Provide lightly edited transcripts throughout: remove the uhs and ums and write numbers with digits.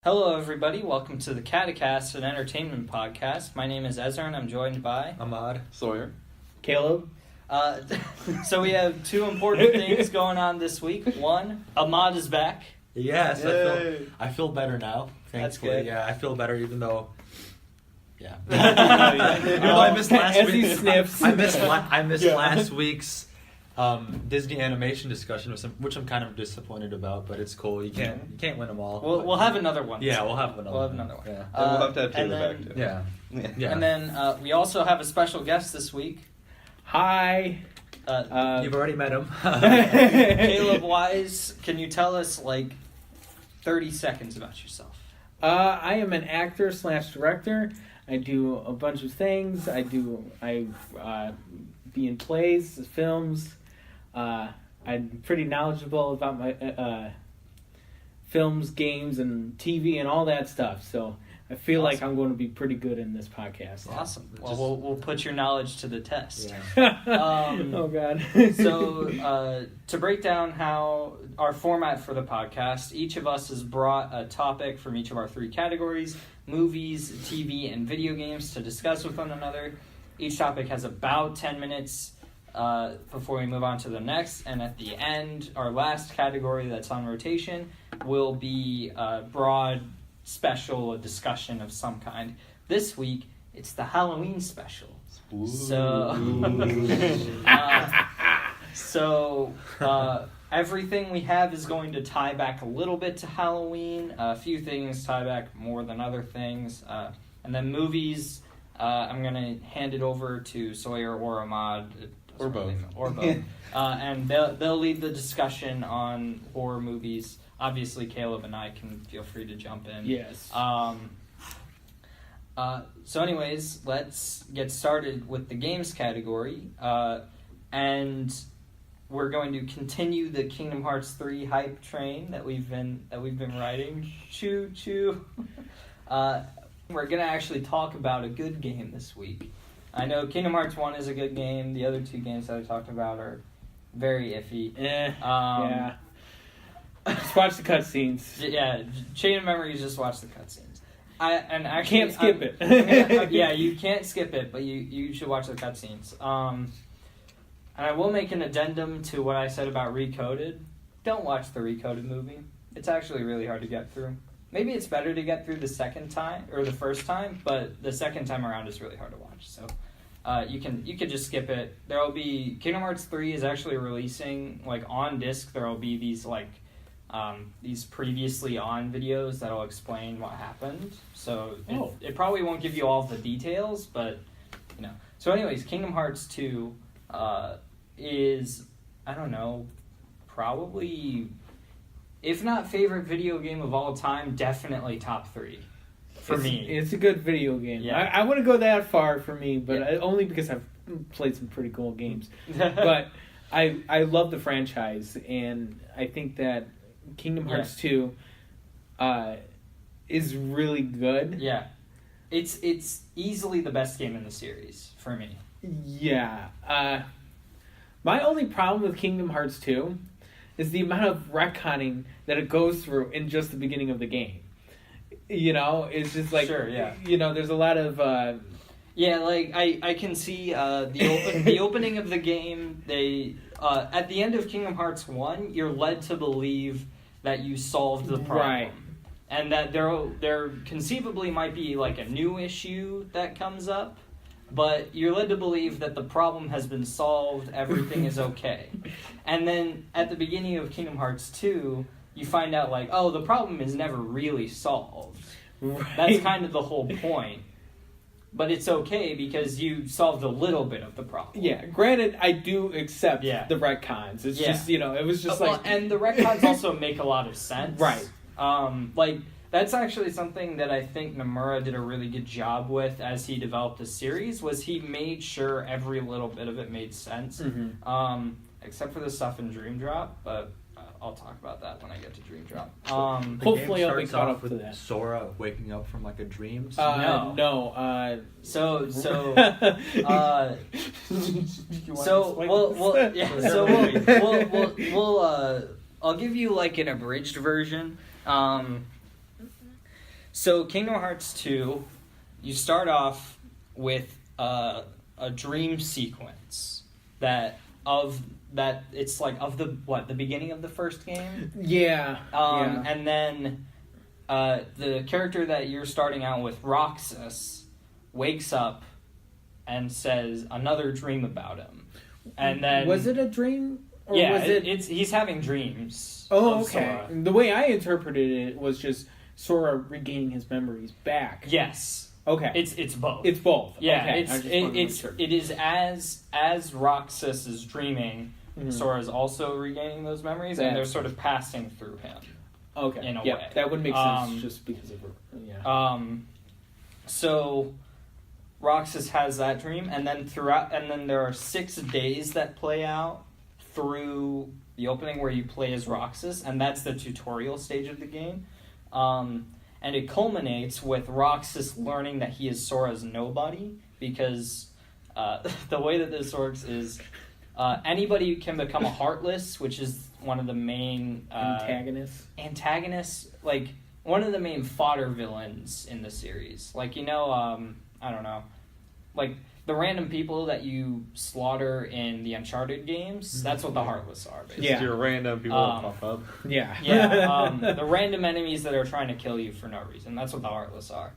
Hello, everybody. Welcome to the Cate-Cast, an entertainment podcast. My name is Ezra, and I'm joined by... Ahmad. Sawyer. Caleb. So we have two important things going on this week. One, Ahmad is back. Yes, I feel better now. Thankfully. That's good. Yeah, I feel better even though... Yeah. Even though I missed last as week. he sniffs. I missed last week's Disney animation discussion, which I'm kind of disappointed about, but it's cool. You can't win them all. We'll have another one. Yeah, we'll have another one. Yeah. And we'll have to have Taylor back, too. Yeah. And then we also have a special guest this week. Hi. You've already met him. Caleb Wise, can you tell us, 30 seconds about yourself? I am an actor / director. I do a bunch of things. I be in plays, films. I'm pretty knowledgeable about my films, games, and TV and all that stuff. So I feel like I'm going to be pretty good in this podcast. Awesome. Well, we'll put your knowledge to the test. Yeah. Oh, God. So to break down how our format for the podcast, each of us has brought a topic from each of our three categories: movies, TV, and video games, to discuss with one another. Each topic has about 10 minutes before we move on to the next. And at the end, our last category that's on rotation will be a broad special discussion of some kind. This week, it's the Halloween special. Ooh. So everything we have is going to tie back a little bit to Halloween. A few things tie back more than other things. And then movies, I'm going to hand it over to Sawyer or Ahmad. Or both. And they'll lead the discussion on horror movies. Obviously, Caleb and I can feel free to jump in. Yes. So anyways, let's get started with the games category. And we're going to continue the Kingdom Hearts 3 hype train that we've been riding. Choo choo. We're going to actually talk about a good game this week. I know Kingdom Hearts 1 is a good game. The other two games that I talked about are very iffy. Yeah. Just watch the cutscenes. Yeah, Chain of Memories, just watch the cutscenes. Can't skip it. Yeah, you can't skip it, but you should watch the cutscenes. And I will make an addendum to what I said about Recoded. Don't watch the Recoded movie. It's actually really hard to get through. Maybe it's better to get through the second time or the first time, but the second time around is really hard to watch. So you could just skip it. There will be Kingdom Hearts 3 is actually releasing on disc. There will be these these previously on videos that'll explain what happened. So it probably won't give you all the details, but So anyways, Kingdom Hearts 2 is, I don't know, probably, if not favorite video game of all time, definitely top 3 for me. It's a good video game. Yeah. I wouldn't go that far for me, but Yeah. only because I've played some pretty cool games. But I love the franchise, and I think that Kingdom Hearts 2 is really good. Yeah. It's easily the best game in the series for me. Yeah. My only problem with Kingdom Hearts 2 is the amount of retconning that it goes through in just the beginning of the game. It's just Sure, yeah. There's a lot of... I can see the opening of the game. They at the end of Kingdom Hearts 1, you're led to believe that you solved the problem. Right. And that there conceivably might be a new issue that comes up, but you're led to believe that the problem has been solved, everything is okay. And then at the beginning of Kingdom Hearts 2, you find out the problem is never really solved. Right. That's kind of the whole point. But it's okay because you solved a little bit of the problem. Yeah, granted, I do accept the retcons. It's just, it was just and the retcons also make a lot of sense. Right. That's actually something that I think Nomura did a really good job with as he developed the series, was he made sure every little bit of it made sense. Mm-hmm. Except for the stuff in Dream Drop, but I'll talk about that when I get to Dream Drop. Hopefully I'll be caught up with that. Sora waking up from a dream. No. I'll give you an abridged version. So Kingdom Hearts 2, you start off with a dream sequence it's like of the beginning of the first game. Yeah. And then the character that you're starting out with, Roxas, wakes up and says another dream about him. And then was it a dream? Or yeah, was it... he's having dreams. Oh, of okay. Sora. The way I interpreted it was just Sora regaining his memories back. Yes. Okay. It's both. It's both. Yeah, okay. it is as Roxas is dreaming, Sora's also regaining those memories, and they're sort of passing through him. Okay. In a yeah, way. that would make sense just because of her. So Roxas has that dream, and then there are 6 days that play out through the opening where you play as Roxas, and that's the tutorial stage of the game. And it culminates with Roxas learning that he is Sora's nobody, because the way that this works is anybody can become a Heartless, which is one of the main antagonists, like one of the main fodder villains in the series. Like, I don't know, like the random people that you slaughter in the Uncharted games, that's what the Heartless are, basically. Yeah. Your random people that pop up. Yeah. Yeah, the random enemies that are trying to kill you for no reason. That's what the Heartless are.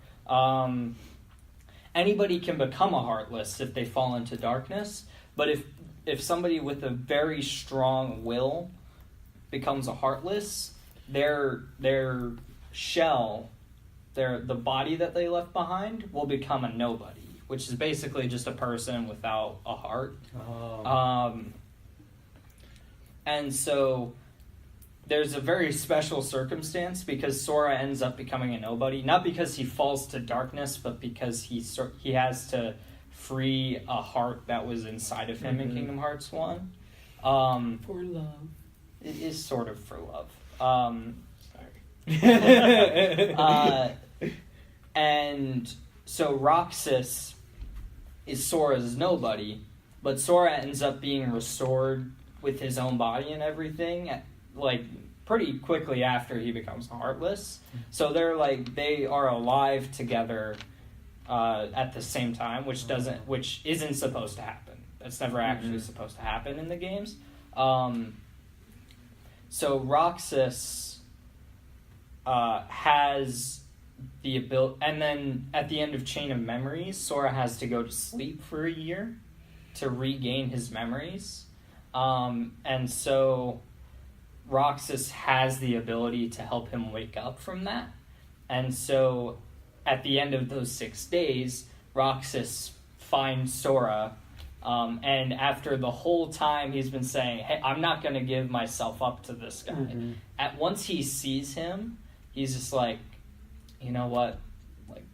Anybody can become a Heartless if they fall into darkness, but if somebody with a very strong will becomes a Heartless, their shell, the body that they left behind, will become a nobody, which is basically just a person without a heart. And so there's a very special circumstance because Sora ends up becoming a nobody, not because he falls to darkness, but because he has to free a heart that was inside of him in Kingdom Hearts 1. For love. It is sort of for love. Sorry. And so Roxas is Sora's nobody, but Sora ends up being restored with his own body and everything, like pretty quickly after he becomes Heartless. So they are alive together at the same time, which isn't supposed to happen. That's never actually supposed to happen in the games. So Roxas has the ability, and then at the end of Chain of Memories, Sora has to go to sleep for a year to regain his memories. And so Roxas has the ability to help him wake up from that. And so at the end of those 6 days, Roxas finds Sora, and after the whole time he's been saying, hey, I'm not going to give myself up to this guy. Once he sees him, he's just like, you know what? Like,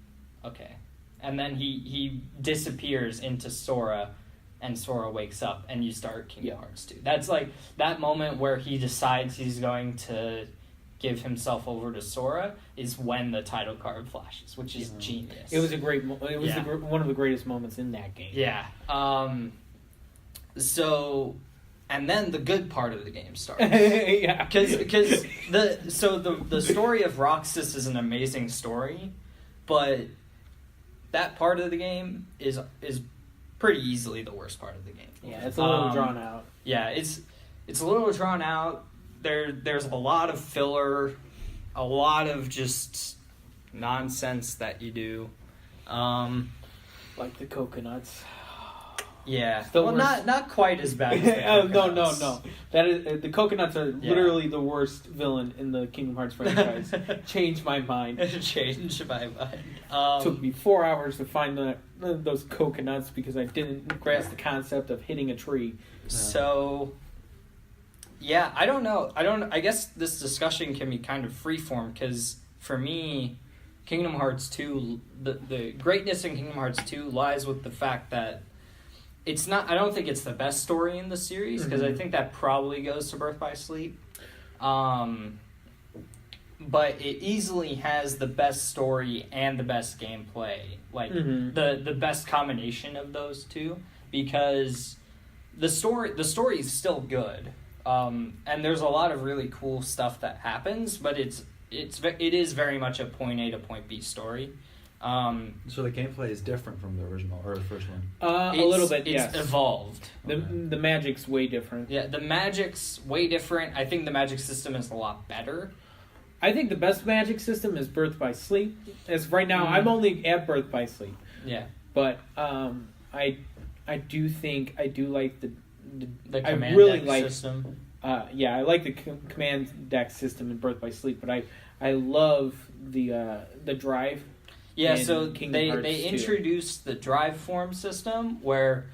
okay. And then he disappears into Sora, and Sora wakes up, and you start Kingdom Hearts 2. That's like that moment where he decides he's going to give himself over to Sora is when the title card flashes, which is genius. It was a great. It was one of the greatest moments in that game. Yeah. So, and then the good part of the game starts. Yeah. Because the story of Roxas is an amazing story, but that part of the game is pretty easily the worst part of the game. Yeah, it's a little drawn out. Yeah, it's a little drawn out. There's a lot of filler, a lot of just nonsense that you do. Like the coconuts. Yeah. Well, not quite as bad as the coconuts. No. That is, the coconuts are literally the worst villain in the Kingdom Hearts franchise. Changed my mind. Changed my mind. Took me 4 hours to find those coconuts because I didn't grasp the concept of hitting a tree. So, yeah, I don't know. I guess this discussion can be kind of freeform because for me, Kingdom Hearts 2, the greatness in Kingdom Hearts 2 lies with the fact that it's not. I don't think it's the best story in the series because I think that probably goes to Birth by Sleep. But it easily has the best story and the best gameplay, like the best combination of those two, because the story is still good, and there's a lot of really cool stuff that happens, but it is very much a point A to point B story. So the gameplay is different from the original or the first one. A little bit. It's evolved. The magic's way different. Yeah, the magic's way different. I think the magic system is a lot better. I think the best magic system is Birth by Sleep. As right now, I'm only at Birth by Sleep. Yeah, but I do think I do like the command deck system. I like the command deck system in Birth by Sleep, but I love the drive. Yeah, so they introduced the drive form system where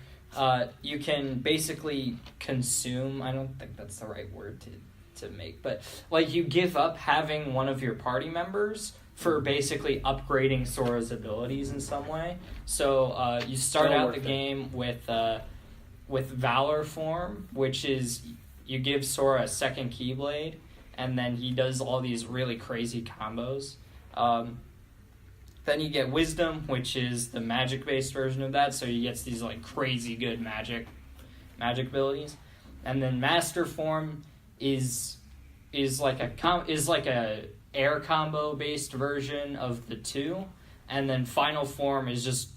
you can basically consume. I don't think that's the right word to make, but like you give up having one of your party members for basically upgrading Sora's abilities in some way. So you start out the game with Valor form, which is you give Sora a second Keyblade, and then he does all these really crazy combos. Then you get Wisdom, which is the magic-based version of that, so he gets these like crazy good magic abilities. And then Master form is like a air combo based version of the two, and then Final form is just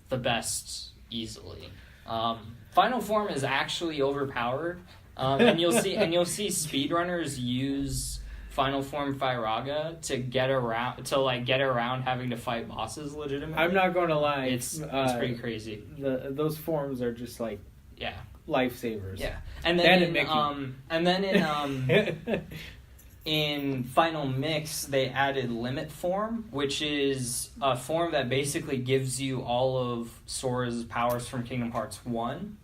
the best easily. Final form is actually overpowered, and you'll see speedrunners use Final form Firaga to get around having to fight bosses legitimately. I'm not going to lie, it's pretty crazy. Those forms are just like lifesavers. Yeah, and then in Final Mix, they added Limit Form, which is a form that basically gives you all of Sora's powers from Kingdom Hearts 1.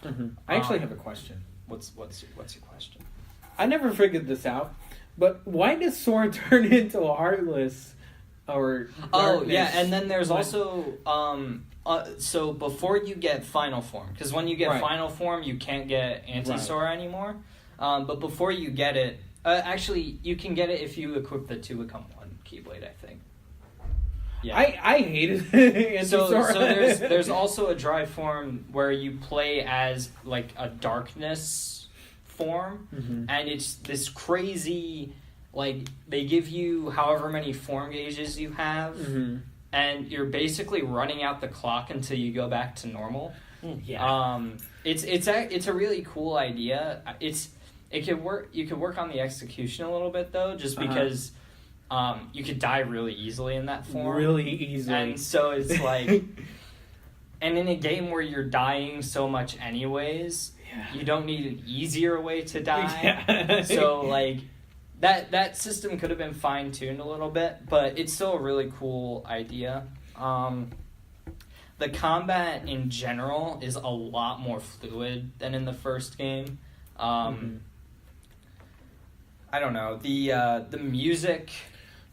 Mm-hmm. I actually have a question. What's your question? I never figured this out, but why does Sora turn into a Heartless or darkness? Oh, yeah, and then there's also... so before you get Final Form, because when you get Final Form, you can't get Anti-Sora anymore. But before you get it... actually, you can get it if you equip the 2-Become 1 Keyblade, I think. Yeah. I hated Anti-Sora. So there's also a drive form where you play as like a darkness form, and it's this crazy, like they give you however many form gauges you have, and you're basically running out the clock until you go back to normal. Yeah. It's a really cool idea. It could work. You could work on the execution a little bit though, just because you could die really easily in that form. Really easily. And so it's like, and in a game where you're dying so much anyways, you don't need an easier way to die. Yeah. So like, that system could have been fine tuned a little bit, but it's still a really cool idea. The combat in general is a lot more fluid than in the first game. I don't know. The music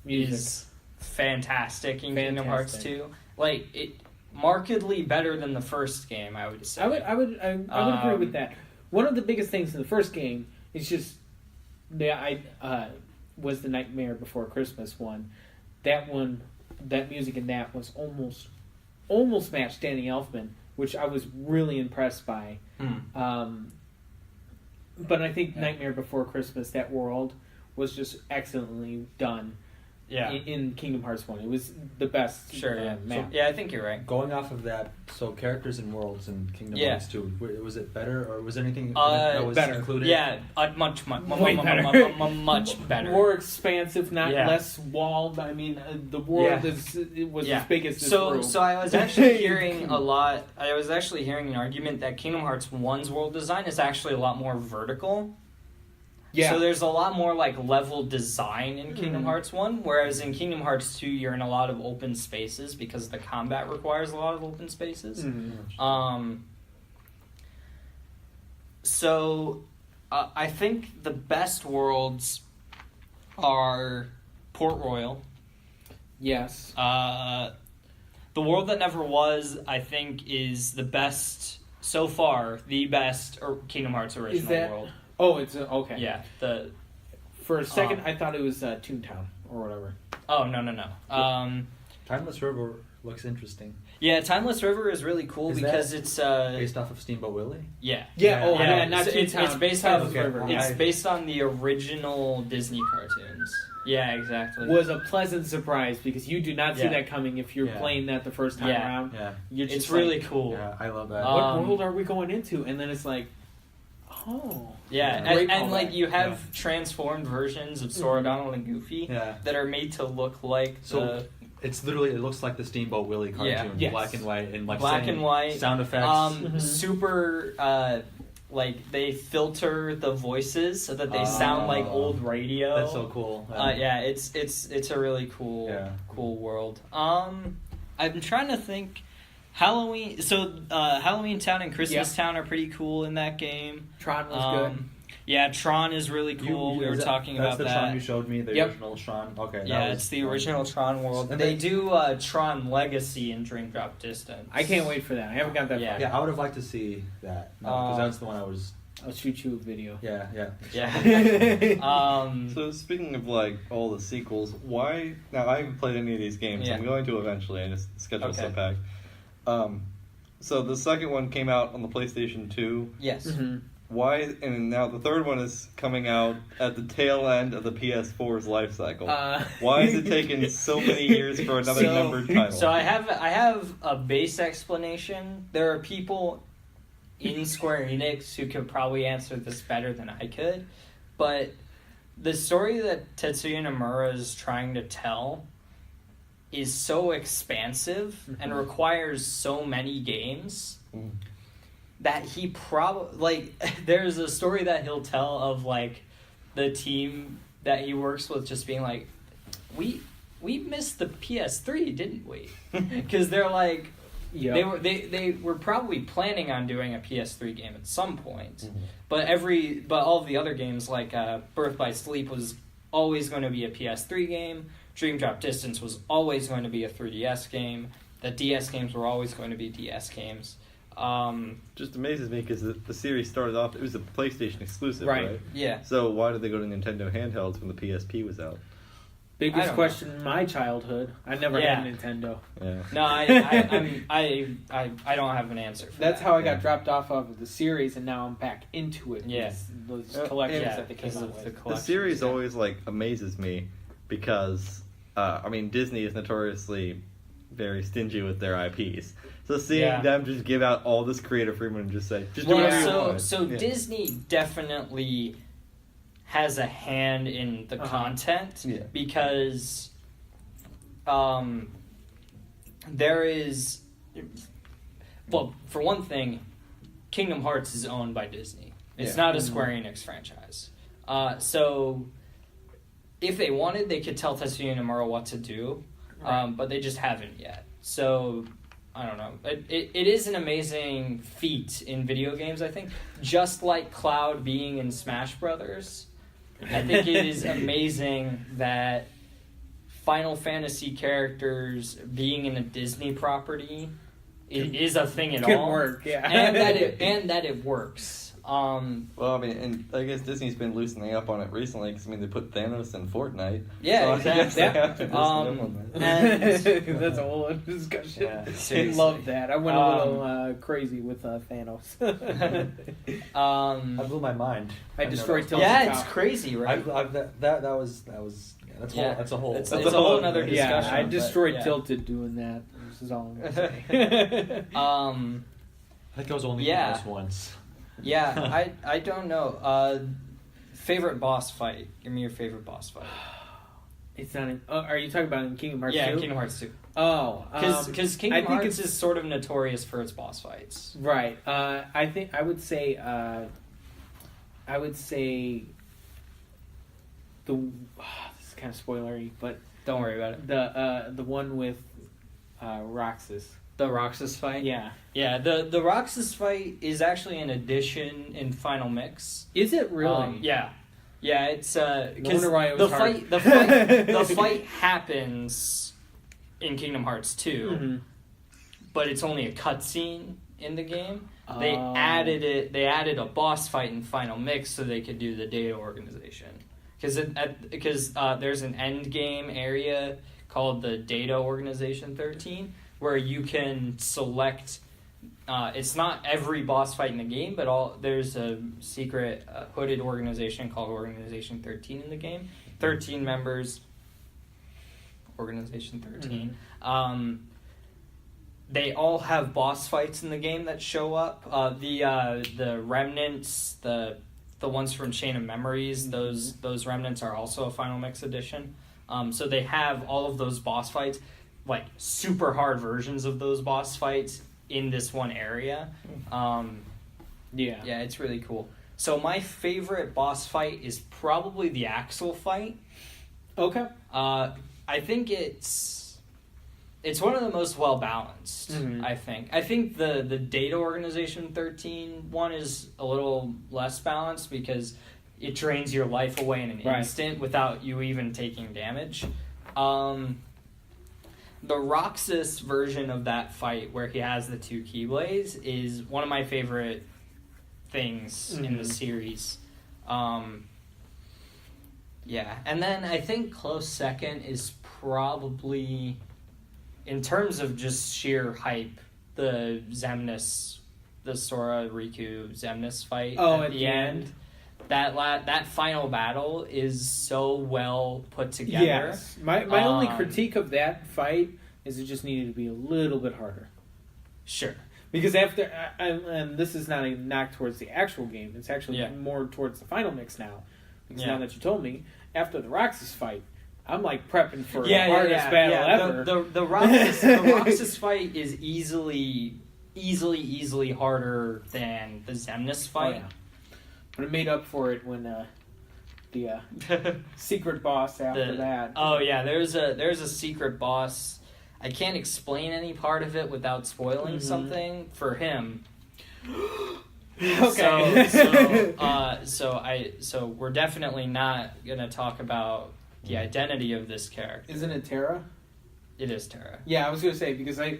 is fantastic in Kingdom Hearts 2. Like it markedly better than the first game, I would say. I would agree with that. One of the biggest things in the first game is just was the Nightmare Before Christmas one. That music in that was almost matched Danny Elfman, which I was really impressed by. But I think Nightmare Before Christmas, that world, was just excellently done. Yeah. In Kingdom Hearts 1. It was the best. Sure, yeah. map. So, I think you're right. Going off of that, so characters and worlds in Kingdom Hearts 2, was it better, or was there anything that was better. included? Yeah, much better. Much better. More expansive, not less walled. I mean, the world was as big as this room. So I was actually hearing an argument that Kingdom Hearts 1's world design is actually a lot more vertical. Yeah. So there's a lot more like level design in Kingdom Hearts 1, whereas in Kingdom Hearts 2 you're in a lot of open spaces because the combat requires a lot of open spaces. So I think the best worlds are Port Royal. Yes. The World That Never Was, I think, is the best so far, the best Kingdom Hearts original world. Oh, it's okay. Yeah. For a second, I thought it was Toontown or whatever. Oh, no. Timeless River looks interesting. Yeah, Timeless River is really cool because it's based off of Steamboat Willie. Yeah. Not it's Toontown. based Timeless on River. It's based on the original Disney cartoons. Yeah, exactly. was a pleasant surprise because you do not see Yeah. that coming if you're Yeah. playing that the first time Yeah. around. Yeah. You're just It's really like, cool. Yeah, I love that. what world are we going into? And then it's like, oh. Yeah, Yeah. Great and like callback. you have transformed versions of Sora, Mhm. Donald, and Goofy Yeah. that are made to look like So it's literally, it looks like the Steamboat Willie cartoon, Yeah. Yes. black and white, and like black same and white sound effects. Mhm. super like they filter the voices so that they sound like old radio. That's so cool. Yeah, it's a really cool Yeah. cool world. I'm trying to think. Halloween. So Halloween Town and Christmas Town are pretty cool in that game. Tron was good. Yeah, Tron is really cool. We were talking about that's the that. Tron you showed me, the Yep. original Tron. Okay. Yeah, it's the original Tron world. And They they- do Tron Legacy in Dream Drop Distance. I can't wait for that. I haven't got that Yeah. far. Yeah, I would have liked to see that because that's the one I was. I'll shoot you a video. Yeah, yeah. Yeah. So speaking of like all the sequels, why now I haven't played any of these games. Yeah. I'm going to eventually. I just scheduled Okay. some packed. So the second one came out on the PlayStation 2. Yes. Mhm. Why? And now the third one is coming out at the tail end of the PS4's life cycle. Why is it taking so many years for another So- numbered title? So I have a base explanation. There are people in Square Enix who could probably answer this better than I could, but the story that Tetsuya Nomura is trying to tell is so expansive and requires so many games that he probably like there's a story that he'll tell of like the team that he works with just being like we missed the PS3, didn't we? Because they're like they were probably planning on doing a PS3 game at some point, but all of the other games like Birth by Sleep was always going to be a PS3 game. Dream Drop Distance was always going to be a 3DS game. The DS games were always going to be DS games. Just amazes me because the series started off, it was a PlayStation exclusive, right? Yeah. So why did they go to Nintendo handhelds when the PSP was out? I Biggest don't question in my childhood. I never Yeah. had a Nintendo. Yeah. No, I don't have an answer for That's that. how I got dropped off of the series, and now I'm back into it. Yeah. Those collections Yeah, that they came because out of the with. The collections. series yeah. always like amazes me because Disney is notoriously very stingy with their IPs. So seeing them just give out all this creative freedom and just say, just do whatever you want. So Disney definitely has a hand in the content because there is, well, for one thing, Kingdom Hearts is owned by Disney. It's not a Square Enix franchise. So if they wanted, they could tell Tetsuya Nomura what to do, but they just haven't yet. So I don't know. It is an amazing feat in video games, I think. Just like Cloud being in Smash Brothers, I think it is amazing that Final Fantasy characters being in a Disney property is a thing at Can all. work, yeah. and that it works. Well, I mean, and I guess Disney's been loosening up on it recently because, I mean, they put Thanos in Fortnite. Yeah, so I guess exactly. they have to loosen up on that. That's a whole other discussion. Yeah, I seriously. love that. I went a little crazy with Thanos. I blew my mind. I destroyed Tilted Yeah, Tower. it's crazy, right? That was that's a whole. It's That's a a whole whole other discussion. Yeah, I but, destroyed yeah. Tilted doing that. This is all I'm gonna say. I think I was only Yeah. in once. Yeah, I don't know. Favorite boss fight? Give me your favorite boss fight. It's not. Are you talking about in Kingdom Hearts 2? Yeah, Kingdom Hearts 2. Oh, Because Kingdom I think Hearts is sort of notorious for its boss fights. right. I think I would say the. This is kind of spoilery, but Don't worry about it. the one with Roxas. The Roxas fight? Yeah. Yeah, the Roxas fight is actually an addition in Final Mix. Is it really? Yeah. Yeah, it's because wonder why it was hard. the fight happens in Kingdom Hearts 2, Mhm. but it's only a cutscene in the game. They Oh. added a boss fight in Final Mix so they could do the data organization. Because there's an end game area called the Data Organization 13 where you can select. It's not every boss fight in the game, but there's a secret hooded organization called Organization 13 in the game, 13 members. Organization 13. They all have boss fights in the game that show up. The remnants, the ones from Chain of Memories, those remnants are also a Final Mix edition. So they have all of those boss fights, like super hard versions of those boss fights in this one area. Yeah, it's really cool. So my favorite boss fight is probably the Axel fight. Okay. I think it's one of the most well balanced. I think the Data Organization 13 one is a little less balanced because it drains your life away in an instant without you even taking damage. The Roxas version of that fight where he has the 2 Keyblades is one of my favorite things in the series. Yeah, and then I think close second is probably, in terms of just sheer hype, the Xemnas, the Sora Riku Xemnas fight at the end. That final battle is so well put together. Yes. My only critique of that fight is it just needed to be a little bit harder. Sure. Because after, and this is not a knock towards the actual game, it's actually more towards the Final Mix now. Because now that you told me, after the Roxas fight, I'm like prepping for the hardest battle ever. The Roxas fight is easily harder than the Xemnas fight. Oh, yeah. But it made up for it when the secret boss after that. Oh yeah, there's a secret boss. I can't explain any part of it without spoiling something for him. Okay. So we're definitely not gonna talk about the identity of this character. Isn't it Terra? It is Terra. Yeah, I was gonna say because do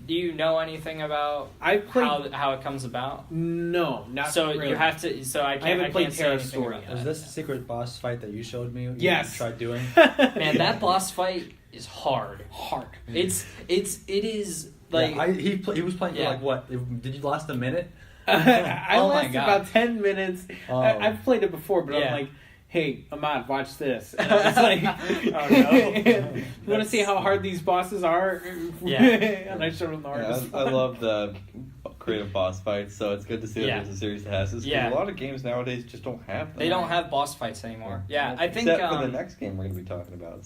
you know anything about how it comes about? No, not so really. You have to. So I haven't played Terra's story. Is this the secret boss fight that you showed me? Yes. You tried doing. Man, that boss fight is hard. It is like he was playing for like what? Did you last a minute? I lasted about 10 minutes. I've played it before, but I'm like, hey, Ahmad, watch this. And I was like, oh no. You want to see how hard these bosses are? Yeah. And I showed him the hardest. I love the creative boss fights, so it's good to see that there's a series that has this. Because a lot of games nowadays just don't have them. They don't have boss fights anymore. Yeah, I think... Except for the next game we're going to be talking about.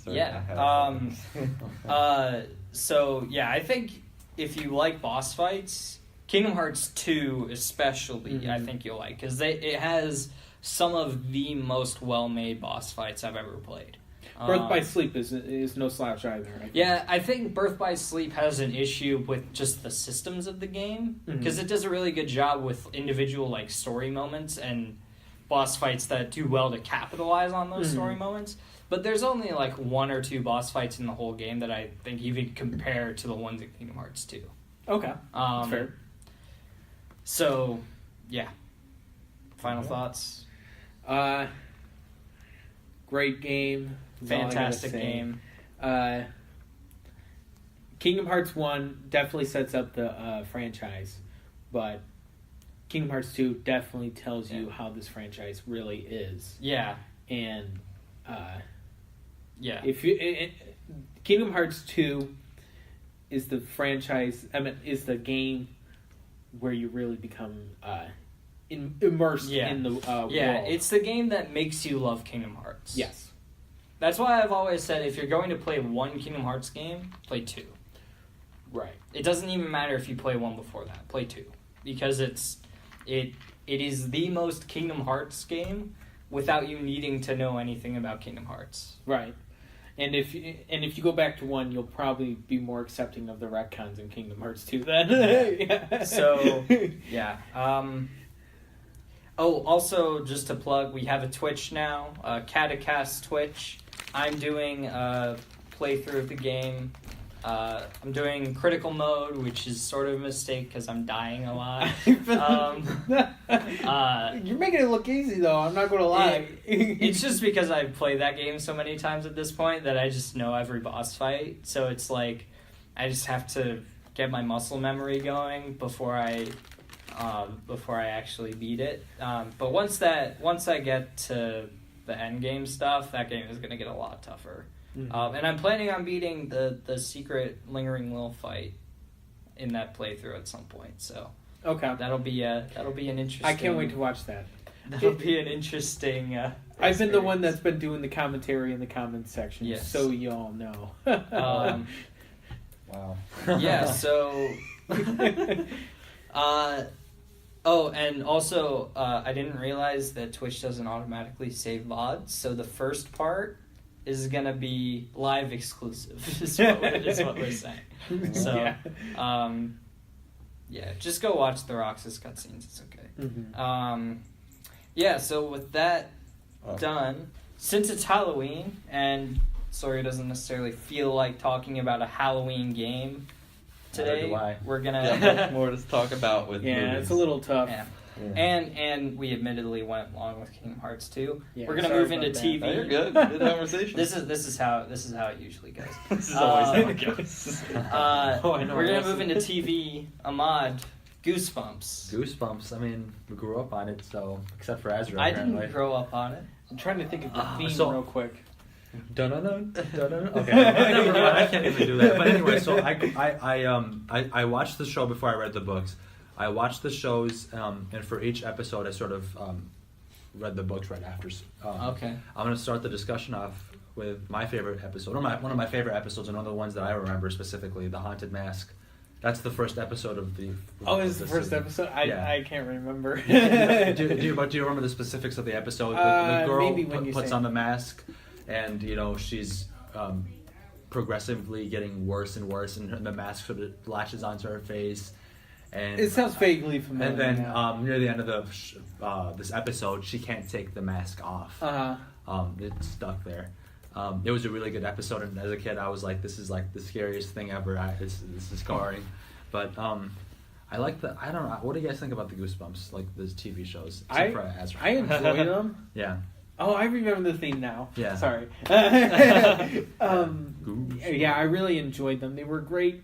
So, I think if you like boss fights, Kingdom Hearts 2 especially, I think you'll like. Because it has some of the most well-made boss fights I've ever played. Birth by Sleep is no slouch either. I think Birth by Sleep has an issue with just the systems of the game. Because it does a really good job with individual like story moments and boss fights that do well to capitalize on those story moments. But there's only like 1 or 2 boss fights in the whole game that I think even compare to the ones in Kingdom Hearts 2. Okay, that's fair. So, final thoughts? Great game. Fantastic game. Kingdom Hearts 1 definitely sets up the franchise, but Kingdom Hearts 2 definitely tells you how this franchise really is. Yeah. And if you Kingdom Hearts 2 is the franchise, is the game where you really become immersed in the world. It's the game that makes you love Kingdom Hearts. Yes. That's why I've always said if you're going to play one Kingdom Hearts game, play 2. Right. It doesn't even matter if you play 1 before that. Play 2. Because it is the most Kingdom Hearts game without you needing to know anything about Kingdom Hearts. Right. And if you go back to 1, you'll probably be more accepting of the retcons in Kingdom Hearts 2 then. So, also, just to plug, we have a Twitch now, Cate-Cast Twitch. I'm doing a playthrough of the game. I'm doing critical mode, which is sort of a mistake because I'm dying a lot. You're making it look easy, though. I'm not going to lie. It's just because I've played that game so many times at this point that I just know every boss fight. So it's like I just have to get my muscle memory going before I actually beat it. But once I get to the end game stuff, that game is going to get a lot tougher. Mm-hmm. And I'm planning on beating the secret lingering little fight in that playthrough at some point. So Okay. that'll be an interesting. I can't wait to watch that. That'll be an interesting. I've been the one that's been doing the commentary in the comments section, Yes. so you all know. Wow. Yeah. So. Oh, and also, I didn't realize that Twitch doesn't automatically save VODs, so the first part is gonna be live exclusive. is what we're saying. So, yeah, just go watch the Roxas cutscenes. It's okay. Mm-hmm. Yeah. So with that done, since it's Halloween and Sawyer doesn't necessarily feel like talking about a Halloween game today, we're gonna much more to talk about with movies. it's a little tough. Yeah. And we admittedly went along with Kingdom Hearts 2. Yeah, we're gonna sorry move into about that. TV. No, you're good. Good conversation. This is how it usually goes. This is always how it goes. I know. We're gonna move into TV. Ahmad, Goosebumps. Goosebumps. I mean, we grew up on it, so except for Ezra. I apparently. didn't grow up on it. I'm trying to think of the theme so- real quick. Dun-dun-dun, dun-dun-dun. Okay, never mind. I can't even do that. But anyway, so I watched the show before I read the books. I watched the shows, and for each episode, I sort of read the books right after. Okay. I'm going to start the discussion off with my favorite episode, one of my favorite episodes, and one of the ones that I remember specifically, The Haunted Mask. That's the first episode of the. It's the first episode. I can't remember. do you remember the specifics of the episode? The girl maybe when you puts say on the mask, and she's progressively getting worse and worse, and the mask sort of latches onto her face. And it sounds vaguely familiar. And then now. near the end of the this episode, she can't take the mask off. It's stuck there. It was a really good episode, and as a kid, I was like, "This is like the scariest thing ever." This is scarring, but I like the. I don't know. What do you guys think about the Goosebumps, like the TV shows? I enjoy them. Yeah. Oh, I remember the theme now. Yeah. Sorry. Yeah, I really enjoyed them. They were great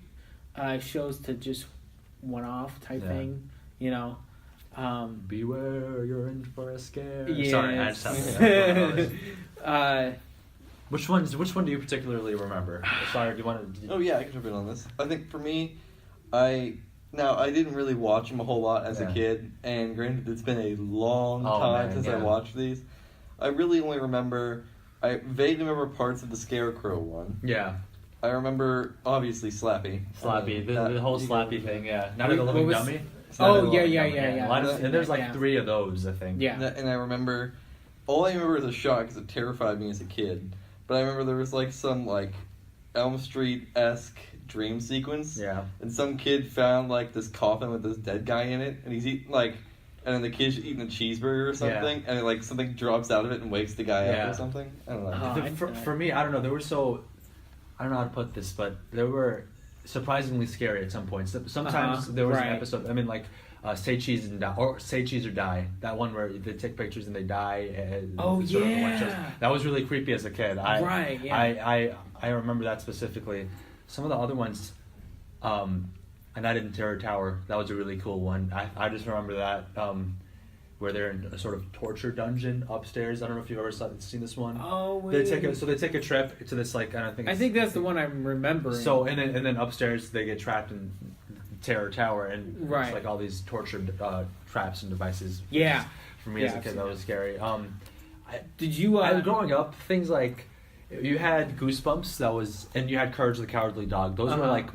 shows to just one-off type thing, Beware, you're in for a scare. Yeah. Sorry, I just have to. Which Which one do you particularly remember? Sorry, do you want to? Oh yeah, I can jump in on this. I think for me, I didn't really watch them a whole lot as a kid, and granted, it's been a long time since I watched these. I really only remember. I vaguely remember parts of the Scarecrow one. Yeah. I remember obviously Slappy. Slappy, the whole Slappy thing. Yeah. Not What the Living was- Dummy. Oh, yeah. And there's like Yeah. 3 of those, I think. Yeah. And I remember, all I remember is a shot because it terrified me as a kid. But I remember there was like some like Elm Street-esque dream sequence. Yeah. And some kid found like this coffin with this dead guy in it, and he's eating and then the kid's eating a cheeseburger or something, and like something drops out of it and wakes the guy up or something. I don't know. For me, I don't know. They were so. I don't know how to put this, but they were surprisingly scary at some points. Sometimes there was an episode. I mean, like Say Cheese and Die, or Say Cheese or Die. That one where they take pictures and they die. That was really creepy as a kid. I remember that specifically. Some of the other ones, A Night in Terror Tower. That was a really cool one. I just remember that. Where they're in a sort of torture dungeon upstairs. I don't know if you've ever seen this one. Oh, They take a trip to this like I think that's the one I'm remembering. So and then upstairs they get trapped in Terror Tower, and it's like all these tortured traps and devices. Yeah. For me as a kid, that was scary. Did you? Growing up, things like you had Goosebumps, and you had Courage the Cowardly Dog. Those were like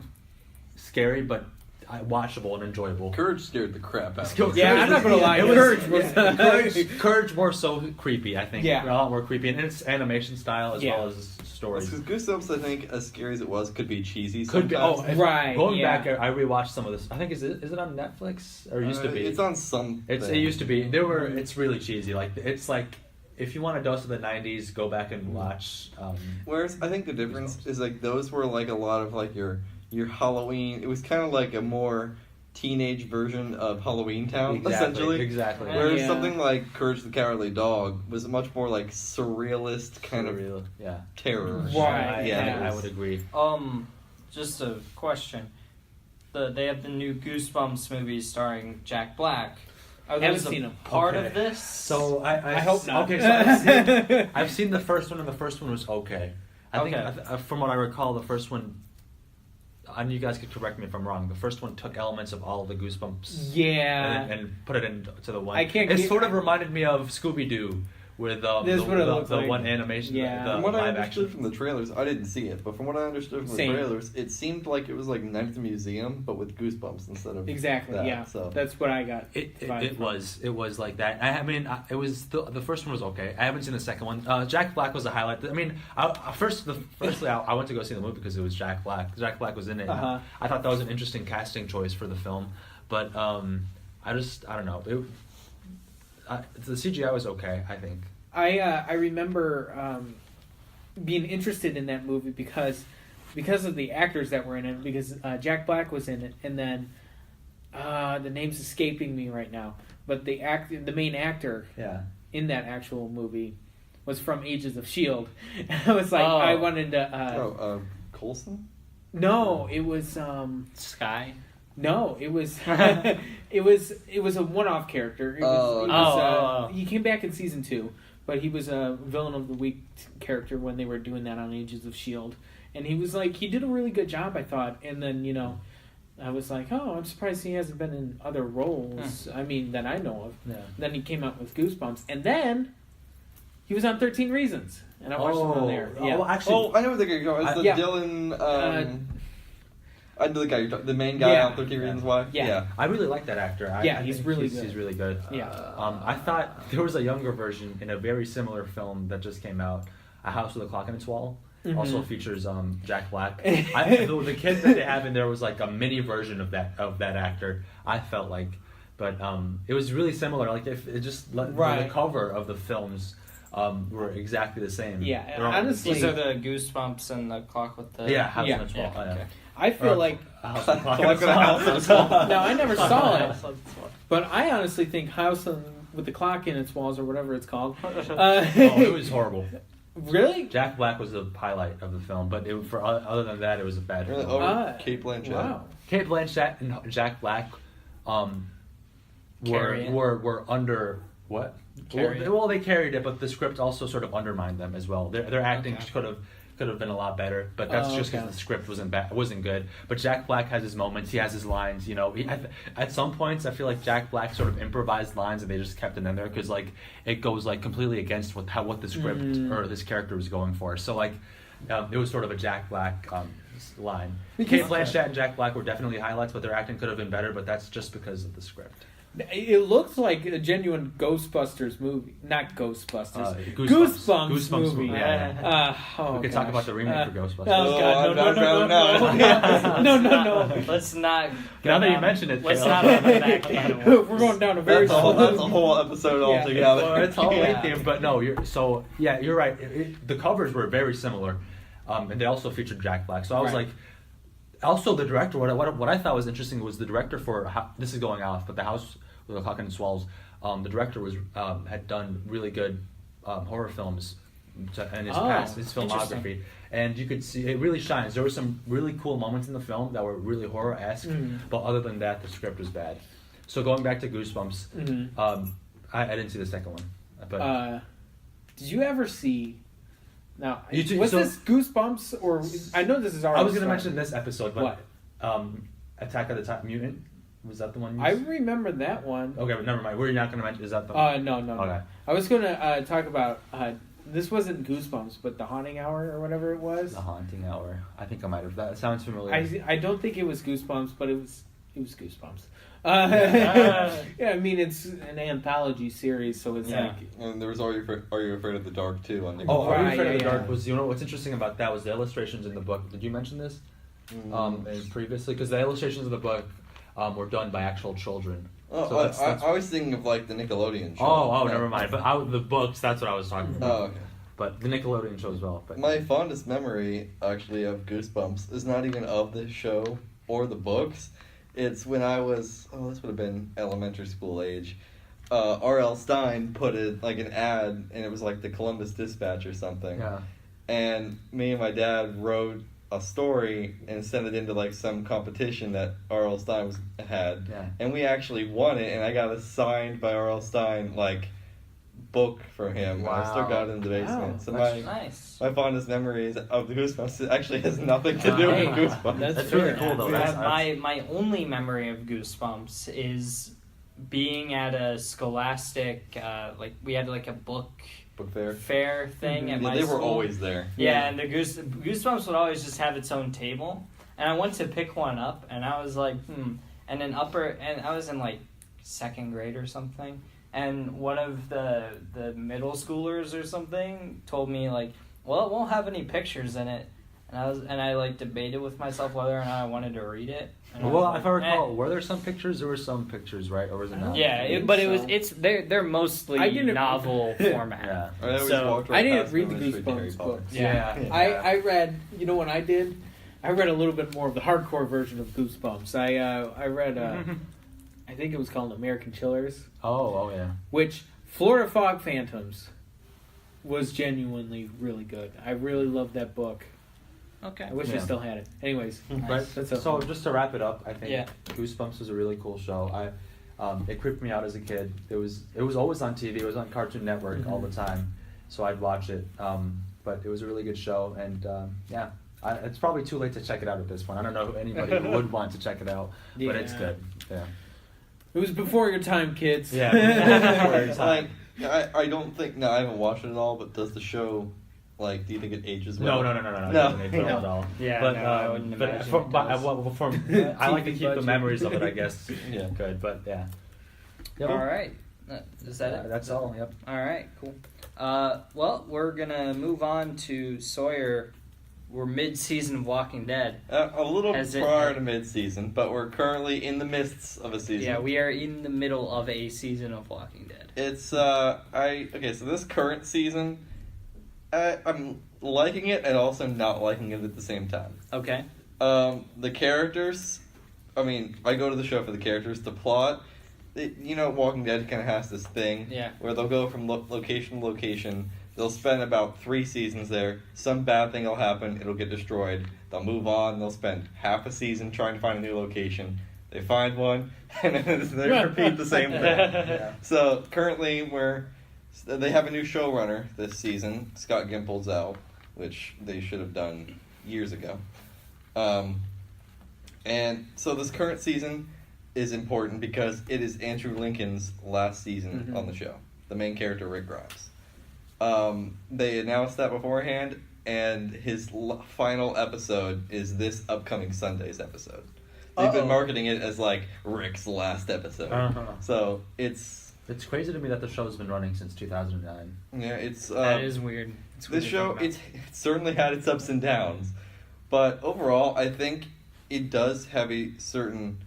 scary, but watchable and enjoyable. Courage scared the crap out of me. Yeah, I'm not gonna lie. Courage more so creepy, I think. Yeah. A lot more creepy, and it's animation style as well as stories. Because Goosebumps, I think, as scary as it was, could be cheesy. Could be. Sometimes. Going back, I rewatched some of this. I think is it on Netflix or it used to be? It's on some. It used to be. It's really cheesy. It's like if you want a dose of the '90s, go back and watch. Whereas I think the difference is like those were like a lot of like your Halloween. It was kind of like a more teenage version of Halloween Town, essentially. Exactly. Whereas something like Courage the Cowardly Dog was much more like surrealist kind of terror. Right. Yeah, I would agree. Just a question. They have the new Goosebumps movie starring Jack Black. Are Haven't those seen a 'em. part Okay. of this? So I hope not. Okay, so I've seen the first one, and the first one was okay. I think from what I recall, the first one. And you guys could correct me if I'm wrong. The first one took elements of all the Goosebumps, Yeah. and put it into the one. It sort of reminded me of Scooby Doo with the like. one animation. Yeah. The From what I live understood action. from the trailers, I didn't see it, but from what I understood from Same. the trailers, it seemed like it was like Night at the Museum, but with Goosebumps instead of Exactly. that, Yeah. So. That's what I got. It was like that. I mean, it was the first one was okay. I haven't seen the second one. Jack Black was a highlight. I mean, firstly, I went to go see the movie because it was Jack Black. Jack Black was in it. Uh-huh. I thought that was an interesting casting choice for the film, but I don't know. The CGI was okay, I think. I remember being interested in that movie because of the actors that were in it. Because Jack Black was in it, and then the name's escaping me right now. But the main actor in that actual movie was from Agents of S.H.I.E.L.D. And I was like, I wanted to. Coulson? No, it was Sky. No, it was it was a one-off character. He came back in season 2. But he was a villain of the week character when they were doing that on Agents of S.H.I.E.L.D. And he was like, he did a really good job, I thought. And then, I was like, oh, I'm surprised he hasn't been in other roles, I mean, that I know of. Yeah. Then he came out with Goosebumps. And then he was on 13 Reasons. And I watched him on there. Yeah. Well, actually, I know what you're going. It's the Dylan... I know the guy, the main guy on 13 Reasons Why. Yeah. I really like that actor. I he's think really good. He's really good. Yeah. I thought there was a younger version in a very similar film that just came out, A House with a Clock in Its Wall. Mm-hmm. Also features Jack Black. The kid that they have in there was like a mini version of that actor. I felt like, but it was really similar. Like if it just the cover of the films were exactly the same. Yeah, honestly, these are the Goosebumps and the clock with the House on its Wall. Okay. I feel like House on its Wall. now I never saw it, but I honestly think House with the Clock in Its Walls or whatever it's called. It was horrible. Really? Jack Black was the highlight of the film, but other than that, it was a bad film. Over Cate Blanchett. Wow. Cate Blanchett and Jack Black were under what? Well, they carried it, but the script also sort of undermined them as well. Their acting could have been a lot better, but that's just because the script wasn't good. But Jack Black has his moments. He has his lines. At some points, I feel like Jack Black sort of improvised lines, and they just kept it in there because it goes completely against what the script or this character was going for. So it was sort of a Jack Black line. Cate Blanchett and Jack Black were definitely highlights, but their acting could have been better. But that's just because of the script. It looked like a genuine Ghostbusters movie. Not Ghostbusters. Goosebumps movie. Yeah. We could talk about the remake for Ghostbusters. Oh, God. No. Let's not... Now that you mention it, let's not open that can of worms. We're going down a very... That's a whole episode altogether. Well, it's all theme, but no, you're right. The covers were very similar, and they also featured Jack Black. So I was like... Also, the director, what I thought was interesting was the director for, this is going off, but The House with the Clock in Its Walls, the director had done really good horror films in his past, his filmography. And you could see, it really shines. There were some really cool moments in the film that were really horror-esque, but other than that, the script was bad. So going back to Goosebumps, I didn't see the second one. But did you ever see... Now, this Goosebumps or I know this is already. I was going to mention this episode, but what? Attack of the Mutant, was that the one? I remember that one. Okay, but never mind. We're not going to mention. Is that the one? No. Okay. I was going to talk about. This wasn't Goosebumps, but The Haunting Hour or whatever it was. The Haunting Hour. I think I might have. That sounds familiar. I don't think it was Goosebumps, but it was Goosebumps. I mean, it's an anthology series, so it's like... And there was Are You Afraid of the Dark, too, on Nickelodeon. Are You Afraid of the Dark was... what's interesting about that was the illustrations in the book. Did you mention this previously? Because the illustrations of the book were done by actual children. Oh, so that's... I was thinking of, the Nickelodeon show. Oh, never mind. But the books, that's what I was talking about. Oh, okay. But the Nickelodeon show as well. But my fondest memory, actually, of Goosebumps is not even of the show or the books. It's when I was, this would have been elementary school age. R.L. Stine put an ad, and it was the Columbus Dispatch or something. Yeah. And me and my dad rode a story and sent it into like some competition that R.L. Stine had, and we actually won it. And I got a signed by R.L. Stine like book from him. Wow. I still got it in the basement. Wow. So Nice. my fondest memories of the Goosebumps actually has nothing to do with Goosebumps. That's really cool though. My only memory of Goosebumps is being at a Scholastic, like we had like a book fair thing at my they school. were always there. Yeah, and the Goosebumps would always just have its own table, and I went to pick one up, and I was like, and then and I was in like second grade or something, and one of the middle schoolers or something told me like, well, it won't have any pictures in it. And I like debated with myself whether or not I wanted to read it. Well, if I recall, were there some pictures? There were some pictures, right? Or was it not? Yeah, they're mostly novel format. Yeah. I didn't read the Goosebumps books. Yeah. I read. You know what I did? I read a little bit more of the hardcore version of Goosebumps. I read. I think it was called American Chillers. Oh yeah. Which Florida Fog Phantoms was genuinely really good. I really loved that book. Okay. I wish I still had it. Anyways, Right. So just to wrap it up, I think Goosebumps was a really cool show. It creeped me out as a kid. It was always on TV. It was on Cartoon Network all the time, so I'd watch it. But it was a really good show, and it's probably too late to check it out at this point. I don't know who anybody who would want to check it out, but it's good. Yeah. It was before your time, kids. Yeah. Before your time. I don't think. No, I haven't watched it at all. But does the show? Like, do you think it ages well? No. It doesn't age well at all. Yeah, but I wouldn't imagine I like to keep the memories of it, I guess. Yeah. Good, but yeah. Yep. All right. Is that it? That's all, yep. All right, cool. Well, we're going to move on to Sawyer. We're mid-season of Walking Dead. A little prior to mid-season, but we're currently in the midst of a season. Yeah, we are in the middle of a season of Walking Dead. It's, so this current season... I'm liking it and also not liking it at the same time. Okay. The characters, I go to the show for the characters. The plot, Walking Dead kind of has this thing where they'll go from location to location. They'll spend about 3 seasons there. Some bad thing will happen. It'll get destroyed. They'll move on. They'll spend half a season trying to find a new location. They find one, and then they repeat the same thing. Yeah. So currently they have a new showrunner this season. Scott Gimple's out, which they should have done years ago. And so this current season is important because it is Andrew Lincoln's last season on the show. The main character, Rick Grimes. They announced that beforehand, and his final episode is this upcoming Sunday's episode. They've been marketing it as like Rick's last episode. So it's crazy to me that the show's been running since 2009. Yeah, it's that is weird. This show, it certainly had its ups and downs, but overall, I think it does have a certain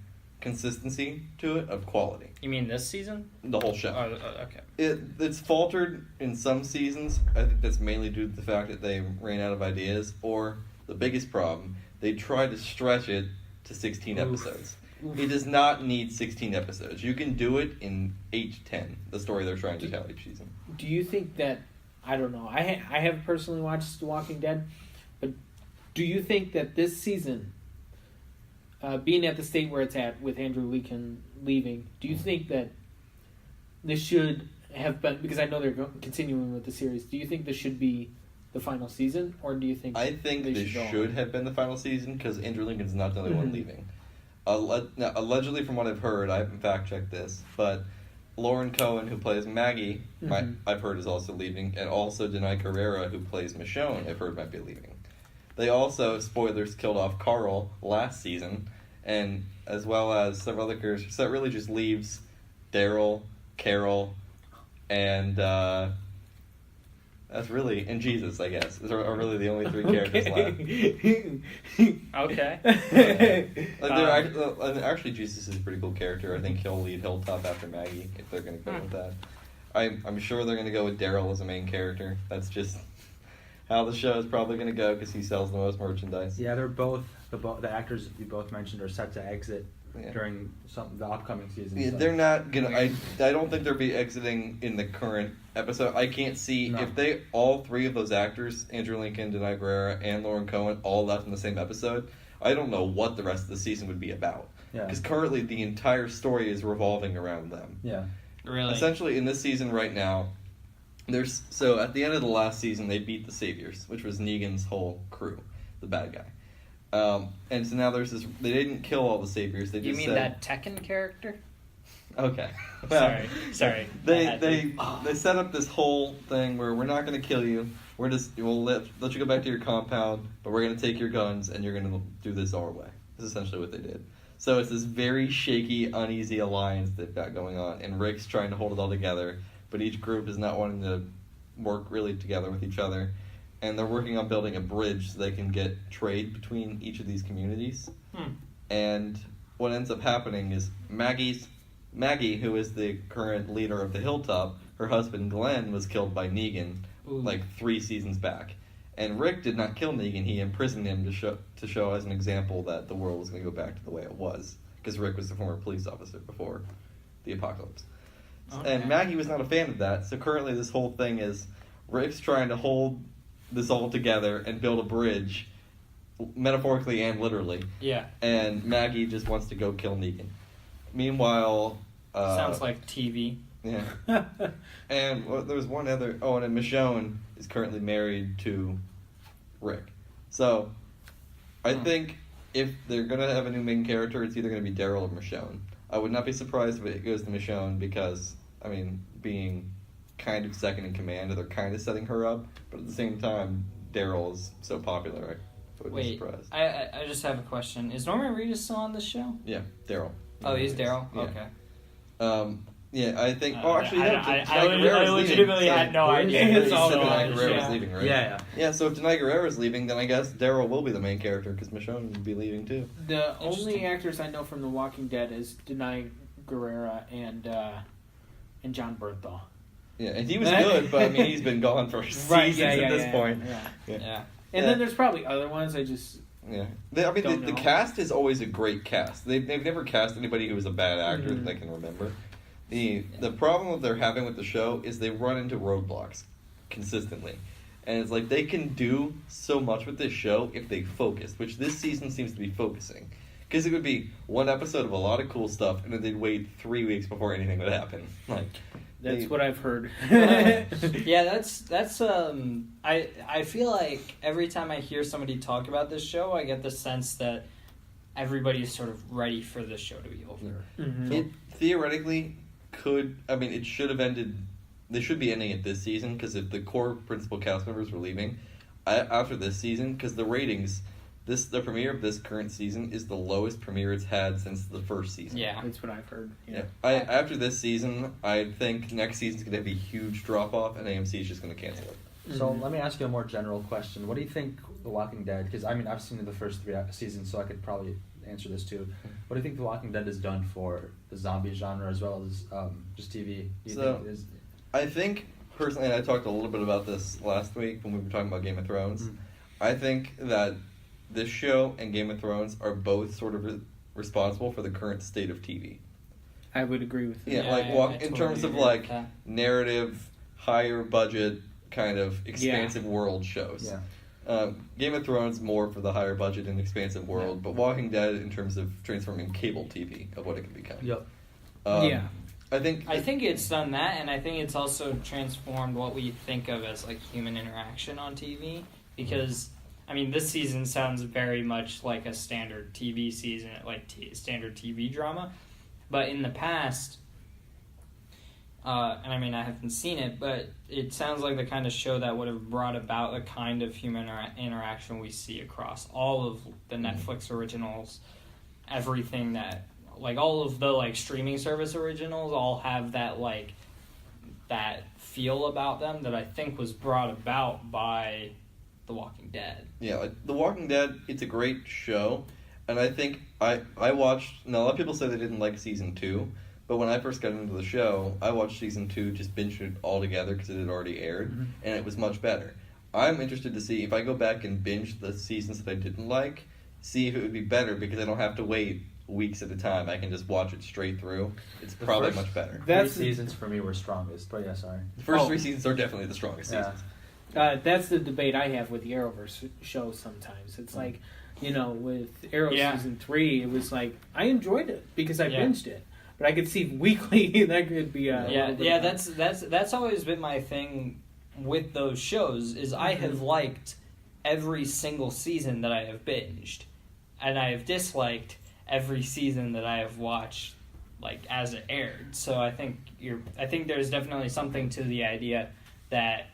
consistency to it of quality. You mean this season? The whole show. Okay. It's faltered in some seasons. I think that's mainly due to the fact that they ran out of ideas, or the biggest problem, they tried to stretch it to 16 episodes. It does not need 16 episodes. You can do it in 8 to 10, the story they're trying to tell each season. Do you think that, I don't know, I have personally watched The Walking Dead, but do you think that this season, being at the state where it's at with Andrew Lincoln leaving, do you think that this should have been, because I know they're continuing with the series, do you think this should be the final season, or do you think... I think this should have been the final season, because Andrew Lincoln's not the only one leaving. Now, allegedly, from what I've heard, I haven't fact-checked this, but Lauren Cohen, who plays Maggie, I've heard is also leaving, and also Denai Carrera, who plays Michonne, I've heard might be leaving. They also, spoilers, killed off Carl last season, and as well as several other characters. So that really just leaves Daryl, Carol, and that's really, and Jesus, I guess, are really the only 3 characters left. Okay. Actually, Jesus is a pretty cool character. I think he'll lead Hilltop after Maggie, if they're going to go with that. I'm sure they're going to go with Daryl as a main character. That's just how the show is probably going to go, because he sells the most merchandise. Yeah, they're both, the actors you both mentioned are set to exit during the upcoming season. Yeah, so. they're not gonna. I don't think they'll be exiting in the current episode. I can't see if they all three of those actors, Andrew Lincoln, Denai Guerrera, and Lauren Cohen, all left in the same episode. I don't know what the rest of the season would be about. Because currently the entire story is revolving around them. Yeah. Really. Essentially, in this season right now, so at the end of the last season, they beat the Saviors, which was Negan's whole crew, the bad guy. And so now there's this. They didn't kill all the Saviors. They just said, that Tekken character? Okay. Well, Sorry. They set up this whole thing where we're not going to kill you. We'll let you go back to your compound, but we're going to take your guns and you're going to do this our way. That's essentially what they did. So it's this very shaky, uneasy alliance they've got going on, and Rick's trying to hold it all together, but each group is not wanting to work really together with each other. And they're working on building a bridge so they can get trade between each of these communities. And what ends up happening is Maggie, who is the current leader of the Hilltop, her husband Glenn was killed by Negan like 3 seasons back. And Rick did not kill Negan. He imprisoned him to show as an example that the world was going to go back to the way it was. Because Rick was the former police officer before the apocalypse. Okay. And Maggie was not a fan of that. So currently this whole thing is Rick's trying to hold this all together and build a bridge, metaphorically and literally. Yeah. And Maggie just wants to go kill Negan. Meanwhile... sounds like TV. Yeah. And there was one other... Oh, and Michonne is currently married to Rick. So, I think if they're going to have a new main character, it's either going to be Daryl or Michonne. I would not be surprised if it goes to Michonne because, I mean, being kind of second in command, they're kind of setting her up. But at the same time, Daryl is so popular, I would be surprised. I just have a question. Is Norman Reedus still on this show? Yeah, Daryl. Oh, he's Daryl? Yeah. Okay. Yeah, I think... I legitimately had no idea. Denai Guerrera's leaving, right? Yeah. Yeah, so if Denai Guerrera's leaving, then I guess Daryl will be the main character, because Michonne will be leaving, too. The only actors I know from The Walking Dead is Denai Guerrera and John Bernthal. Yeah, and he was good, but I mean, he's been gone for seasons at this point. Yeah. And then there's probably other ones I just... Yeah, the cast is always a great cast. They've never cast anybody who was a bad actor that I can remember. The problem that they're having with the show is they run into roadblocks consistently. And it's like they can do so much with this show if they focus, which this season seems to be focusing. Because it would be one episode of a lot of cool stuff, and then they'd wait 3 weeks before anything would happen. That's what I've heard. Yeah, that's I feel like every time I hear somebody talk about this show, I get the sense that everybody is sort of ready for this show to be over. Mm-hmm. It theoretically could... I mean, it should have ended... They should be ending it this season, because if the core principal cast members were leaving after this season, because the ratings... The premiere of this current season is the lowest premiere it's had since the first season. Yeah. That's what I've heard. Yeah. After this season, I think next season's going to have a huge drop-off, and AMC is just going to cancel it. So let me ask you a more general question. What do you think The Walking Dead... Because, I mean, I've seen the first 3 seasons, so I could probably answer this too. What do you think The Walking Dead has done for the zombie genre as well as just TV? I think, personally, and I talked a little bit about this last week when we were talking about Game of Thrones, I think that this show and Game of Thrones are both sort of responsible for the current state of TV. I would agree with that. Yeah, in terms of narrative, higher budget, kind of expansive world shows. Yeah. Game of Thrones more for the higher budget and expansive world, but Walking Dead in terms of transforming cable TV of what it can become. Yep. I think it's done that, and I think it's also transformed what we think of as human interaction on TV, because I mean, this season sounds very much like a standard TV season, standard TV drama. But in the past, and I mean, I haven't seen it, but it sounds like the kind of show that would have brought about the kind of human interaction we see across all of the Netflix originals, everything that, all of the, streaming service originals all have that, that feel about them that I think was brought about by The Walking Dead. Yeah, The Walking Dead, it's a great show, and I think I watched... Now, a lot of people say they didn't like Season 2, but when I first got into the show, I watched Season 2, just binged it all together because it had already aired, and it was much better. I'm interested to see, if I go back and binge the seasons that I didn't like, see if it would be better, because I don't have to wait weeks at a time, I can just watch it straight through. It's probably much better. Three seasons for me were strongest, but yeah, sorry. The first 3 seasons are definitely the strongest seasons. That's the debate I have with the Arrowverse shows sometimes. It's like, with Arrow season 3, it was like, I enjoyed it because I binged it. But I could see weekly that could be that's always been my thing with those shows is I have liked every single season that I have binged, and I have disliked every season that I have watched as it aired. So I think there's definitely something to the idea that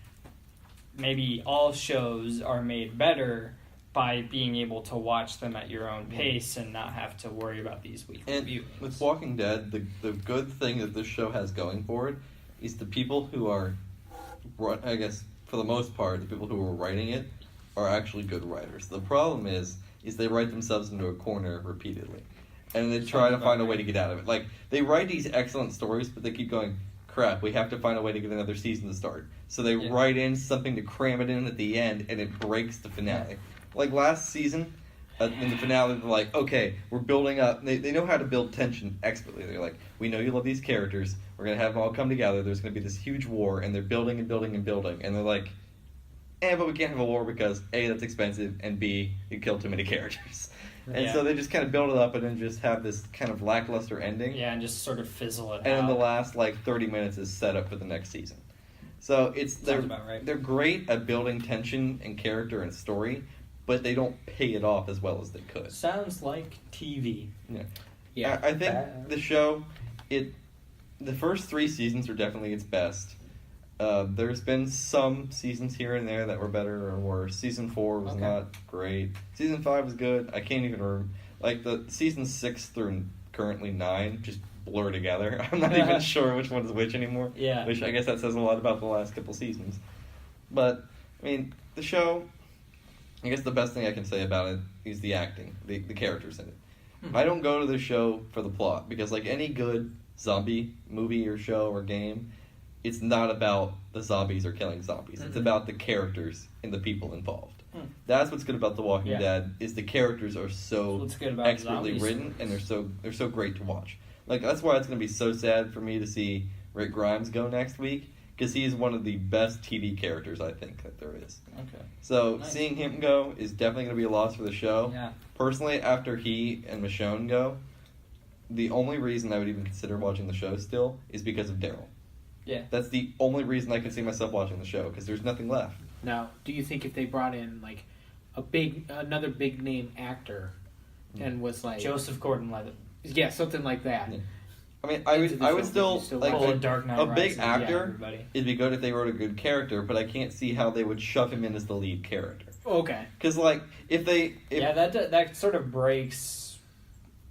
maybe all shows are made better by being able to watch them at your own pace and not have to worry about these weekly viewings. With Walking Dead, the good thing that this show has going for it is the people who are, I guess, for the most part, the people who are writing it are actually good writers. The problem is they write themselves into a corner repeatedly. And they try to find a way to get out of it. They write these excellent stories, but they keep going, crap, we have to find a way to get another season to start. So they write in something to cram it in at the end, and it breaks the finale. Last season, in the finale, they're like, okay, we're building up. They know how to build tension expertly. They're like, we know you love these characters. We're going to have them all come together. There's going to be this huge war, and they're building and building and building. And they're like, but we can't have a war because, A, that's expensive, and B, you kill too many characters. And so they just kind of build it up and then just have this kind of lackluster ending. Yeah, and just sort of fizzle it out. And then the last, 30 minutes is set up for the next season. So Sounds about right. They're great at building tension and character and story, but they don't pay it off as well as they could. Sounds like TV. Yeah. I think the show, the first 3 seasons are definitely its best. There's been some seasons here and there that were better or worse. Season 4 was not great. Season 5 was good. I can't even remember. The season 6 through currently 9 just blur together. I'm not even sure which one is which anymore. Yeah. Which I guess that says a lot about the last couple seasons. But, the show, I guess the best thing I can say about it is the acting, the characters in it. I don't go to the show for the plot, because any good zombie movie or show or game, it's not about the zombies or killing zombies. Mm-hmm. It's about the characters and the people involved. That's what's good about The Walking Dead, is the characters are so expertly written, and they're so great to watch. That's why it's going to be so sad for me to see Rick Grimes go next week, because he's one of the best TV characters, I think, that there is. Okay. So seeing him go is definitely going to be a loss for the show. Yeah. Personally, after he and Michonne go, the only reason I would even consider watching the show still is because of Daryl. Yeah. That's the only reason I can see myself watching the show, because there's nothing left. Now, do you think if they brought in another big name actor and was Joseph Gordon-Levitt? Yeah, something like that. Yeah. I would still a Dark Knight Rises, big actor. It'd be good if they wrote a good character, but I can't see how they would shove him in as the lead character. Okay. Because that sort of breaks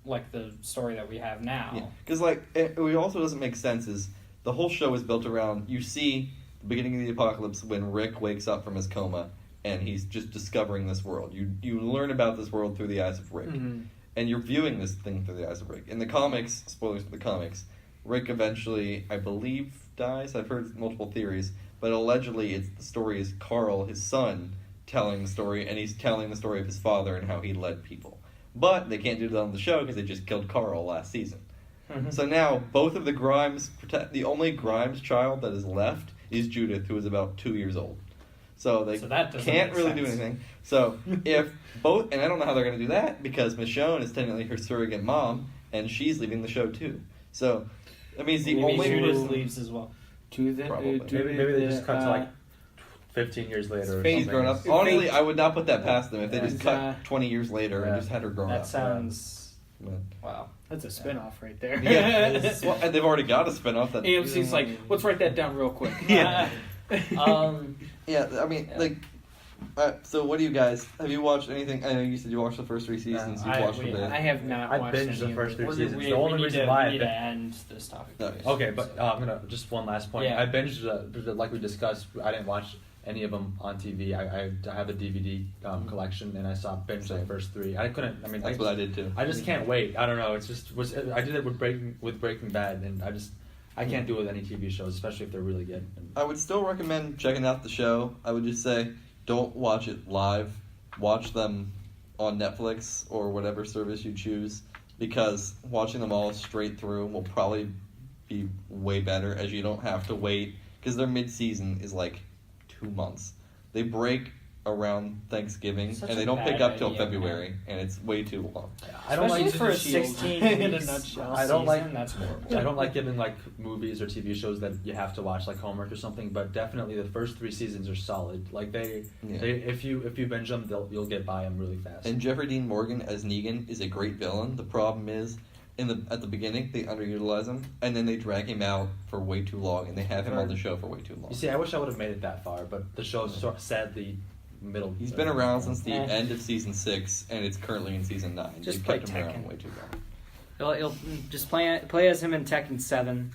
the story that we have now. Yeah. Because it also doesn't make sense is the whole show is built around, you see the beginning of the apocalypse when Rick wakes up from his coma and he's just discovering this world. You learn about this world through the eyes of Rick. Mm-hmm. And you're viewing this thing through the eyes of Rick. In the comics, spoilers for the comics, Rick eventually, I believe, dies. I've heard multiple theories, but allegedly the story is Carl, his son, telling the story, and he's telling the story of his father and how he led people. But they can't do that on the show because they just killed Carl last season. Mm-hmm. So now, both of the only Grimes child that is left is Judith, who is about 2 years old. So that can't really do anything. So if both, and I don't know how they're going to do that, because Michonne is technically her surrogate mom, and she's leaving the show too. So that means only Judith leaves as well. Maybe they just cut to 15 years later. She's grown up. Honestly, I would not put that past them if they just cut 20 years later and just had her grown up. That sounds wow. That's a spinoff right there. Yeah, and they've already got a spinoff. That AMC's let's write that down real quick. Yeah. So what do you guys, have you watched anything? I know you said you watched the first 3 seasons. I have not watched binged the first 3 seasons. We need to end this topic. Okay, but I'm gonna just one last point. Yeah. I binged like we discussed. I didn't watch any of them on TV. I have a DVD collection, and I binged the first 3. I couldn't. That's what I did too. I just can't wait. I don't know. It's just I did it with Breaking Bad, and I can't do it with any TV shows, especially if they're really good. I would still recommend checking out the show. I would just say, don't watch it live. Watch them on Netflix or whatever service you choose. because watching them all straight through will probably be way better, as you don't have to wait, because their mid-season is like 2 months. They break around Thanksgiving, and they don't pick up till February, and it's way too long. I don't like for a 16 in a weeks nutshell. I don't like that's horrible. I don't like giving like movies or TV shows that you have to watch like homework or something, but definitely the first 3 seasons are solid. Like they if you binge them, you'll get by them really fast. And Jeffrey Dean Morgan as Negan is a great villain. The problem is, at the beginning they underutilize him, and then they drag him out for way too long, and they have him on the show for way too long. You see, I wish I would have made it that far, but the show sadly middle. He's been around since the end of season 6, and it's currently in season 9. Just They've play kept him around way too long. He'll just play as him in Tekken 7.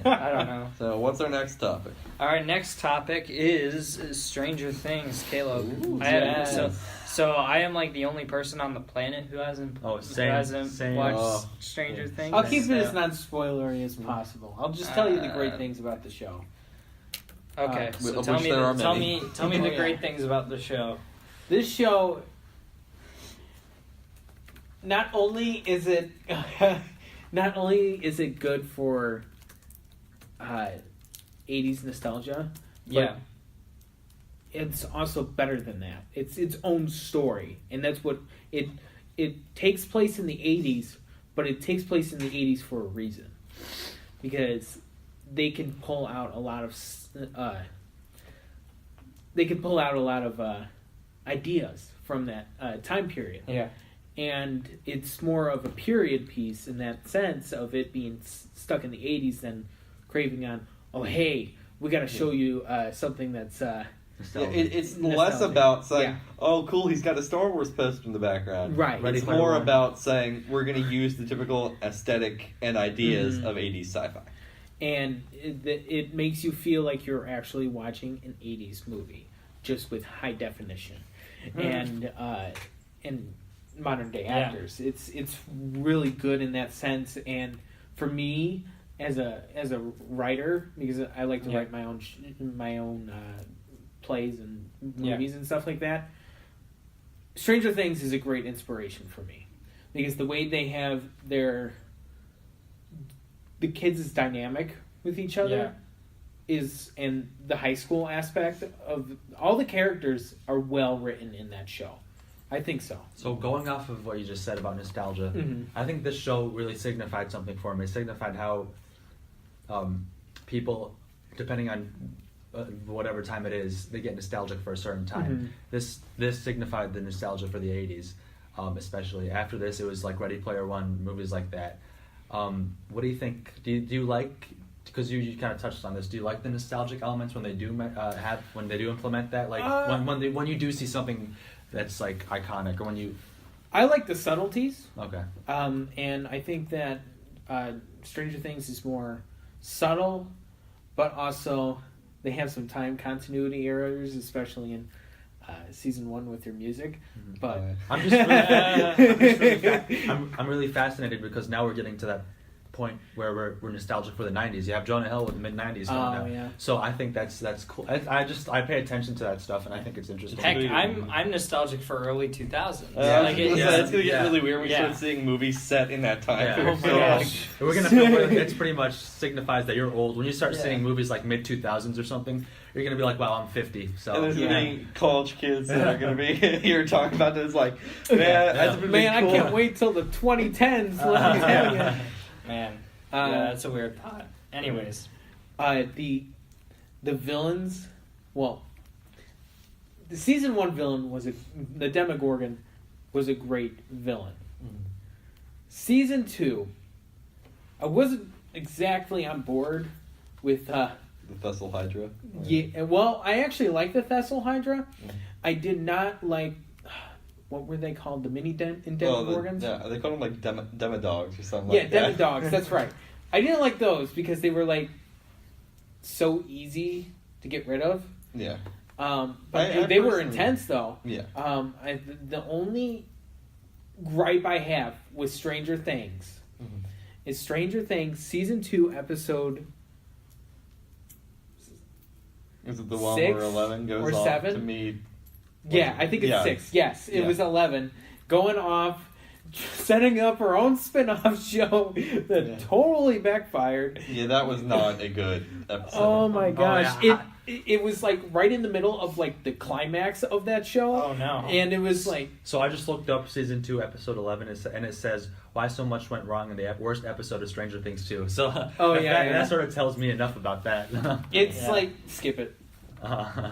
I don't know. So what's our next topic? All right, next topic is Stranger Things. Caleb, Ooh, so I am like the only person on the planet who hasn't same. watched Stranger Things. I'll keep it as non-spoilery as possible. I'll just tell you the great things about the show. Okay, so of tell which me there are tell many. me the great things about the show. This show, not only is it good for 80s nostalgia, but it's also better than that. It's its own story, and that's what it takes place in the 80s, but it takes place in the 80s for a reason, because they can pull out a lot of ideas from that time period. Yeah. And it's more of a period piece in that sense of it being stuck in the 80s than craving on, oh, hey, we got to show you something that's... it's less about saying, oh, cool, he's got a Star Wars poster in the background. Right. It's more about saying, we're going to use the typical aesthetic and ideas of 80s sci-fi. And it makes you feel like you're actually watching an 80s movie, just with high definition. And modern day actors. It's really good in that sense. And for me, as a writer, because I like to write my own plays and movies and stuff like that, Stranger Things is a great inspiration for me, because the way they have the kids' dynamic with each other is, and the high school aspect of all the characters are well written in that show. I think so. So going off of what you just said about nostalgia, I think this show really signified something for me. It signified how people, depending on whatever time it is, they get nostalgic for a certain time. This signified the nostalgia for the 80s, especially. After this, it was like Ready Player One, movies like that. What do you think? Do you like? Because you kind of touched on this. Do you like the nostalgic elements when they do implement that? Like when you do see something that's like iconic, or when you. I like the subtleties. Okay. And I think that Stranger Things is more subtle, but also they have some time continuity errors, especially in season 1 with their music. But I'm really fascinated because now we're getting to that point where we're nostalgic for the 90s. You have Jonah Hill with the mid-90s coming out. Yeah. So I think that's cool. I pay attention to that stuff, and I think it's interesting. Heck, I'm nostalgic for early 2000s. It's gonna get really weird when we start seeing movies set in that time. Yeah. period. Oh my gosh. We're gonna feel it's pretty much signifies that you're old when you start seeing movies like mid-2000s or something. You're gonna be like, wow, I'm 50. So and there's gonna be college kids that are gonna be here talking about this. Like, man, I can't wait till the 2010s. Let me tell you. Man, that's a weird thought. Anyways, the villains. Well, the season 1 villain the Demogorgon was a great villain. Season 2, I wasn't exactly on board with the Thessal Hydra. Yeah, well, I actually like the Thessal Hydra. I did not like. What were they called? The mini Demogorgons? They called them like Demodogs or something like that. Yeah, Demodogs, that's right. I didn't like those because they were like so easy to get rid of. Yeah. But they were intense though. Yeah. The only gripe I have with Stranger Things is Stranger Things season 2 episode. Is it the one 6 where 11 goes or off 7? to meet? Yeah, I think it's 6. Yes, it was 11. Going off setting up her own spin-off show that totally backfired. Yeah, that was not a good episode. Oh my gosh. Oh, yeah. It was like right in the middle of like the climax of that show. Oh no. And it was like... So I just looked up season 2, episode 11, and it says why so much went wrong in the worst episode of Stranger Things 2. So that sort of tells me enough about that. It's like, skip it.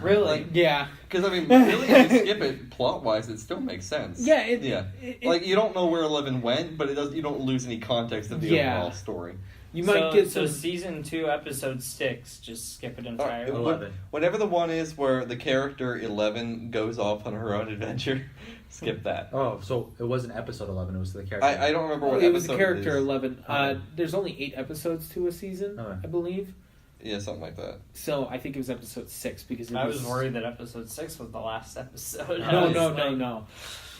Really? Like, Yeah. Because, I mean, really, if you skip it plot-wise, it still makes sense. Yeah. Like, you don't know where 11 went, but you don't lose any context of the overall story. You might get so some... season 2, episode 6, just skip it entirely. 11. Whatever the one is where the character 11 goes off on her own adventure, skip that. Oh, so it wasn't episode 11, it was the character. I don't remember what episode it was the character 11. Okay. There's only 8 episodes to a season, I believe. Yeah, something like that. So I think it was episode 6 because I was worried that episode 6 was the last episode. No.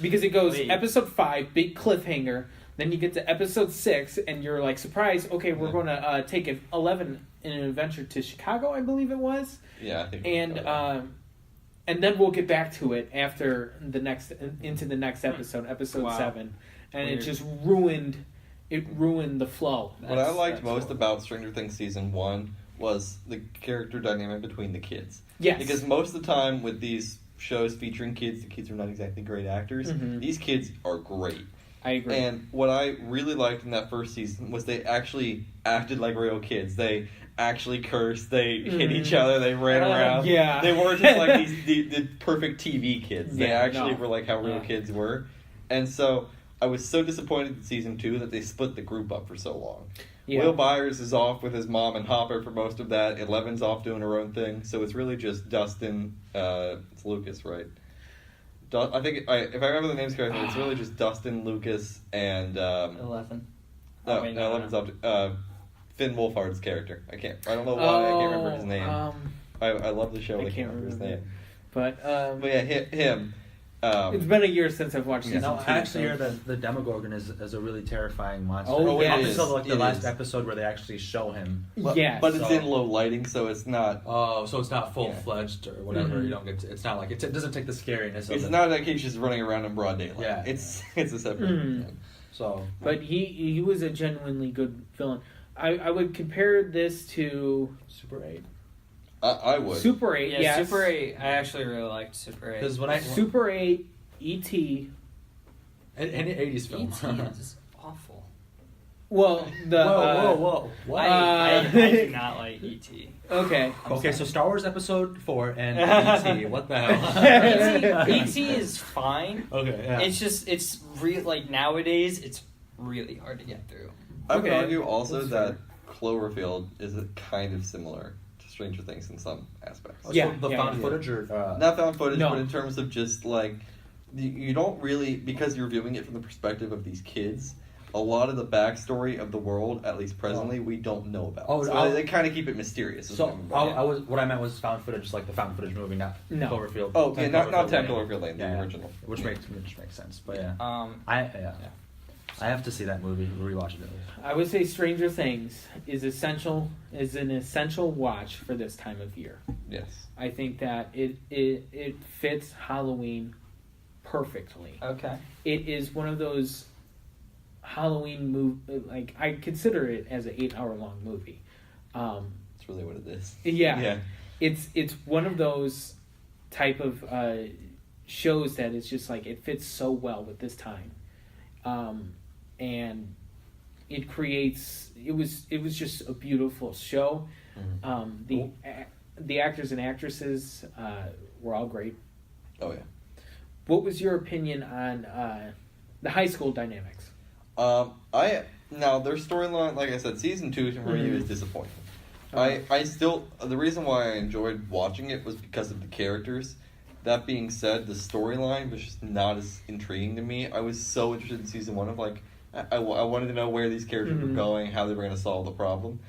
Because it goes episode 5, big cliffhanger. Then you get to episode 6, and you're like surprised. Okay, we're going to take 11 in an adventure to Chicago, I believe it was. Yeah, I think. And then we'll get back to it after into the next episode, episode 7, and Weird. it just ruined the flow. What I liked most about Stranger Things season 1 was the character dynamic between the kids. Yes. Because most of the time with these shows featuring kids, the kids are not exactly great actors. Mm-hmm. These kids are great. I agree. And what I really liked in that first season was they actually acted like real kids. They actually cursed. They hit each other. They ran around. Yeah. They weren't just like the perfect TV kids. They actually no. were like how real kids were. And so I was so disappointed in season 2 that they split the group up for so long. Yeah. Will Byers is off with his mom and Hopper for most of that. 11's off doing her own thing. So it's really just Dustin. It's Lucas, right? I think if I remember the names correctly, it's really just Dustin, Lucas, and 11. No, wait, 11's up. Finn Wolfhard's character. I don't know why I can't remember his name. I love the show. I can't remember his name. But yeah, him. It's been a year since I've watched season 2. I actually hear that the Demogorgon is a really terrifying monster. Oh, yeah. It Up is. until the It last is. episode where they actually show him. But it's in low lighting, so it's not. Oh, so it's not full-fledged or whatever. Mm-hmm. You don't get. It's not like it doesn't take the scariness of It's it. not like he's just running around in broad daylight. Yeah. It's a separate thing. So, but he was a genuinely good villain. I would compare this to Super 8. I would. Super 8. Yeah, yes. Super 8. I actually really liked Super 8. Because when I Super 8, E.T. any 80s film. E.T. is awful. Well, the whoa! What? I do not like E.T. Okay. Okay, so Star Wars Episode 4 and E.T. What the hell? E.T. is fine. Okay, yeah. It's real. Like nowadays, it's really hard to get through. I would Okay. argue also That's that Cloverfield is kind of similar to Stranger Things in some aspects. So Yeah, the yeah, found yeah. footage or Not found footage, No. but in terms of just like you don't really, because you're viewing it from the perspective of these kids. A lot of the backstory of the world, at least presently, we don't know about. Oh, so they kind of keep it mysterious. is So what I'm about. what I meant was found footage, like the found footage movie, not No. Cloverfield. Oh, yeah, 10 not 10 Lane. Cloverfield Lane, the Yeah, yeah. original. Which makes sense, but yeah. Yeah. I have to see that movie, rewatch it. I would say Stranger Things is an essential watch for this time of year. Yes. I think that it fits Halloween perfectly. Okay. It is one of those Halloween like I consider it as an 8-hour long movie. That's really what it is. Yeah. It's one of those type of shows that it's just like it fits so well with this time. And it creates it was just a beautiful show. Mm-hmm. The actors and actresses were all great. Oh, yeah. What was your opinion on the high school dynamics? Now their storyline, like I said, season 2 for me is disappointing. I still, the reason why I enjoyed watching it was because of the characters. That being said, the storyline was just not as intriguing to me. I was so interested in season 1 of like, I wanted to know where these characters were going, how they were going to solve the problem.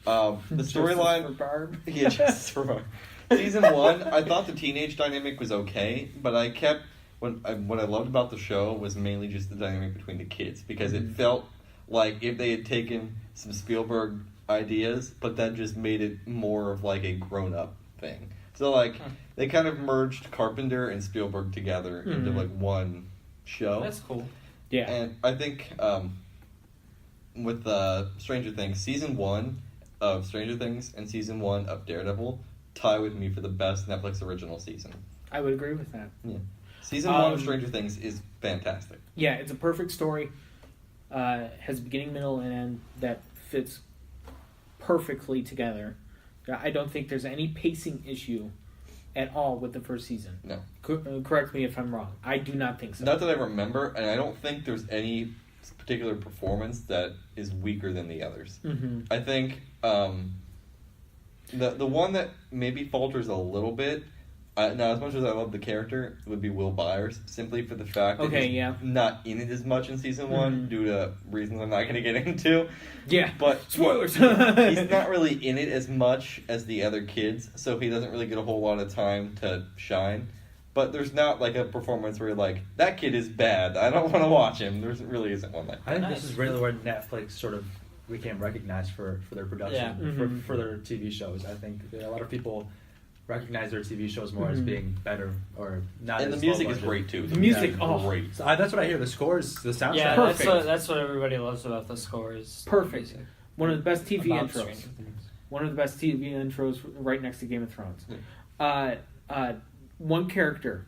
The storyline, for Barb. yeah, just for Barb. Season 1, I thought the teenage dynamic was okay, but I kept what I loved about the show was mainly just the dynamic between the kids, because it felt like if they had taken some Spielberg ideas, but then just made it more of like a grown-up thing. So like they kind of merged Carpenter and Spielberg together into like one show. That's cool. Yeah. And I think with Stranger Things, season 1 of Stranger Things and season 1 of Daredevil tie with me for the best Netflix original season. I would agree with that. Yeah. Season 1 of Stranger Things is fantastic. Yeah, it's a perfect story. Has a beginning, middle, and end that fits perfectly together. I don't think there's any pacing issue at all with the first season. No. Correct me if I'm wrong. I do not think so. Not that I remember, and I don't think there's any particular performance that is weaker than the others. Mm-hmm. I think the one that maybe falters a little bit, now as much as I love the character, would be Will Byers, simply for the fact that he's not in it as much in season 1 due to reasons I'm not going to get into. Yeah, but spoilers. He's not really in it as much as the other kids, so he doesn't really get a whole lot of time to shine. But there's not like a performance where you're like, that kid is bad, I don't want to watch him. There really isn't one like that. I think this is really where Netflix sort of became recognized for their production, for their TV shows. I think a lot of people recognize their TV shows more as being better or not. And as the music low is budget. great too. The music, is great. So that's what I hear. The scores, the soundtrack. Yeah, perfect. that's what everybody loves about the score is Perfect. music. One of the best TV About intros. Stranger Things. One of the best TV intros, right next to Game of Thrones. One character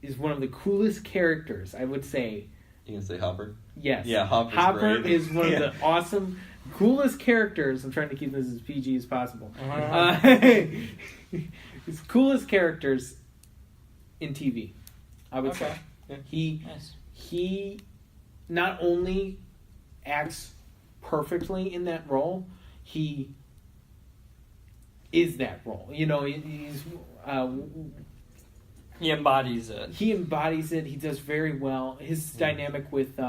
is one of the coolest characters, I would say. You can say Hopper? Yes. Yeah, Hopper great. is one of the awesome, coolest characters. I'm trying to keep this as PG as possible. His coolest characters in TV, I would say. Yeah. He not only acts perfectly in that role, he is that role. You know, he's He embodies it. He embodies it. He does very well. His dynamic with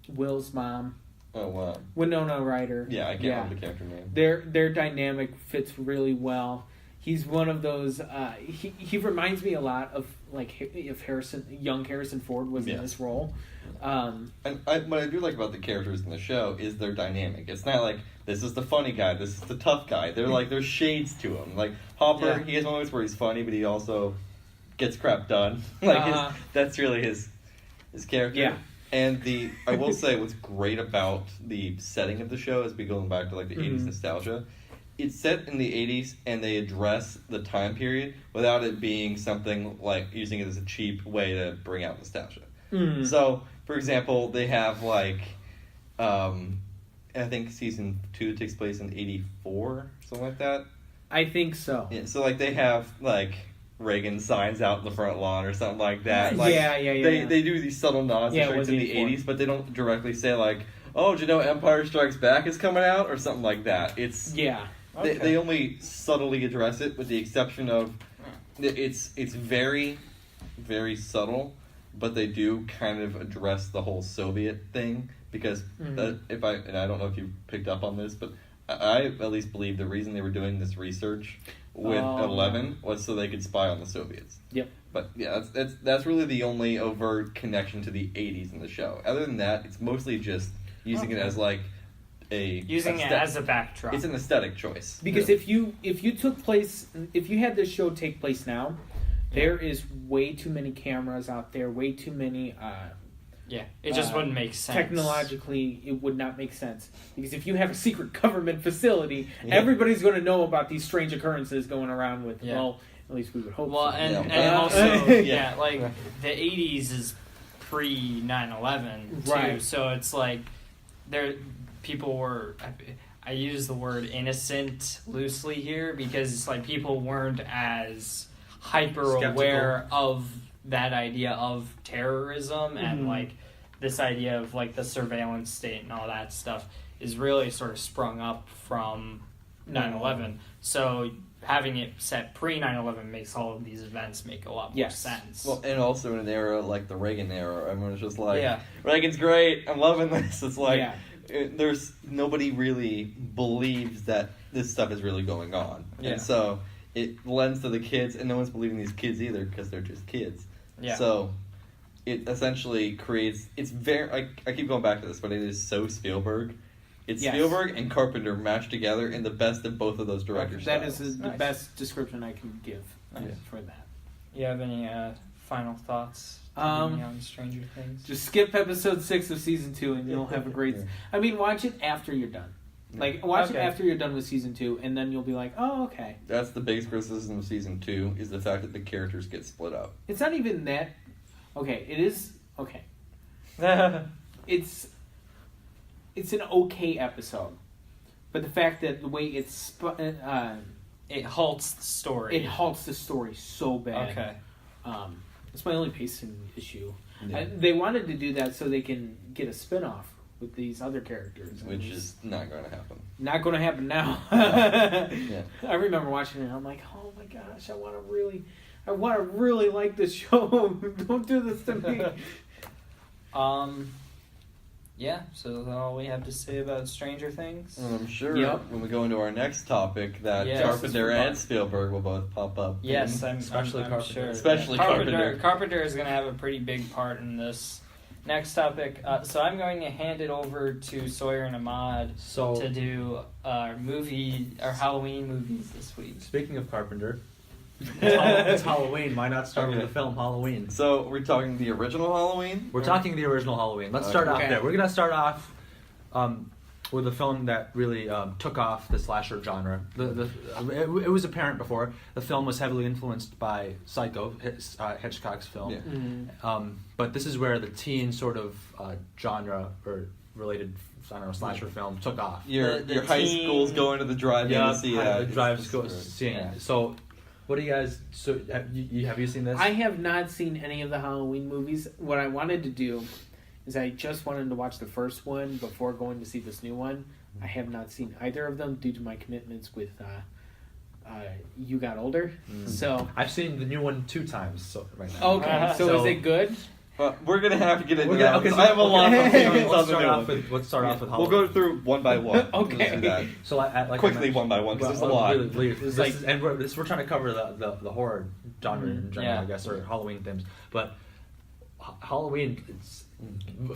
Will's mom, Oh, wow. Winona Ryder. Yeah, I can't remember the character name. Their dynamic fits really well. He's one of those. He reminds me a lot of like if young Harrison Ford was in this role. And what I do like about the characters in the show is their dynamic. It's not like this is the funny guy, this is the tough guy. They're like there's shades to him. Like Hopper, he has moments where he's funny, but he also gets crap done. Like that's really his character. Yeah. And I will say what's great about the setting of the show is going back to like the 80s nostalgia. It's set in the 80s and they address the time period without it being something like using it as a cheap way to bring out nostalgia. So, for example, they have like I think season 2 takes place in 84, something like that. I think so. Yeah, so like they have like Reagan signs out in the front lawn or something like that. Like, They do these subtle nods to in the 80s, but they don't directly say like, "Oh, do you know Empire Strikes Back is coming out?" or something like that. It's they only subtly address it, with the exception of it's very, very subtle, but they do kind of address the whole Soviet thing because I don't know if you picked up on this, but I at least believe the reason they were doing this research with 11 was so they could spy on the Soviets. Yep. But yeah, that's really the only overt connection to the 80s in the show. Other than that, it's mostly just using it as like it as a backdrop. It's an aesthetic choice. Because if you had this show take place now, there is way too many cameras out there, way too many it just wouldn't make sense. Technologically, it would not make sense. Because if you have a secret government facility, everybody's going to know about these strange occurrences going around with, well, at least we would hope so. And also, like, the 80s is pre 9/11, too. Right. So it's like, people were, I use the word innocent loosely here, because it's like people weren't as hyper-aware of that idea of terrorism and like this idea of like the surveillance state and all that stuff is really sort of sprung up from 9/11. So having it set pre 9/11 makes all of these events make a lot more sense. Well, and also in an era like the Reagan era, everyone's just like, Reagan's great, I'm loving this. It's like there's nobody really believes that this stuff is really going on, and so it lends to the kids, and no one's believing these kids either because they're just kids. Yeah. So it essentially creates. It's very. I keep going back to this, but it is so Spielberg. It's Spielberg and Carpenter mashed together in the best of both of those directors. That is the best description I can give for that. You have any final thoughts on Stranger Things? Just skip episode 6 of season 2 and you'll have a great... Yeah. I mean, watch it after you're done. Like, watch it after you're done with season 2, and then you'll be like, oh, okay. That's the biggest criticism of season 2, is the fact that the characters get split up. It's not even that... Okay, it is... Okay. It's an okay episode. But the fact that the way it's... it halts the story. It halts the story so bad. Okay. It's my only pacing issue. Yeah. They wanted to do that so they can get a spin-off with these other characters. Which is not going to happen. Not going to happen now. Yeah. I remember watching it and I'm like, oh my gosh, I want to really like this show. Don't do this to me. Yeah, so that's all we have to say about Stranger Things. And I'm sure Yep. when we go into our next topic that Yes. Carpenter and Spielberg will both pop up. Yes, I'm Especially I'm Carpenter. sure. Especially Carpenter. Carpenter is going to have a pretty big part in this. Next topic. So I'm going to hand it over to Sawyer and Ahmad to do our Halloween movies this week. Speaking of Carpenter, it's Halloween. Why not start with the film Halloween? So we're talking the original Halloween? We're talking the original Halloween. Let's start off Okay. there. We're going to start off with a film that really took off the slasher genre. It was apparent before. The film was heavily influenced by Psycho, Hitchcock's film. Yeah. But this is where the teen sort of genre or related, I don't know, slasher film took off. Your The high teen- school's going to the drive-in to see that. Seeing it. So, what do you guys? So, have you seen this? I have not seen any of the Halloween movies. What I wanted to do is I just wanted to watch the first one before going to see this new one. I have not seen either of them due to my commitments with You Got Older. So I've seen the new one 2 times right now. okay, so is it good? We're going to have to get into We're that. gonna- okay, because I have a lot of opinions on Let's the start new off one. with We'll Halloween. go through one by one. Okay. Let's do that. So, like Quickly, I mentioned- one by one, because there's a lot. We're trying to cover the horror genre in general, Yeah. I guess, or Halloween themes. But Halloween, it's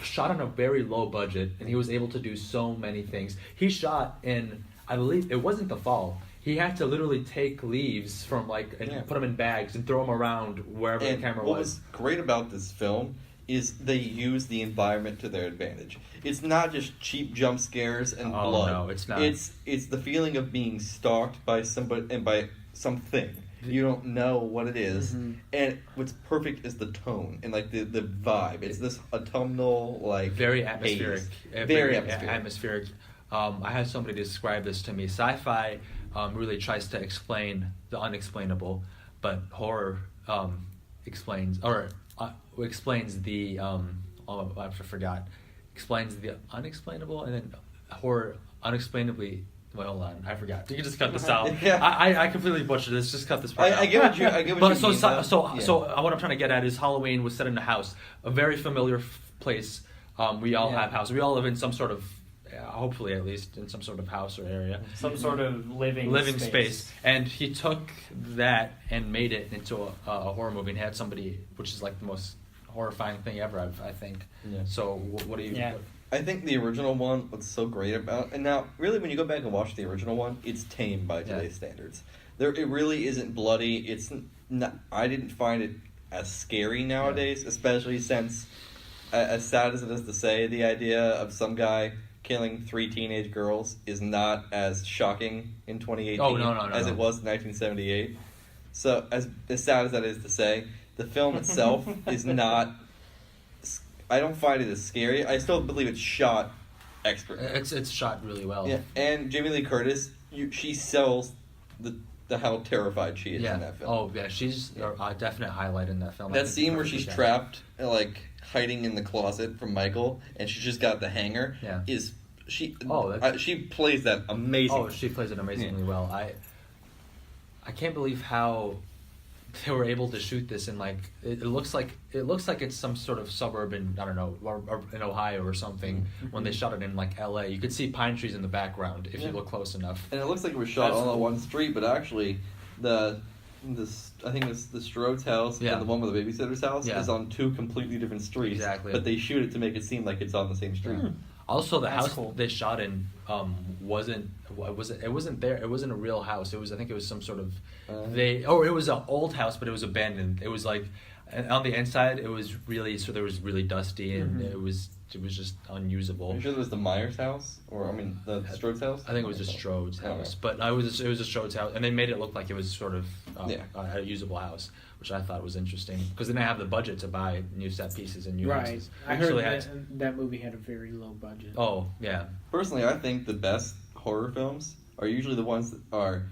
shot on a very low budget, and he was able to do so many things. He shot in, I believe, it wasn't the fall. He had to literally take leaves from and put them in bags and throw them around wherever the camera what was great about this film is they use the environment to their advantage. It's not just cheap jump scares and blood. No, it's not. It's the feeling of being stalked by somebody and by something. You don't know what it is. And what's perfect is the tone and the vibe. It's this autumnal very atmospheric. haze. Very atmospheric. Atmospheric. I had somebody describe this to me. Sci-fi really tries to explain the unexplainable, but horror explains the I forgot. Explains the unexplainable, and then horror unexplainably. Wait, hold on, I forgot. You can just cut this out. Yeah. I completely butchered this. Just cut this part out. I get what you mean. So what I'm trying to get at is Halloween was set in a house, a very familiar place. We all have houses. We all live in some sort of, hopefully at least in some sort of house or area. Some sort of living space. And he took that and made it into a horror movie and had somebody, which is like the most horrifying thing ever, I think. Yeah. So what do you? Yeah. I think the original one was so great about, and now really when you go back and watch the original one, it's tame by today's standards. It really isn't bloody. It's not. I didn't find it as scary nowadays, especially since, as sad as it is to say, the idea of some guy killing 3 teenage girls is not as shocking in 2018 as it was in 1978. So as sad as that is to say, the film itself is not. I don't find it as scary. I still believe it's shot expertly. It's shot really well. Yeah, and Jamie Lee Curtis, she sells the how terrified she is in that film. Oh yeah, she's a definite highlight in that film. That scene where she's trapped, hiding in the closet from Michael, and she's just got the hanger. Yeah. She plays that amazingly. Oh, she plays it amazingly well. I can't believe how they were able to shoot this in it looks like it's some sort of suburb in, I don't know, or in Ohio or something. When they shot it in LA, you could see pine trees in the background if you look close enough. And it looks like it was shot all on one street, but actually I think it's the Strode's house and the one with the babysitter's house is on 2 completely different streets. Exactly. But they shoot it to make it seem like it's on the same street. Also, the That's house cool. they shot in wasn't there. It wasn't a real house. I think it was some sort of it was an old house, but it was abandoned. It was and on the inside it was really there was really dusty and it was just unusable. Are you sure it was the Myers house the Strode's house? I think it was the Strode's house, but it was a Strode's house, and they made it look like it was sort of a usable house, which I thought was interesting because they didn't have the budget to buy new set pieces and new houses. I heard that movie had a very low budget. Oh yeah. Personally, I think the best horror films are usually the ones that are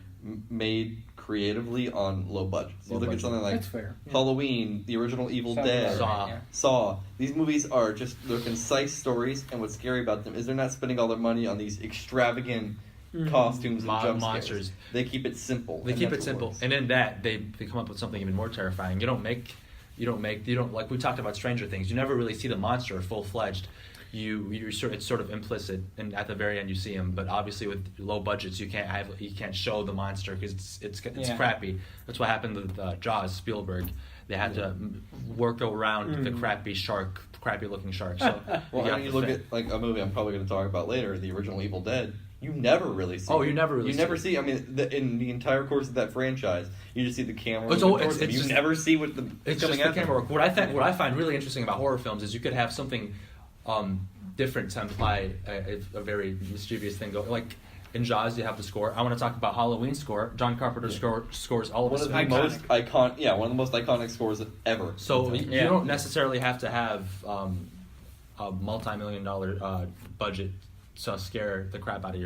made creatively on low budgets. You look at something like Halloween, the original Evil Dead, Saw. These movies are they're concise stories, and what's scary about them is they're not spending all their money on these extravagant costumes and jump monsters. Scares. They keep it simple. And in that they come up with something even more terrifying. You don't like we talked about Stranger Things. You never really see the monster full fledged. It's sort of implicit, and at the very end you see him. But obviously with low budgets, you can't show the monster because it's crappy. That's what happened with Jaws, Spielberg. They had to work around the crappy looking shark. So you look at like a movie I'm probably going to talk about later, the original Evil Dead. You never really see. Oh, you never see. I mean, in the entire course of that franchise, you just see the camera. You never see what it's coming out. What I find really interesting about horror films is you could have something different to imply a very mischievous thing. Like in Jaws, you have the score. I want to talk about Halloween score. John Carpenter scores all of one of the most iconic scores ever. So you don't necessarily have to have a multi-million-dollar budget to scare the crap out of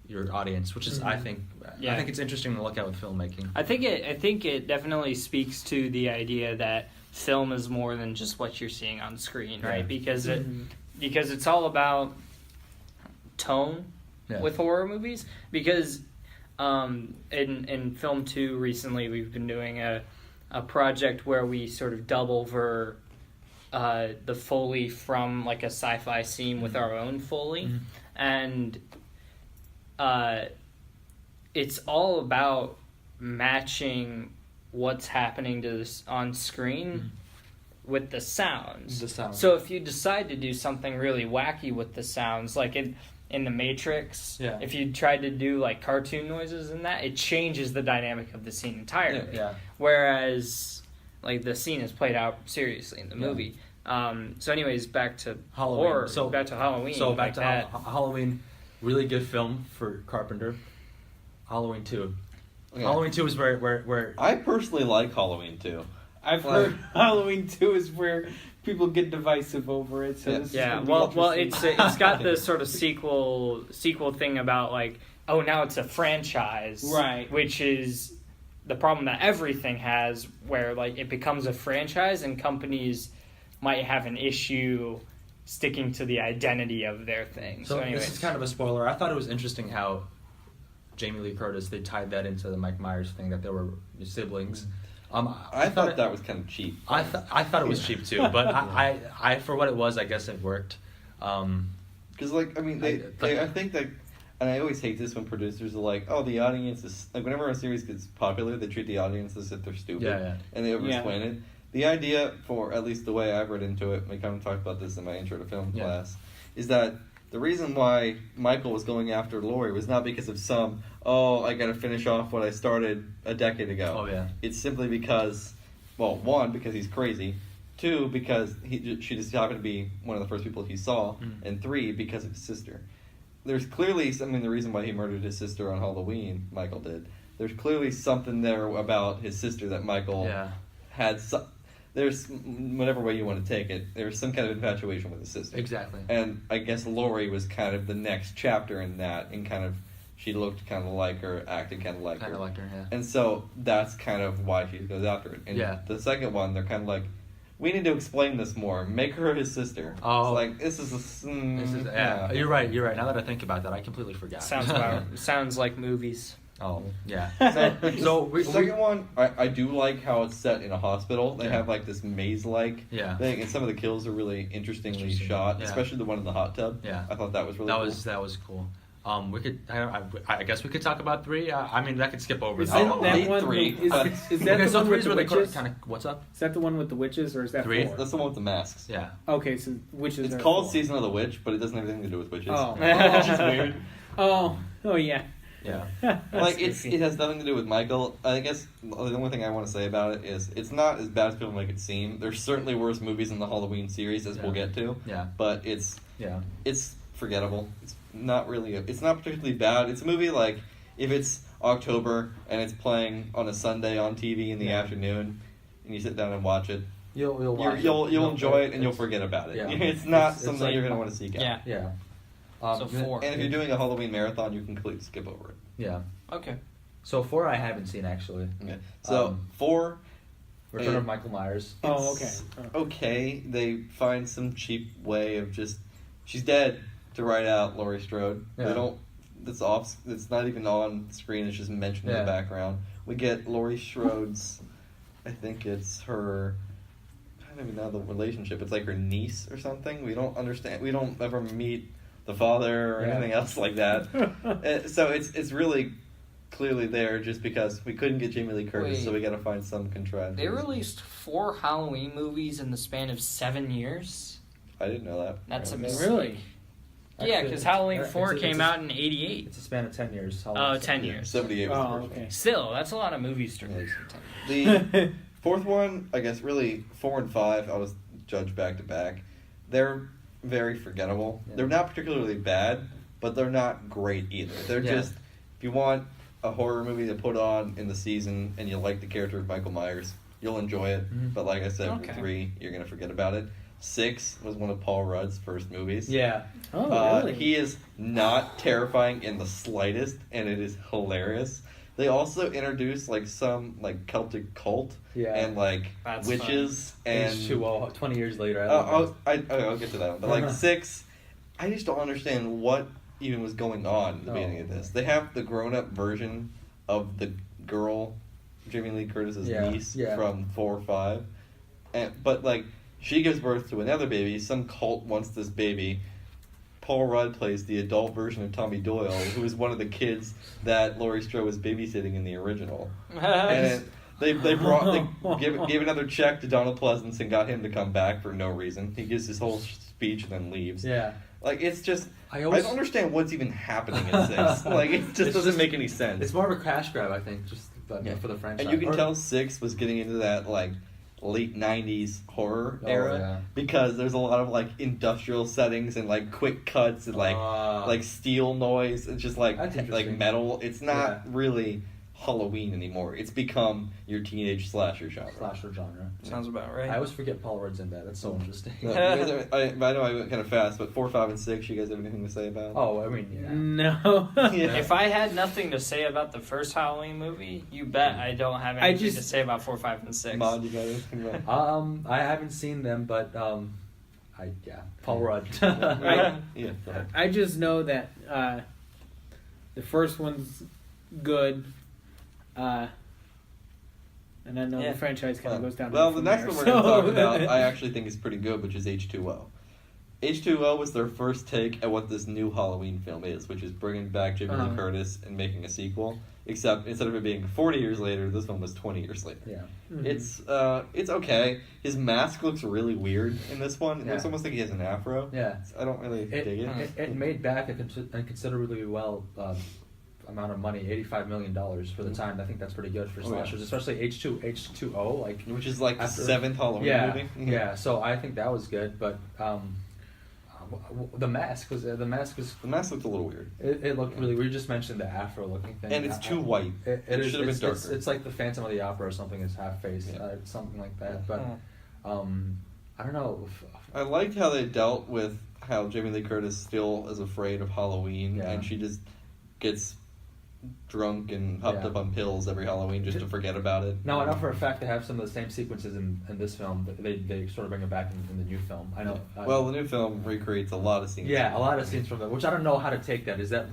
your audience, which is I think it's interesting to look at with filmmaking. I think it definitely speaks to the idea that film is more than just what you're seeing on screen, right? Because it's all about tone with horror movies. Because in Film 2 recently, we've been doing a project where we sort of double over the Foley from like a sci-fi scene with our own Foley, and it's all about matching what's happening to this on screen with the sounds. So if you decide to do something really wacky with the sounds, like in The Matrix, if you tried to do like cartoon noises in that, it changes the dynamic of the scene entirely. Whereas like the scene is played out seriously in the movie. So anyways, back to Halloween. Horror. Back to Halloween. So back to Halloween. Really good film for Carpenter. Halloween 2. Okay. Halloween 2 is where I personally like Halloween 2. I've heard Halloween 2 is where people get divisive over it. So it's got this sort of sequel thing about like, oh, now it's a franchise, right? Which is the problem that everything has, where like it becomes a franchise and companies might have an issue sticking to the identity of their thing. So this is kind of a spoiler. I thought it was interesting how Jamie Lee Curtis, they tied that into the Mike Myers thing, that they were siblings. I thought that was kind of cheap. I thought it was cheap too, but I for what it was, I guess it worked. Because I think that, and I always hate this when producers are like, oh, the audience is like, whenever a series gets popular, they treat the audience as if they're stupid, and they over-explain it. The idea, for at least the way I've read into it, we kind of talked about this in my intro to film class, is that the reason why Michael was going after Laurie was not because of I got to finish off what I started a decade ago. Oh, yeah. It's simply because, well, one, because he's crazy. Two, because she just happened to be one of the first people he saw. And three, because of his sister. There's clearly the reason why he murdered his sister on Halloween, Michael did. There's clearly something there about his sister that Michael had there's, whatever way you want to take it, there's some kind of infatuation with his sister. Exactly. And I guess Laurie was kind of the next chapter in that, and kind of, she looked kind of like her, acted kind of like her. Kind of like her, yeah. And so that's kind of why she goes after it. And the second one, they're kind of like, we need to explain this more. Make her his sister. Oh. It's like, You're right. Now that I think about that, I completely forgot. Sounds like movies. Oh, yeah. The second one, I do like how it's set in a hospital. They have like this maze-like thing, and some of the kills are really interestingly shot, especially the one in the hot tub. Yeah. I thought that was really cool. That was cool. I guess we could talk about 3. I mean, that could skip over. Is that one? 3. Is that the one with the witches? What's up? Is that the one with the witches, or is that 3? 4? That's the one with the masks. Yeah. Okay, so witches. It's called 4. Season of the Witch, but it doesn't have anything to do with witches. Oh, which is weird. Oh, yeah. Yeah. Like it has nothing to do with Michael. I guess the only thing I want to say about it is it's not as bad as people make it seem. There's certainly worse movies in the Halloween series, as we'll get to. Yeah. But it's forgettable. It's not really. It's not particularly bad. It's a movie like if it's October and it's playing on a Sunday on TV in the afternoon, and you sit down and watch it. You'll enjoy it and you'll forget about it. Yeah. It's not something like, you're going to want to seek out. Yeah. So 4. And if you're doing a Halloween marathon, you can completely skip over it. Yeah. Okay. So 4 I haven't seen actually. Okay. So 4. Return of Michael Myers. Oh, okay. Okay. They find some cheap way of just she's dead to write out Laurie Strode. Yeah. They don't. It's off. It's not even on screen. It's just mentioned in the background. We get Laurie Strode's. I think it's her. I don't even know the relationship. It's like her niece or something. We don't understand. We don't ever meet the father or anything else like that. So it's really clearly there just because we couldn't get Jamie Lee Curtis, so we got to find some contrived. They released 4 Halloween movies in the span of 7 years. I didn't know that. That's amazing. Really? Yeah, because Halloween 4 came out in 88. It's a span of 10 years. Oh, 10 years. 78 was the first okay. Still, that's a lot of movies to release in 10 years. The fourth one, I guess, really 4 and 5. I'll just judge back to back. They're very forgettable. Yeah. They're not particularly bad, but they're not great either. They're just if you want a horror movie to put on in the season and you like the character of Michael Myers, you'll enjoy it. Mm-hmm. But like I said, with 3, you're gonna forget about it. 6 was one of Paul Rudd's first movies. Yeah. Oh, really? He is not terrifying in the slightest, and it is hilarious. They also introduced like some like Celtic cult and like That's witches and H2O 20 years later. I'll get to that one. But like 6, I just don't understand what even was going on at the beginning of this. They have the grown-up version of the girl, Jamie Lee Curtis's niece from 4 or 5, but like she gives birth to another baby. Some cult wants this baby. Paul Rudd plays the adult version of Tommy Doyle, who is one of the kids that Laurie Strode was babysitting in the original. And they gave another check to Donald Pleasance and got him to come back for no reason. He gives his whole speech and then leaves. Yeah. Like, it's just... I don't understand what's even happening in 6. Like, it just doesn't make any sense. It's more of a cash grab, I think, just for the franchise. And you can tell 6 was getting into that, like, late 90s horror era because there's a lot of like industrial settings and like quick cuts and like steel noise. It's just like metal. It's not really Halloween anymore. It's become your teenage slasher genre. Sounds about right. I always forget Paul Rudd's in that. That's so interesting. I know I went kind of fast, but 4, 5, and 6. You guys have anything to say about? Oh, I mean, no. If I had nothing to say about the first Halloween movie, you bet I don't have anything to say about 4, 5, and 6. Mod, you got anything about? I haven't seen them, but Paul Rudd. I just know that the first one's good. And I know the franchise kind of goes down. Well, the next one we're going to talk about, I actually think is pretty good, which is H2O. H2O was their first take at what this new Halloween film is, which is bringing back Jamie Lee Curtis and making a sequel. Except instead of it being 40 years later, this one was 20 years later. Yeah, it's okay. His mask looks really weird in this one. It looks almost like he has an afro. Yeah, I don't really dig it. It made back a considerably well. Amount of money, $85 million for the time. I think that's pretty good for slashers, especially H2O, like which is like the 7th Halloween movie. Yeah. So I think that was good, but the mask looked a little weird. It looked really. We just mentioned the afro looking thing, and it's too white. It should have been darker. It's like the Phantom of the Opera or something. It's half face, something like that. But I don't know. I liked how they dealt with how Jamie Lee Curtis still is afraid of Halloween, and she just gets drunk and hopped up on pills every Halloween just to forget about it. Now I know for a fact they have some of the same sequences in this film, but they sort of bring it back in the new film. I know. Well, the new film recreates a lot of scenes. Yeah, a lot of scenes from that, which I don't know how to take that. Is that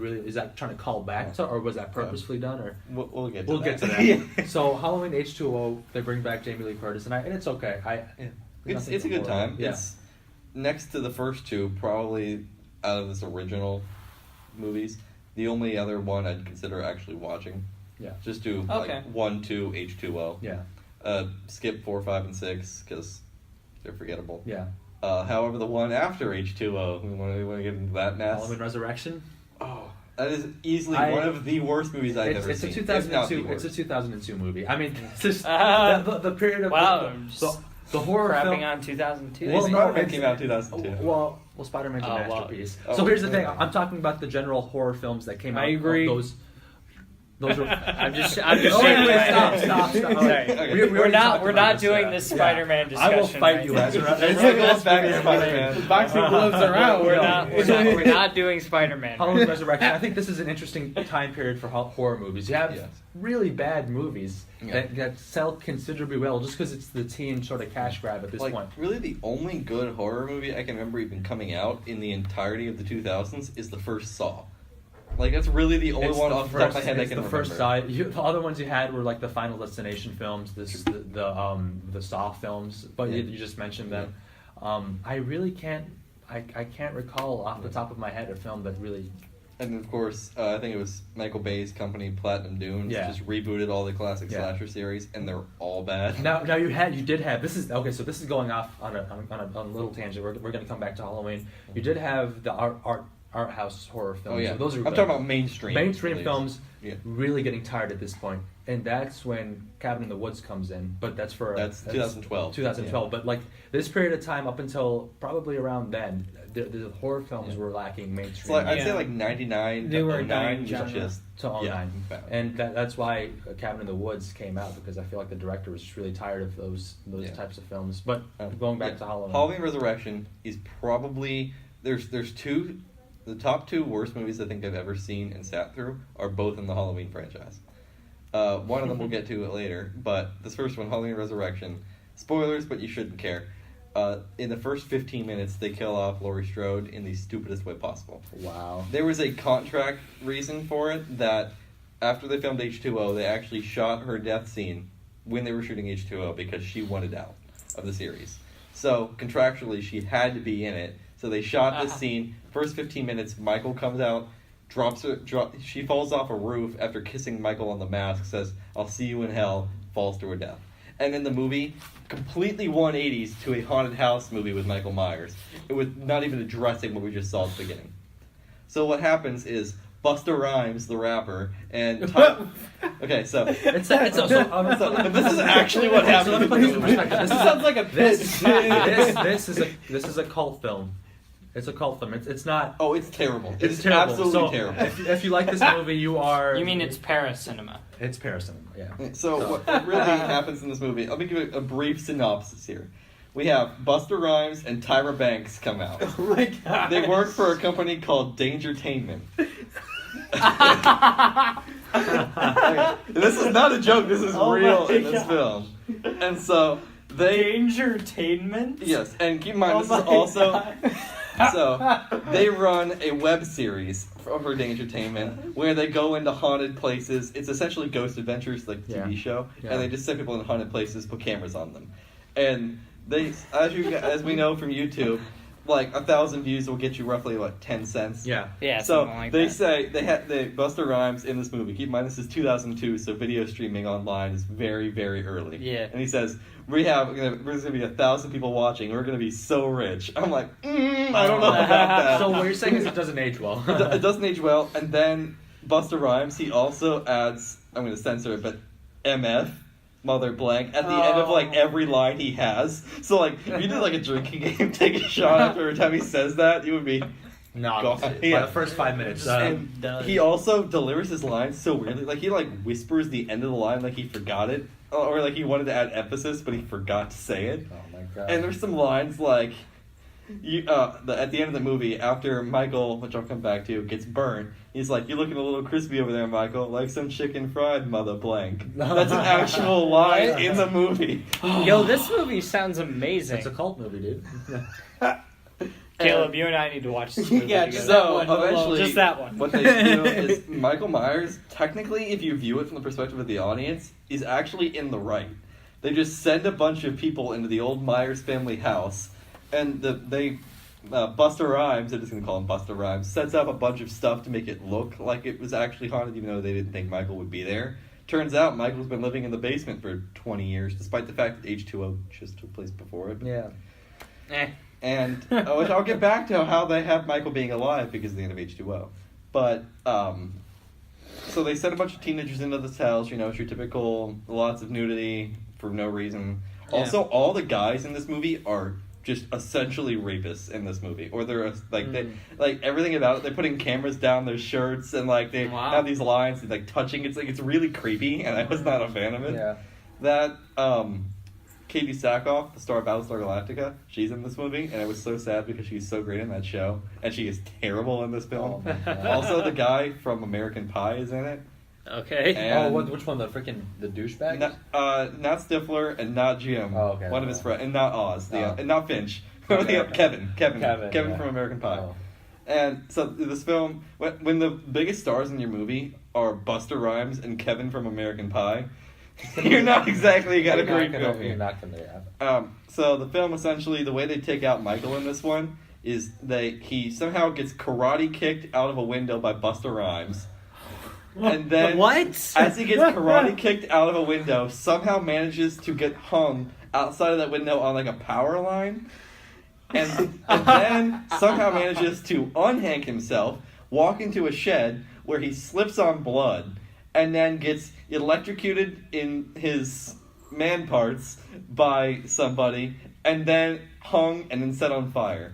trying to call back to, or was that purposefully done? Or we'll get to that. So Halloween H2O, they bring back Jamie Lee Curtis, and it's okay. It's a good time. Yeah. It's next to the first two, probably out of this original movies. The only other one I'd consider actually watching. Yeah. Just do like 1, 2, H2O. Yeah. Skip 4, 5, and 6 because they're forgettable. Yeah. However, the one after H2O, we want to get into that mess. Halloween Resurrection. Oh, That is easily one of the worst movies I've ever seen. It's a 2002. It's a 2002 movie. I mean, it's just the period of the horror crapping film on 2002. Well, Spider-Man came out in 2002. Well, Spider-Man's a masterpiece. Wow. So here's the thing. I'm talking about the general horror films that came out. I agree. Those were. I'm just shaking my head. Stop. Sorry. Okay. We're not doing this Spider-Man discussion. I will fight you, Ezra. It's back to Spider-Man. Boxing gloves are out. We're not doing Spider-Man. Halloween Resurrection. I think this is an interesting time period for horror movies. You have really bad movies that sell considerably well just because it's the teen sort of cash grab at this point. Really, the only good horror movie I can remember even coming out in the entirety of the 2000s is the first Saw. Like, that's really the only one off the top of my head I can remember. First side. The other ones you had were like the Final Destination films, the Saw films, but you just mentioned them. I really can't. I can't recall off the top of my head a film that really. And of course, I think it was Michael Bay's company, Platinum Dunes, just rebooted all the classic slasher series, and they're all bad. Now you did have this is okay. So this is going off on a little tangent. We're going to come back to Halloween. You did have the art house horror films. Oh yeah, so those are I'm talking about mainstream films. Really getting tired at this point, and that's when Cabin in the Woods comes in. But that's 2012. 2012. But like this period of time up until probably around then, the horror films were lacking mainstream. So I'd say like 99 they were 09 was just to 09. And that's why Cabin in the Woods came out, because I feel like the director was just really tired of those types of films. But going back to Halloween. Halloween Resurrection is probably there's two. The top two worst movies I think I've ever seen and sat through are both in the Halloween franchise. One of them we'll get to it later, but this first one, Halloween Resurrection, spoilers, but you shouldn't care. In the first 15 minutes, they kill off Laurie Strode in the stupidest way possible. Wow. There was a contract reason for it that after they filmed H2O, they actually shot her death scene when they were shooting H2O because she wanted out of the series. So contractually, she had to be in it. So they shot this scene. First 15 minutes, Michael comes out, she falls off a roof after kissing Michael on the mask, says, "I'll see you in hell," falls to her death. And then the movie completely 180s to a haunted house movie with Michael Myers. It was not even addressing what we just saw at the beginning. So what happens is Busta Rhymes, the rapper, and okay, so this is actually what happened. This sounds like a pitch. This is a cult film. It's a cult film. It's not. Oh, it's terrible. It's terrible. Absolutely terrible. If you like this movie, you are. You mean it's paracinema? It's paracinema. Yeah. So what really happens in this movie? Let me give a brief synopsis here. We have Busta Rhymes and Tyra Banks come out. Oh my god. They work for a company called Dangertainment. This is not a joke. This is real in this film. And so Dangertainment? Yes, and keep in mind this is also. So they run a web series for Dangertainment where they go into haunted places. It's essentially Ghost Adventures, like the TV show, and they just send people in haunted places, put cameras on them, and they, as we know from YouTube, like 1,000 views will get you roughly like 10 cents. Yeah. So like they that. say they Busta Rhymes in this movie. Keep in mind this is 2002, so video streaming online is very, very early. Yeah. And he says there's gonna be 1,000 people watching. We're gonna be so rich. I'm like, I don't know about that. So what you're saying is it doesn't age well. It doesn't age well. And then Busta Rhymes, he also adds, I'm gonna censor it, but MF. Mother blank at the end of like every line he has. So like if you did like a drinking game, take a shot after every time he says that, you would be gone. By the first 5 minutes. And he also delivers his lines so weirdly. Like he like whispers the end of the line like he forgot it, or like he wanted to add emphasis but he forgot to say it. Oh my god. And there's some lines like at the end of the movie, after Michael, which I'll come back to, gets burned, he's like, "You're looking a little crispy over there, Michael, like some chicken fried, mother blank." That's an actual line in the movie. Yo, this movie sounds amazing. It's a cult movie, dude. Caleb, you and I need to watch this movie together. So eventually, just that one. What they do is Michael Myers, technically, if you view it from the perspective of the audience, is actually in the right. They just send a bunch of people into the old Myers family house, and Busta Rhymes, I'm just going to call him Busta Rhymes, sets up a bunch of stuff to make it look like it was actually haunted, even though they didn't think Michael would be there. Turns out Michael's been living in the basement for 20 years, despite the fact that H2O just took place before it. Yeah. And which I'll get back to how they have Michael being alive because of the end of H2O. But so they send a bunch of teenagers into this house. You know, it's your typical lots of nudity for no reason. Yeah. Also, all the guys in this movie are just essentially rapists in this movie, or they're like they like everything about it. They're putting cameras down their shirts and like they have these lines and like touching. It's like it's really creepy, and I was not a fan of it. Yeah. That Katie Sackhoff, the star of Battlestar Galactica, she's in this movie, and it was so sad because she's so great in that show, and she is terrible in this film. Also, the guy from American Pie is in it. Okay. And which one? The douchebag? not Stifler and not Jim. Oh, okay. One of his friends, and not Oz, and not Finch. Okay. Kevin yeah. from American Pie. Oh. And so this film, when the biggest stars in your movie are Busta Rhymes and Kevin from American Pie, you're not exactly got a great film here. You're not gonna. So the film essentially, the way they take out Michael in this one is he somehow gets karate kicked out of a window by Busta Rhymes. And then, what? As he gets karate kicked out of a window, somehow manages to get hung outside of that window on like a power line, and then somehow manages to unhang himself, walk into a shed where he slips on blood, and then gets electrocuted in his man parts by somebody, and then hung and then set on fire.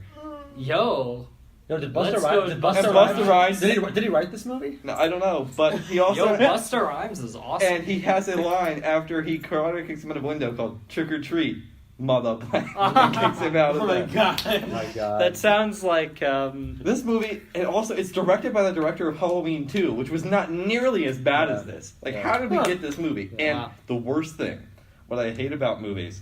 Yo. No, did Let's Busta go- Rhymes? Did he write this movie? No, I don't know, but he also Busta Rhymes is awesome. and he has a line after he karate kicks him in a window called "Trick or Treat, Mother," and kicks him out of there. Oh my god. That sounds like This movie, and also it's directed by the director of Halloween 2, which was not nearly as bad as this. Like, how did we get this movie? And the worst thing, what I hate about movies,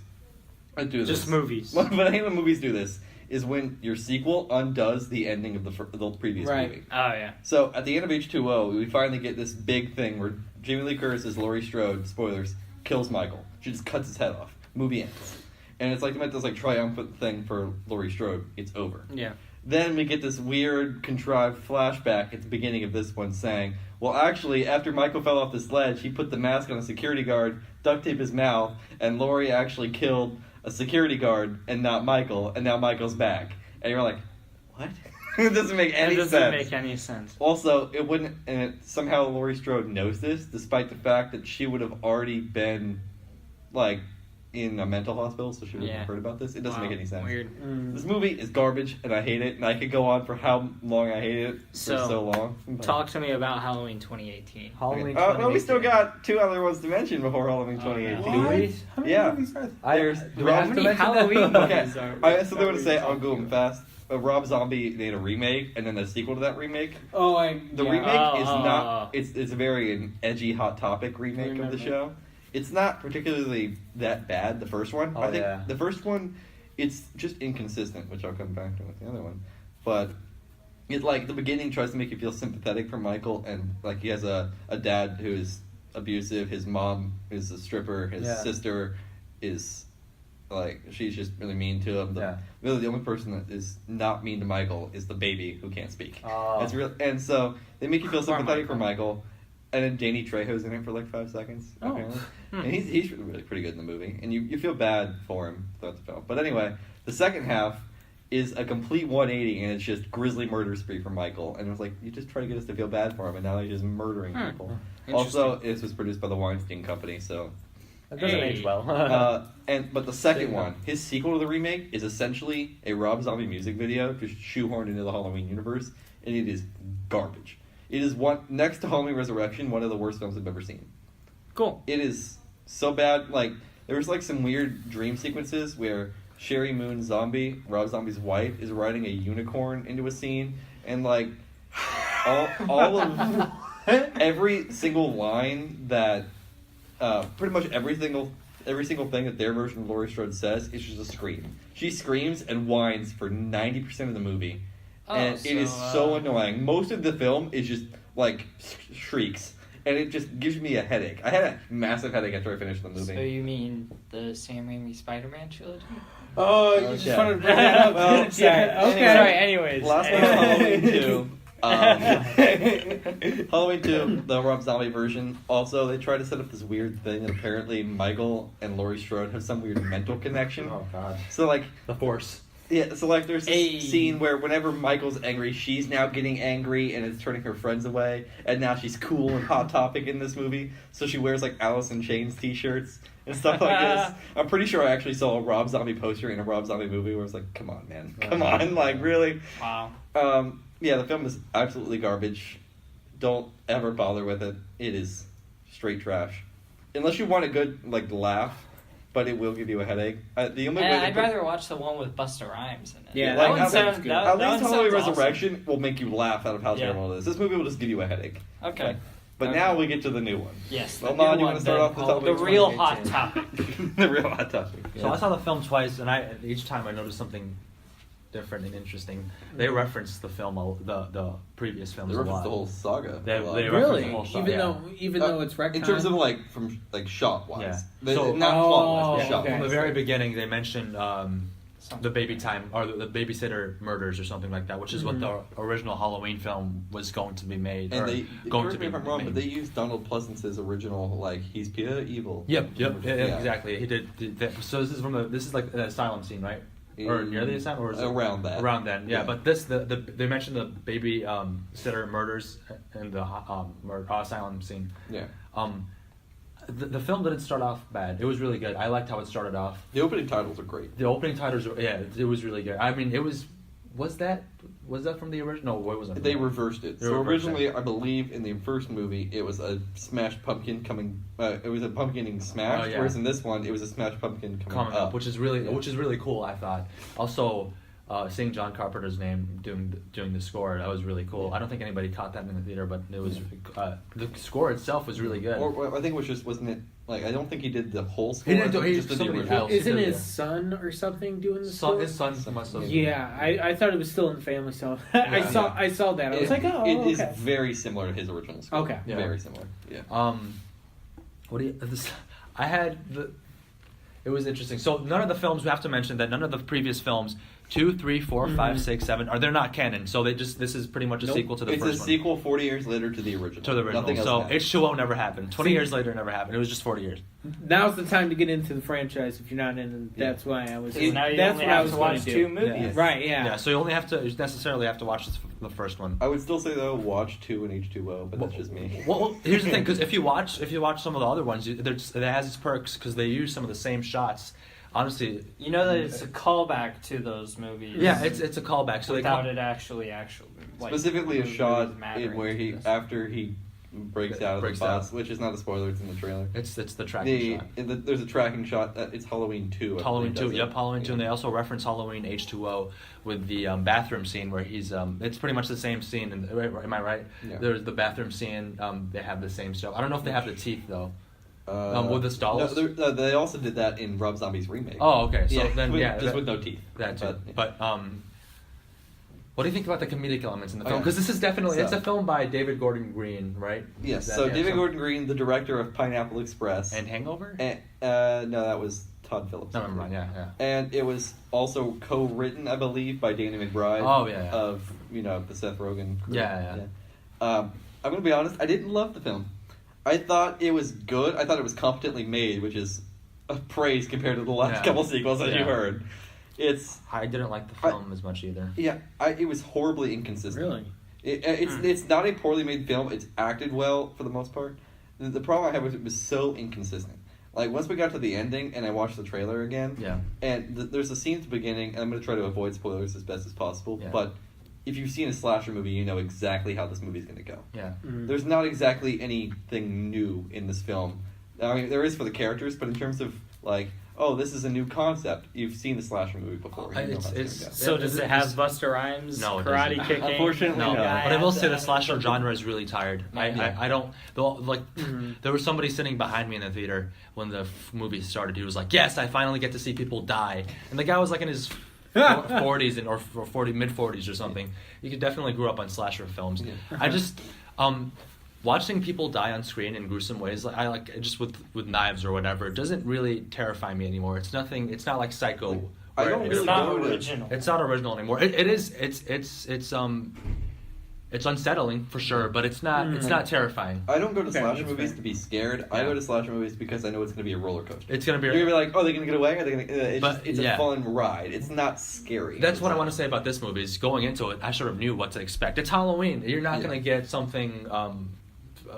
I do this. just movies. What I hate when movies do this is when your sequel undoes the ending of the previous movie. Oh yeah. So at the end of H2O, we finally get this big thing where Jamie Lee Curtis as Laurie Strode, spoilers, kills Michael. She just cuts his head off. Movie ends. And it's like this like triumphant thing for Laurie Strode. It's over. Yeah. Then we get this weird, contrived flashback at the beginning of this one saying, well, actually, after Michael fell off the sledge, he put the mask on a security guard, duct taped his mouth, and Laurie actually killed a security guard and not Michael, and now Michael's back. And you're like, what? It doesn't make any sense. It doesn't make any sense. Also, it wouldn't, and somehow Laurie Strode knows this, despite the fact that she would have already been, like, in a mental hospital, so she would have heard about this. It doesn't make any sense. Weird. This movie is garbage, and I hate it, and I could go on for how long I hate it for so long. Talk to me about Halloween 2018. Halloween. No, we still got two other ones to mention before Halloween 2018. Do we? How many Yeah. movies are there? How many Halloween Okay, movies are? I still want to say I'll go fast. Rob Zombie made a remake, and then the sequel to that remake. The remake is not. It's a very edgy, hot topic remake of the show. It's not particularly that bad. The first one, I think, the first one, it's just inconsistent, which I'll come back to with the other one. But it like the beginning tries to make you feel sympathetic for Michael, and like he has a dad who is abusive. His mom is a stripper. His sister is like she's just really mean to him. Really, the only person that is not mean to Michael is the baby who can't speak. It's real, and so they make you feel sympathetic for Michael. And then Danny Trejo's in it for like 5 seconds. Apparently. And he's really pretty good in the movie. And you feel bad for him throughout the film. But anyway, the second half is a complete 180, and it's just grisly murder spree for Michael. And it was like, you just try to get us to feel bad for him, and now he's just murdering people. Also, this was produced by the Weinstein Company, so... That doesn't age well. But the second one, his sequel to the remake, is essentially a Rob Zombie music video just shoehorned into the Halloween universe, and it is garbage. It is next to Halloween Resurrection, one of the worst films I've ever seen. Cool. It is so bad. Like there was like some weird dream sequences where Sherry Moon Zombie, Rob Zombie's wife, is riding a unicorn into a scene, and like all of every single line that pretty much every single thing that their version of Laurie Strode says is just a scream. She screams and whines for 90% of the movie. And it is so annoying. Most of the film is just, like, shrieks. And it just gives me a headache. I had a massive headache after I finished the movie. So you mean the Sam Raimi Spider-Man trilogy? Oh, you just wanted to bring it up. Well, Sorry, anyways. Last one was Halloween 2. Halloween 2, the Rob Zombie version. Also, they try to set up this weird thing that apparently Michael and Laurie Strode have some weird mental connection. Oh, God. So, like... The Force. Yeah, so like there's this scene where whenever Michael's angry, she's now getting angry and it's turning her friends away, and now she's cool and hot topic in this movie. So she wears like Alice in Chains t-shirts and stuff like this. I'm pretty sure I actually saw a Rob Zombie poster in a Rob Zombie movie where it's like, come on, man, come on, like really. Wow. Yeah, the film is absolutely garbage. Don't ever bother with it. It is straight trash. Unless you want a good like laugh. But it will give you a headache. The only way I'd rather watch the one with Busta Rhymes in it. Yeah, like, that one sounds good. At least Halloween awesome. Resurrection will make you laugh out of how terrible it is. This movie will just give you a headache. Okay. But now we get to the new one. Yes. Well, Mon, you want to start off the topic? The real hot topic. The real hot topic. So I saw the film twice, and each time I noticed something different and interesting. They referenced the film, the previous films They a reference lot. the whole saga. They Really? the whole saga, Even though it's retcon? In terms of like from like shot wise, Yeah. So- not plot wise, but shot okay. From the wise. very beginning, they mentioned the baby time or the babysitter murders or something like that, which is what the original Halloween film was going to be made. And or they going correct to me be if I'm wrong, made. but they used Donald Pleasance's original like he's pure evil. Yep, yeah, Yeah. exactly. He did. So this is like the asylum scene, right? Or near the asylum, or is it around that? Around then, yeah. But this, they mentioned the baby sitter murders in the asylum scene. Yeah. The film didn't start off bad. It was really good. I liked how it started off. The opening titles are great. The opening titles, it was really good. I mean, it was. Was that from the original? No, what was it? They reversed it. They So reversed originally, it. I believe in the first movie, it was a smashed pumpkin coming. It was a pumpkin being smashed. Oh, yeah. Whereas in this one, it was a smashed pumpkin coming up. which is really cool. I thought. Also, seeing John Carpenter's name doing the score, that was really cool. I don't think anybody caught that in the theater, but it was the score itself was really good. Or I think it was just wasn't it like I don't think he did the whole score. He didn't do- he just did did the somebody original. else. Isn't Yeah. his son or something doing the score? His son must have. Yeah, I thought it was still in the family, so I saw that. I was like, oh, it okay. is very similar to his original score. Okay. Yeah. Very similar. Yeah. What do you? I had the. It was interesting. So none of the films, we have to mention that none of the previous films, 2, 3, 4, 5, 6, 7, they're not canon. So this is pretty much a sequel to the It's first a one. sequel 40 years later to the original. To the original. Nothing else So happened. H2O never happened. 20 years later, it never happened. It was just 40 years. Now's the time to get into the franchise if you're not in. That's why I was. Now you that's only what I have was to going watch to 2 do. movies. Right? Yeah. Yeah. So you necessarily have to watch the first one. I would still say though, watch 2 and H2O, but that's just me. Well, here's the thing, because if you watch some of the other ones, it has its perks because they use some of the same shots. Honestly, You know that it's a callback to those movies. yeah, it's a callback. So without they it actually like, Specifically a really shot mattering where to he this. after he breaks out of Breaks the bus, out. which is not a spoiler. It's in the trailer. it's the tracking shot. There's a tracking shot. It's Halloween 2. I Halloween believe 2, does yep, it. Halloween 2, Yeah. and they also reference Halloween H2O with the bathroom scene where he's, it's pretty much the same scene, am I right? Yeah. There's the bathroom scene, they have the same stuff. I don't know if they have the teeth, though. Uh, with the stalls? No, they also did that in Rob Zombie's remake. Oh, okay, so then, just with no teeth. That too. But, But, what do you think about the comedic elements in the film? Okay. Because this is definitely, it's So- a film by David Gordon Green, right? yes, Is so that- David Gordon Green, the director of Pineapple Express. And Hangover? No, that was Todd Phillips. No, never mind, yeah. And it was also co-written, I believe, by Danny McBride. Oh, yeah. Of, the Seth Rogen crew. Yeah. I'm going to be honest, I didn't love the film. I thought it was good. I thought it was competently made, which is a praise compared to the last couple sequels, as you heard. I didn't like the film as much either. Yeah, it was horribly inconsistent. Really? It's not a poorly made film. It's acted well for the most part. The problem I had was it was so inconsistent. Like, once we got to the ending and I watched the trailer again, and there's a scene at the beginning, and I'm going to try to avoid spoilers as best as possible, but if you've seen a slasher movie, you know exactly how this movie's going to go. Yeah. Mm-hmm. There's not exactly anything new in this film. I mean, there is for the characters, but in terms of, like, oh, this is a new concept, you've seen the slasher movie before. You know how it's gonna go. So does it have Busta Rhymes? No, it karate doesn't. kicking? Unfortunately, No, no. but I will say the slasher genre is really tired. Yeah. I don't there was somebody sitting behind me in the theater when the movie started. He was like, "Yes, I finally get to see people die," and the guy was like in his 40s or mid 40s or something. You could definitely grew up on slasher films. Yeah. I just watching people die on screen in gruesome ways, I like just with knives or whatever. It doesn't really terrify me anymore. It's nothing. It's not like Psycho. I where don't it's really It's not go to- original. It's not original anymore. It is. It's It's unsettling for sure, but it's not terrifying. I don't go to slasher that's movies fair. to be scared. I go to slasher movies because I know it's going to be a roller coaster. It's gonna be. You're gonna be like, oh, they're gonna get away. Are they gonna? It's yeah. a fun ride. It's not scary. That's what I want to say about this movie. Is going into it, I sort of knew what to expect. It's Halloween. You're not gonna get something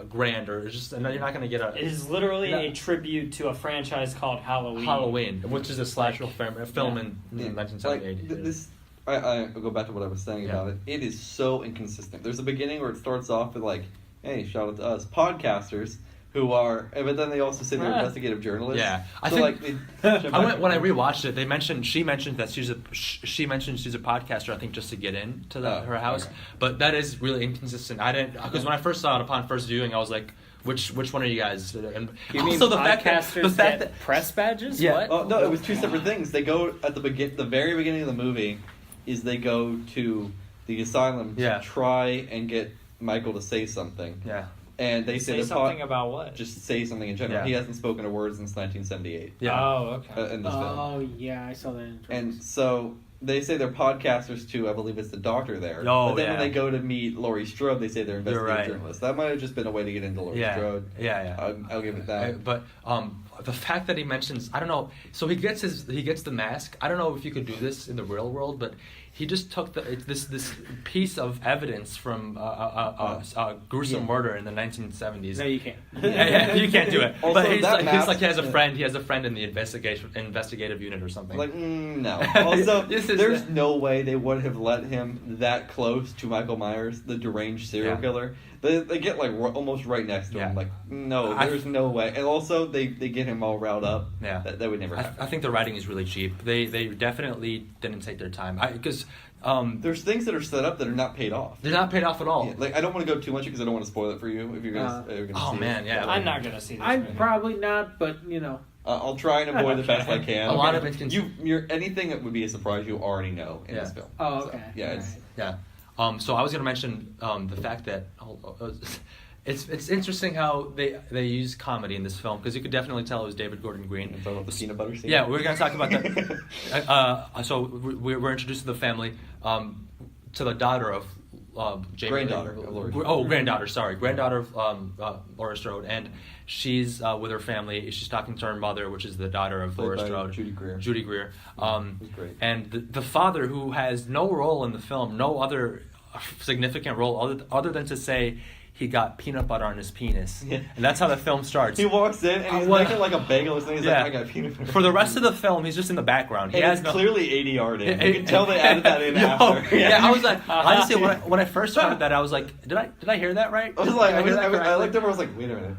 grand or just. No, you're not gonna get a. It is literally a tribute to a franchise called Halloween. Which is a slasher film in 1978. Like, this. I'll go back to what I was saying about it. It is so inconsistent. There's a beginning where it starts off with like, hey, shout out to us, podcasters who are, but then they also say they're investigative journalists. Yeah, I think when I rewatched it, she mentioned that she's a podcaster. I think just to get into her house, okay. But that is really inconsistent. I didn't because when I first saw it upon first viewing, I was like, which one are you guys? And You mean also podcasters get press badges? Yeah. What? Oh no, it was two separate things. They go at the very beginning of the movie. Is they go to the asylum to try and get Michael to say something. Yeah. And they say something about what? Just say something in general. Yeah. He hasn't spoken a word since 1978. Yeah. Oh, okay. In this film. Oh, yeah, I saw that. And so they say they're podcasters too. I believe it's the doctor there. Oh, but then yeah. when they go to meet Laurie Strode, they say they're investigative journalists. That might have just been a way to get into Laurie Strode. Yeah. I'll give it that. But the fact that he mentions, I don't know. So he gets the mask. I don't know if you could do this in the real world, but he just took this piece of evidence from a gruesome murder in the 1970s. No, you can't. Yeah, you can't do it. Also, but he's that like mask- he has a friend. He has a friend in the investigative unit or something. Like, no. Also, This is there's no way they would have let him that close to Michael Myers, the deranged serial killer. They get like almost right next to him. Like, no, there's no way. And also, they get him all riled up. Yeah, that would never happen. I think the writing is really cheap. They definitely didn't take their time. Because there's things that are set up that are not paid off. They're not paid off at all. Yeah, like I don't want to go too much because I don't want to spoil it for you if you're gonna. Oh man, yeah. I'm not gonna see this. I'm movie. probably not, but you know. I'll try and avoid the best I can. A lot of it can. You're anything that would be a surprise you already know in this film. Oh, okay. So, yeah, So I was gonna mention the fact that it's interesting how they use comedy in this film because you could definitely tell it was David Gordon Green. Talk about the peanut butter scene. Yeah, we're gonna talk about that. So we're introduced to the family, to the daughter of Jamie. Granddaughter of Laurie Strode. Oh, granddaughter. Sorry, granddaughter of Laurie Strode, and she's with her family. She's talking to her mother, which is the daughter of Laurie Strode, Judy Greer. Who's great. And the father, who has no role in the film, no other significant role other than to say he got peanut butter on his penis. Yeah. And that's how the film starts. He walks in and he's making like a bagel or something. He's like, I got peanut butter. For the rest of the film, he's just in the background. He and has it's clearly ADR'd in. You can tell they added that in Yo, after. Yeah, I was like, honestly, when I first heard that, I was like, did I hear that right? I was like, I looked over, I was like, wait a minute.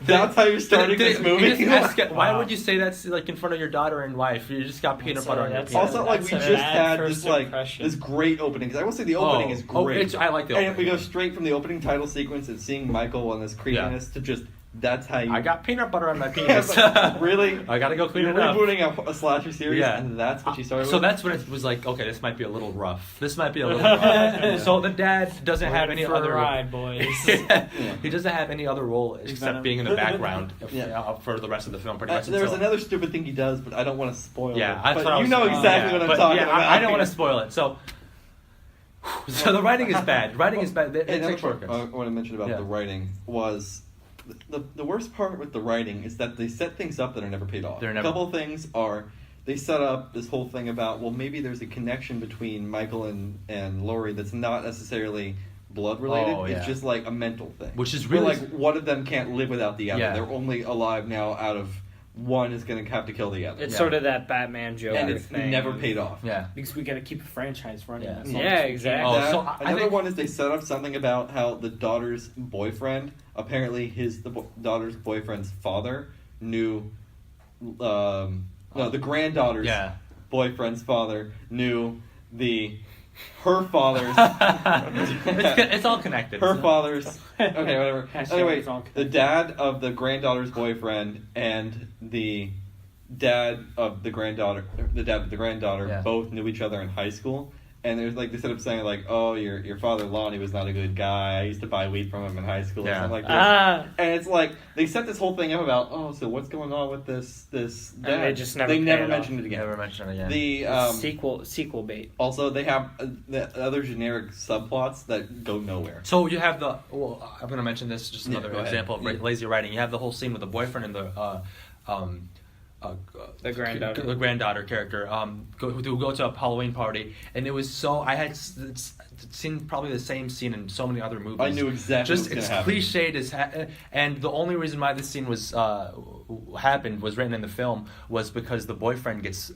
That's how you're starting this movie? Why would you say that's like in front of your daughter and wife? You just got peanut butter on your penis. Also, like, we just had this great opening. Because I will say the opening is great. I like the opening. And we go straight from the opening title sequence and seeing Michael and this creepiness to just, that's how you... I got peanut butter on my penis. Really? I gotta go clean You're it up. rebooting a slasher series and that's what you started with? So that's when it was like, okay, this might be a little rough. So the dad doesn't have any other ride, boys. He doesn't have any other role except being in the background for the rest of the film. Pretty much. There's another stupid thing he does, but I don't want to spoil it. But you know exactly what I'm talking about. I don't want to spoil it. So the writing is bad. Another part I want to mention about the writing was the worst part with the writing is that they set things up that are never paid off. A couple of things are they set up this whole thing about, well, maybe there's a connection between Michael and Laurie that's not necessarily blood related. It's just like a mental thing. Which is really... like one of them can't live without the other. Yeah. They're only alive now out of one is going to have to kill the other. It's sort of that Batman joke and it's thing. never paid off. Yeah. Because we got to keep a franchise running. Yeah, exactly. Another one is they set up something about how the daughter's boyfriend, apparently the daughter's boyfriend's father knew, the granddaughter's boyfriend's father knew her father's... it's all connected. Her father's... Okay, whatever. Anyway, connected. the dad of the granddaughter's boyfriend and the dad of the granddaughter both knew each other in high school. And there's like they set up saying like, oh, your father Lonnie was not a good guy. I used to buy weed from him in high school or something like this. And it's like they set this whole thing up about, oh, so what's going on with this dad? And they just never mentioned it again. Never mentioned it again. The sequel bait. Also, they have the other generic subplots that go nowhere. So you have I'm going to mention this, just another go ahead. example of lazy writing. You have the whole scene with the boyfriend and The granddaughter. the granddaughter character who go to a Halloween party, and it was so I had seen probably the same scene in so many other movies. I knew exactly just what was it's going to happen. cliched as and the only reason why this scene was happened was written in the film was because the boyfriend gets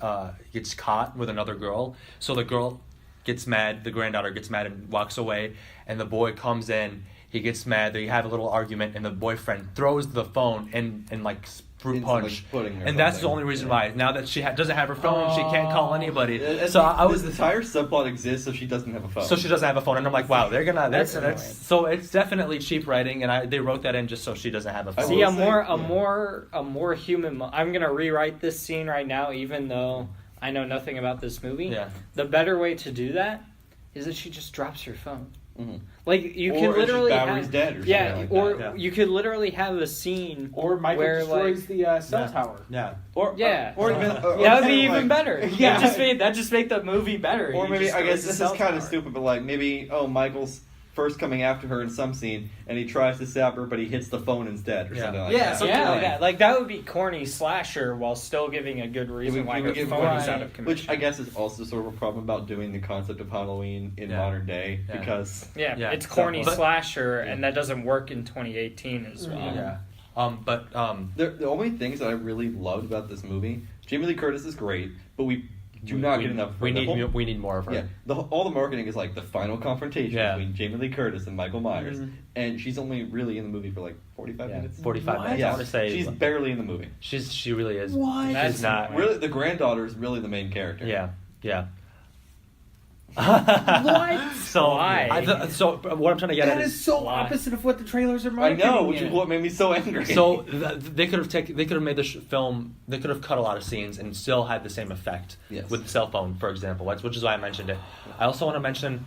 caught with another girl, so the girl gets mad, the granddaughter gets mad and walks away, and the boy comes in, he gets mad, they have a little argument, and the boyfriend throws the phone and like fruit punch, and that's the only reason why. Now that she doesn't have her phone, she can't call anybody. So I was the entire subplot exists, so she doesn't have a phone. So she doesn't have a phone, and I'm like, wow, they're gonna. That's so it's definitely cheap writing, and they wrote that in just so she doesn't have a phone. See, a more human. I'm gonna rewrite this scene right now, even though I know nothing about this movie. Yeah. The better way to do that is that she just drops her phone. Mm-hmm. Like you or can literally battery's dead or something like that. You could literally have a scene Or Michael where destroys the cell tower. Yeah. Or that would be even better. Yeah. That just make the movie better. Or You maybe just I go guess to this the is cell kind of tower. stupid, but like maybe Michael's first coming after her in some scene, and he tries to stab her, but he hits the phone instead or something like that. Like that would be corny slasher while still giving a good reason why her phone is out of commission. Which I guess is also sort of a problem about doing the concept of Halloween in modern day because it's corny slasher, and that doesn't work in 2018 as well. Yeah. The only things that I really loved about this movie, Jamie Lee Curtis is great, but we do not get enough. We need more of her. Yeah, all the marketing is like the final confrontation between Jamie Lee Curtis and Michael Myers, and she's only really in the movie for like 45 minutes. 45 minutes. Yeah, I want to say she's barely in the movie. She really is. What? She's not really. The granddaughter is really the main character. Yeah. What? So why? So what I'm trying to get at is so opposite of what the trailers are I marketing. know, which is what made me so angry. So they could have made the film. They could have cut a lot of scenes and still had the same effect with the cell phone, for example. Which is why I mentioned it. I also want to mention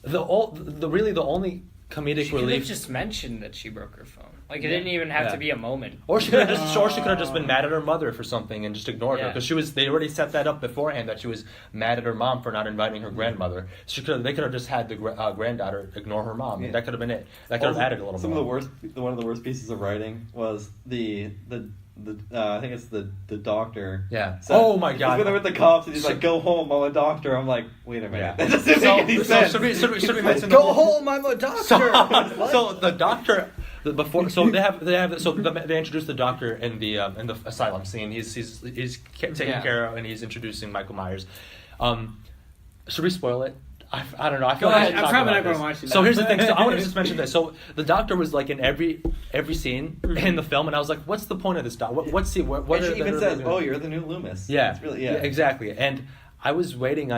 the only comedic She could relief. have just mentioned that she broke her phone. Like it didn't even have to be a moment. Or she could have just been mad at her mother for something and just ignored her because they already set that up beforehand that she was mad at her mom for not inviting her grandmother. They could have just had the granddaughter ignore her mom. And that could have been it. That could have added a little more. One of the worst pieces of writing was the I think it's the doctor. Yeah. So oh my god. He's with the cops and he's like, "Go home, I'm a doctor." I'm like, wait a minute. That doesn't make any sense. Should we mention Go home, I'm a doctor. So the doctor. They introduce the doctor in the asylum scene. He's taken care of and he's introducing Michael Myers. Should we spoil it? I don't know. I feel like I'm probably not going to watch it. So here's the thing. So I want to just mention this. So the doctor was like in every scene in the film, and I was like, "What's the point of this doctor? What's he? What and she even says, "Oh, you're the new Loomis." Yeah, it's really, exactly. And I was waiting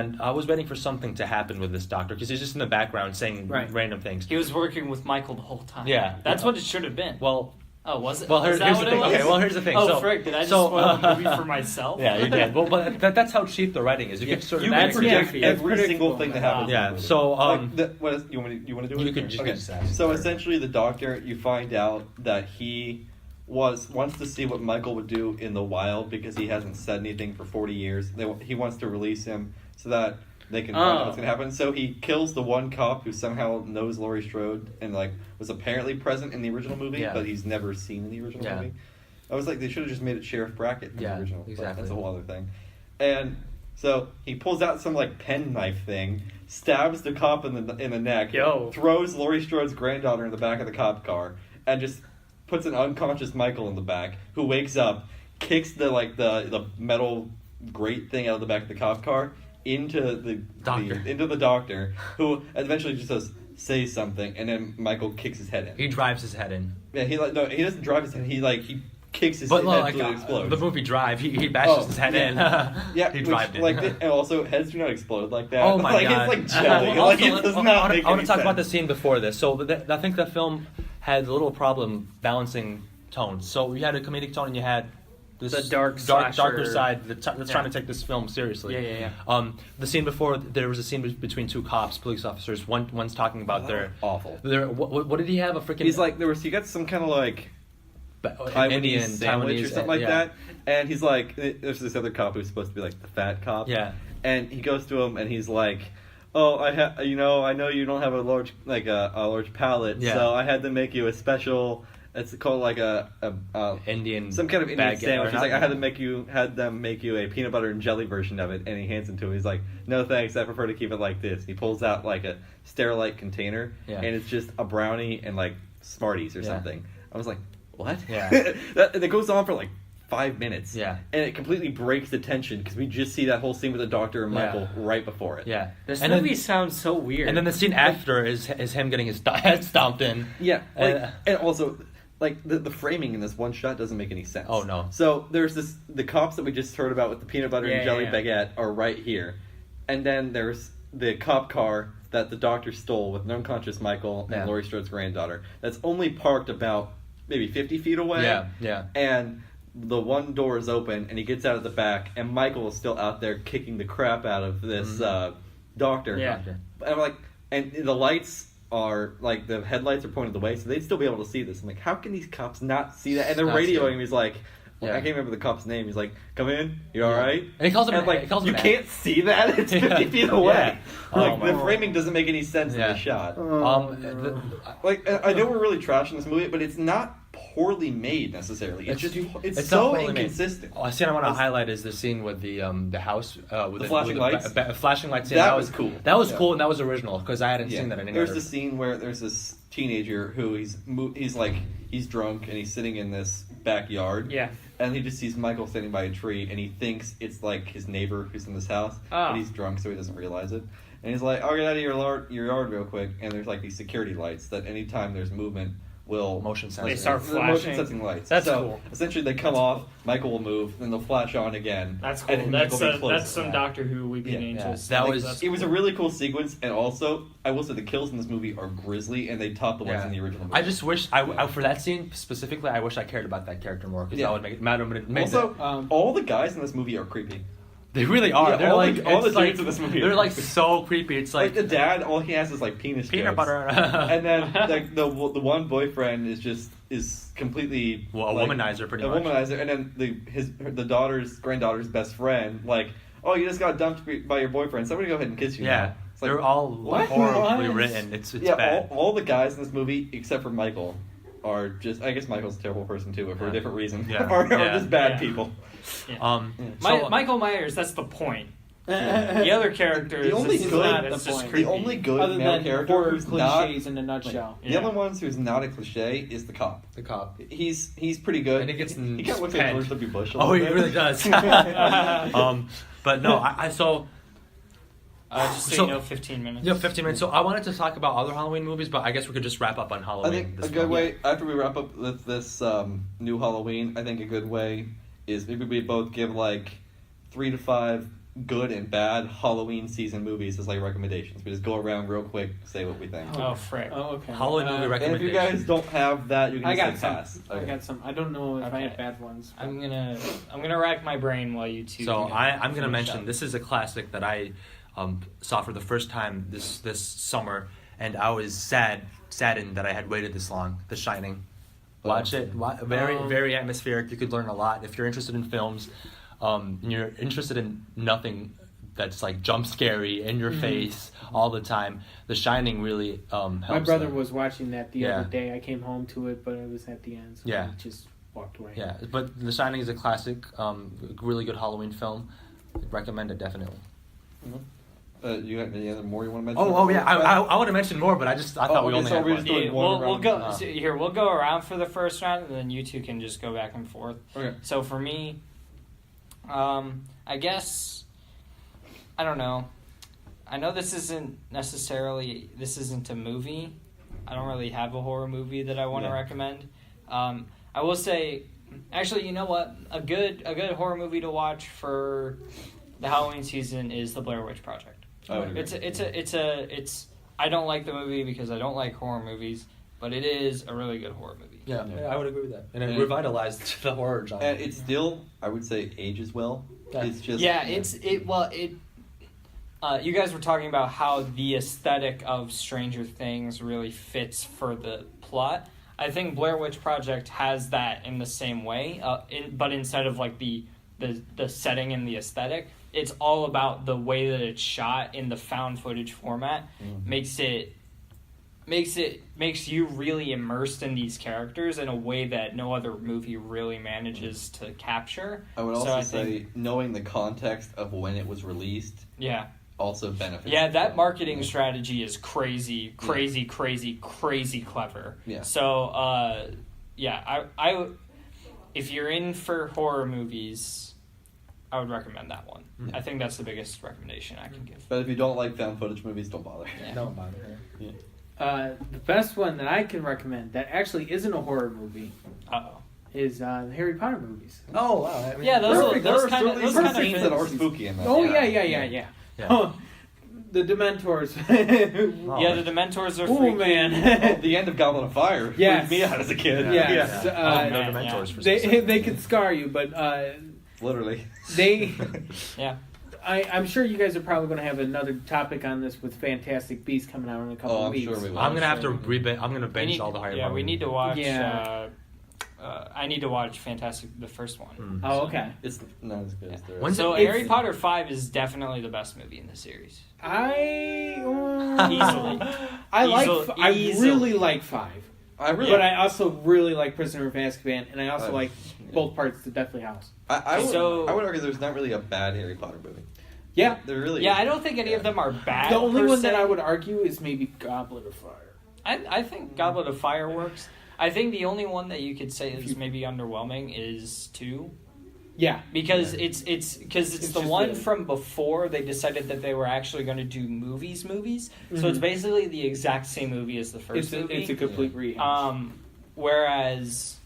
for something to happen with this doctor because he's just in the background saying random things. He was working with Michael the whole time. Yeah, that's what it should have been. Well. Oh, was it? Well, here's the thing. Okay, well, here's the thing. Oh, frick! Did I just spoil the movie for myself? Yeah, you did. Well, but that's how cheap the writing is. You can sort of predict every single thing that happens. Yeah. So, what is, you want to do it? You can just ask. So essentially, the doctor, you find out that he wants to see what Michael would do in the wild because he hasn't said anything for 40 years. He wants to release him so that they can find out what's going to happen. So he kills the one cop who somehow knows Laurie Strode and was apparently present in the original movie, but he's never seen in the original movie. I was like, they should have just made it Sheriff Brackett in the original. Exactly. That's a whole other thing. And so he pulls out some penknife thing, stabs the cop in the neck, throws Laurie Strode's granddaughter in the back of the cop car, and just puts an unconscious Michael in the back, who wakes up, kicks the metal grate thing out of the back of the cop car into the doctor, who eventually just says, "Say something," and then Michael kicks his head in. He drives his head in. Yeah, he doesn't drive his head. He kicks his head until it explodes. The movie Drive, he bashes his head in. Yeah, he drives it. And also heads do not explode like that. Oh my god! It's like jelly. It does not make I want to talk sense. about the scene before this. So I think the film had a little problem balancing tones. So you had a comedic tone and you had this The darker side that's trying to take this film seriously. Yeah. The scene before, there was a scene between two police officers. One's talking about awful. What did he have? A freaking. He's like he got some kind of like Indian sandwich or something like that, and he's like, there's this other cop who's supposed to be like the fat cop. Yeah. And he goes to him and he's like, "Oh, I know you don't have a large palate, so I had to make you a special. It's called like a Indian, some kind of Indian sandwich. He's like, I had them make you a peanut butter and jelly version of it." And he hands it to him. He's like, "No thanks, I prefer to keep it like this." He pulls out like a Sterilite container, and it's just a brownie and like Smarties or something. I was like, what? Yeah. That goes on for like 5 minutes. Yeah. And it completely breaks the tension because we just see that whole scene with the doctor and Michael right before it. Yeah. This movie sounds so weird. And then the scene after is him getting his head stomped in. Yeah. And also, like, the framing in this one shot doesn't make any sense. Oh, no. So there's the cops that we just heard about with the peanut butter and jelly baguette are right here. And then there's the cop car that the doctor stole with an unconscious Michael and Laurie Strode's granddaughter. That's only parked about maybe 50 feet away. Yeah. And the one door is open, and he gets out of the back, and Michael is still out there kicking the crap out of this doctor. Yeah. And I'm like, and the lights are, like, the headlights are pointed the way, so they'd still be able to see this. I'm like, how can these cops not see that? And they're radioing him. He's like, I can't remember the cop's name. He's like, "Come in, you all right?" And he calls him, you can't see that? It's 50 feet away. Yeah. The framing doesn't make any sense in the shot. I know we're really trashing this movie, but it's not poorly made necessarily. It's so inconsistent. A scene I want to highlight is the scene with the house with the flashing lights. Flashing lights. That was cool. That was cool, and that was original because I hadn't seen that in any There's other. the scene where there's this teenager who he's drunk and he's sitting in this backyard. Yeah. And he just sees Michael standing by a tree, and he thinks it's like his neighbor who's in this house, but he's drunk, so he doesn't realize it. And he's like, "I'll get out of your yard real quick." And there's like these security lights that anytime there's movement will motion sensing. They start flashing. Motion sensing lights. That's so cool. Essentially, they come off. Michael will move, then they'll flash on again. That's cool. And That's some Doctor Who Weeping Angels. It was a really cool sequence, and also I will say the kills in this movie are grisly, and they top the ones in the original movie. I just wish for that scene specifically, I wish I cared about that character more because that would make it matter. All the guys in this movie are creepy. They really are. Yeah, they're all the dudes in this movie. They're like so creepy. It's like the dad. All he has is like peanut butter, and then like the one boyfriend is completely a womanizer, pretty much. A womanizer, and then the granddaughter's best friend, like, "Oh, you just got dumped by your boyfriend. Somebody go ahead and kiss you." Yeah, it's like, they're all horribly written. It's bad. All the guys in this movie except for Michael are just. I guess Michael's a terrible person too, but for a different reason. Are just bad people. Yeah. Michael Myers. That's the point. The other characters. The only good male character who's cliches in a nutshell. The only ones who's not a cliche is the cop. The cop. He's pretty good. And he kind of looks like George W. Bush. Oh, he really does. But no, I saw. Just so you know, 15 minutes. Yeah, 15 minutes. So I wanted to talk about other Halloween movies, but I guess we could just wrap up on Halloween. I think a good way, after we wrap up with this new Halloween, I think a good way is maybe we both give like 3 to 5 good and bad Halloween season movies as like recommendations. We just go around real quick, say what we think. Oh, frick. Oh, okay. Halloween movie recommendations. And if you guys don't have that, you can just pass. I got some. I don't know if I have bad ones. I'm gonna rack my brain while you two. So I'm gonna mention this is a classic that I saw for the first time this summer, and I was saddened that I had waited this long. The Shining. Watch it. Very atmospheric. You could learn a lot if you're interested in films. You're interested in nothing that's like jump scary in your face all the time. The Shining really helps. My brother was watching that the other day. I came home to it, but it was at the end, so I just walked away. Yeah, but The Shining is a classic, really good Halloween film. I'd recommend it definitely. Mm-hmm. You got any other more you want to mention? Oh yeah, I want to mention more, but I thought we only had one. Yeah, we'll go here. We'll go around for the first round, and then you two can just go back and forth. Okay. So for me, I guess I don't know. I know this isn't a movie. I don't really have a horror movie that I want to recommend. I will say, actually, you know what? A good horror movie to watch for the Halloween season is The Blair Witch Project. I don't like the movie because I don't like horror movies, but it is a really good horror movie. Yeah, I would agree with that. And it revitalized the horror genre. And it still, I would say, ages well. Yeah. It's just you guys were talking about how the aesthetic of Stranger Things really fits for the plot. I think Blair Witch Project has that in the same way, but instead of like the setting and the aesthetic, it's all about the way that it's shot in the found footage format. Makes you really immersed in these characters in a way that no other movie really manages to capture. I would also say knowing the context of when it was released. Yeah. Also benefits. Yeah, that marketing strategy is crazy clever. Yeah. So, I if you're in for horror movies, I would recommend that one. Yeah. I think that's the biggest recommendation I can give. But if you don't like found footage movies, don't bother. Yeah. Don't bother. Yeah. The best one that I can recommend that actually isn't a horror movie is the Harry Potter movies. Oh wow! I mean, Yeah, those There are kind certainly of some scenes that are spooky in that. Oh Yeah. yeah. Oh, the Dementors. Yeah, the Dementors are Oh freaky. man. The end of Goblet of Fire Yes. freaked me out as a kid. Yes. no man, Dementors yeah. for They could scar you, but Literally. they. Yeah. I'm sure you guys are probably going to have another topic on this with Fantastic Beasts coming out in a couple Oh, of I'm weeks. sure we will. I'm gonna have to I'm gonna binge all the Harry Potter. Yeah, we need to watch. Yeah. I need to watch the first one. Oh, okay. It's not as good as the rest. When's So it- Harry Potter 5 is definitely the best movie in the series. I Easily. really like 5. But I also really like Prisoner of Azkaban, and I also like both parts of Deathly House. I would So- argue there's not really a bad Harry Potter movie. Yeah. There really Yeah, isn't. I don't think any of them are bad. The only per one se. that I would argue is maybe Goblet of Fire. I think Goblet of Fire works. I think the only one that you could say is maybe underwhelming is 2. Yeah. Because it's the just one the- from before they decided that they were actually going to do movies. So it's basically the exact same movie as the first movie. It's a complete rehash. Whereas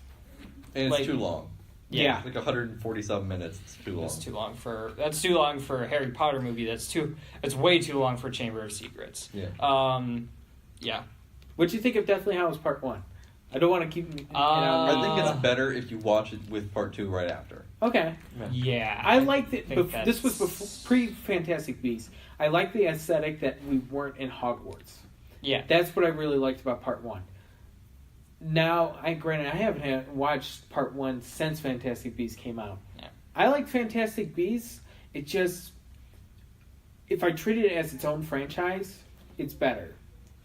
And it's like- too long. Yeah. Like 147 minutes. It's too long. that's too long for a Harry Potter movie. It's way too long for Chamber of Secrets. Yeah. Yeah. What do you think of Deathly Hallows Part 1? I don't want to keep... I think it's better if you watch it with part 2 right after. Okay. Yeah. I liked it. think This was that's- pre-Fantastic Beasts. I liked the aesthetic that we weren't in Hogwarts. Yeah. That's what I really liked about Part 1. Now, I haven't watched Part 1 since Fantastic Beasts came out. Yeah. I like Fantastic Beasts. It just... If I treat it as its own franchise, it's better.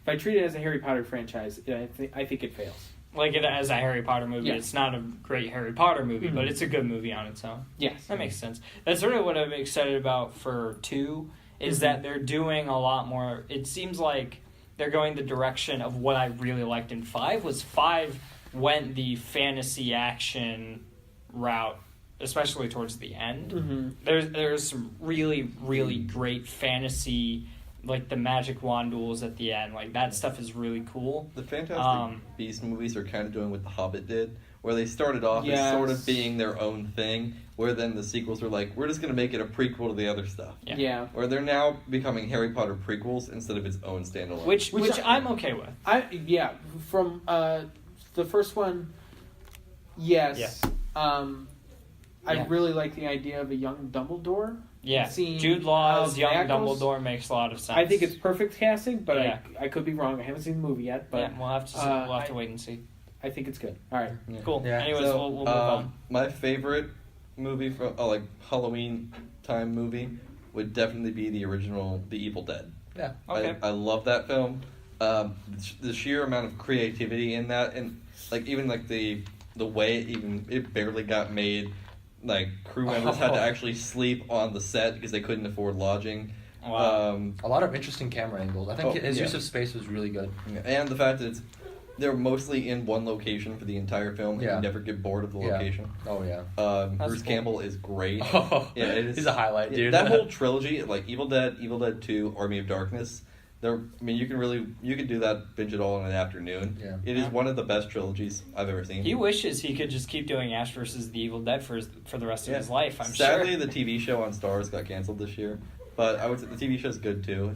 If I treat it as a Harry Potter franchise, I think it fails. Like it as a Harry Potter movie. Yeah. It's not a great Harry Potter movie, but it's a good movie on its own. Yes. That makes sense. That's sort of what I'm excited about for 2, is that they're doing a lot more. It seems like they're going the direction of what I really liked in 5, was 5 went the fantasy action route, especially towards the end. Mm-hmm. There's some really, really great fantasy, like the magic wand duels at the end. Like, that stuff is really cool. The Fantastic Beasts movies are kind of doing what The Hobbit did, where they started off as sort of being their own thing, where then the sequels were like, we're just going to make it a prequel to the other stuff. Yeah. Where they're now becoming Harry Potter prequels instead of its own standalone. Which I'm okay with. From the first one, yes. Yeah. I really like the idea of a young Dumbledore. Yeah, Seeing Jude Law's how young that goes, Dumbledore makes a lot of sense. I think it's perfect casting, but Yeah. I could be wrong. I haven't seen the movie yet, but yeah, we'll have to wait and see. I think it's good. All right. Yeah. Cool. Yeah. Anyways, So, we'll move on. My favorite movie from like Halloween time movie would definitely be the original The Evil Dead. Yeah. Okay. I love that film. The sheer amount of creativity in that, and like even like the way it barely got made. Like crew members had to actually sleep on the set because they couldn't afford lodging. Wow. A lot of interesting camera angles. I think his yeah. use of space was really good. And the fact that they're mostly in one location for the entire film, and Yeah. you never get bored of the Yeah. location. Oh yeah. Bruce cool. Campbell is great. Oh, Yeah, it is. He's a highlight, dude. That whole trilogy, like Evil Dead 2, Army of Darkness. You could do that, binge it all in an afternoon. Yeah. It is one of the best trilogies I've ever seen. He wishes he could just keep doing Ash versus the Evil Dead for the rest of his life. I'm Sadly, sure. the TV show on Starz got canceled this year, but I would say the TV show's good too.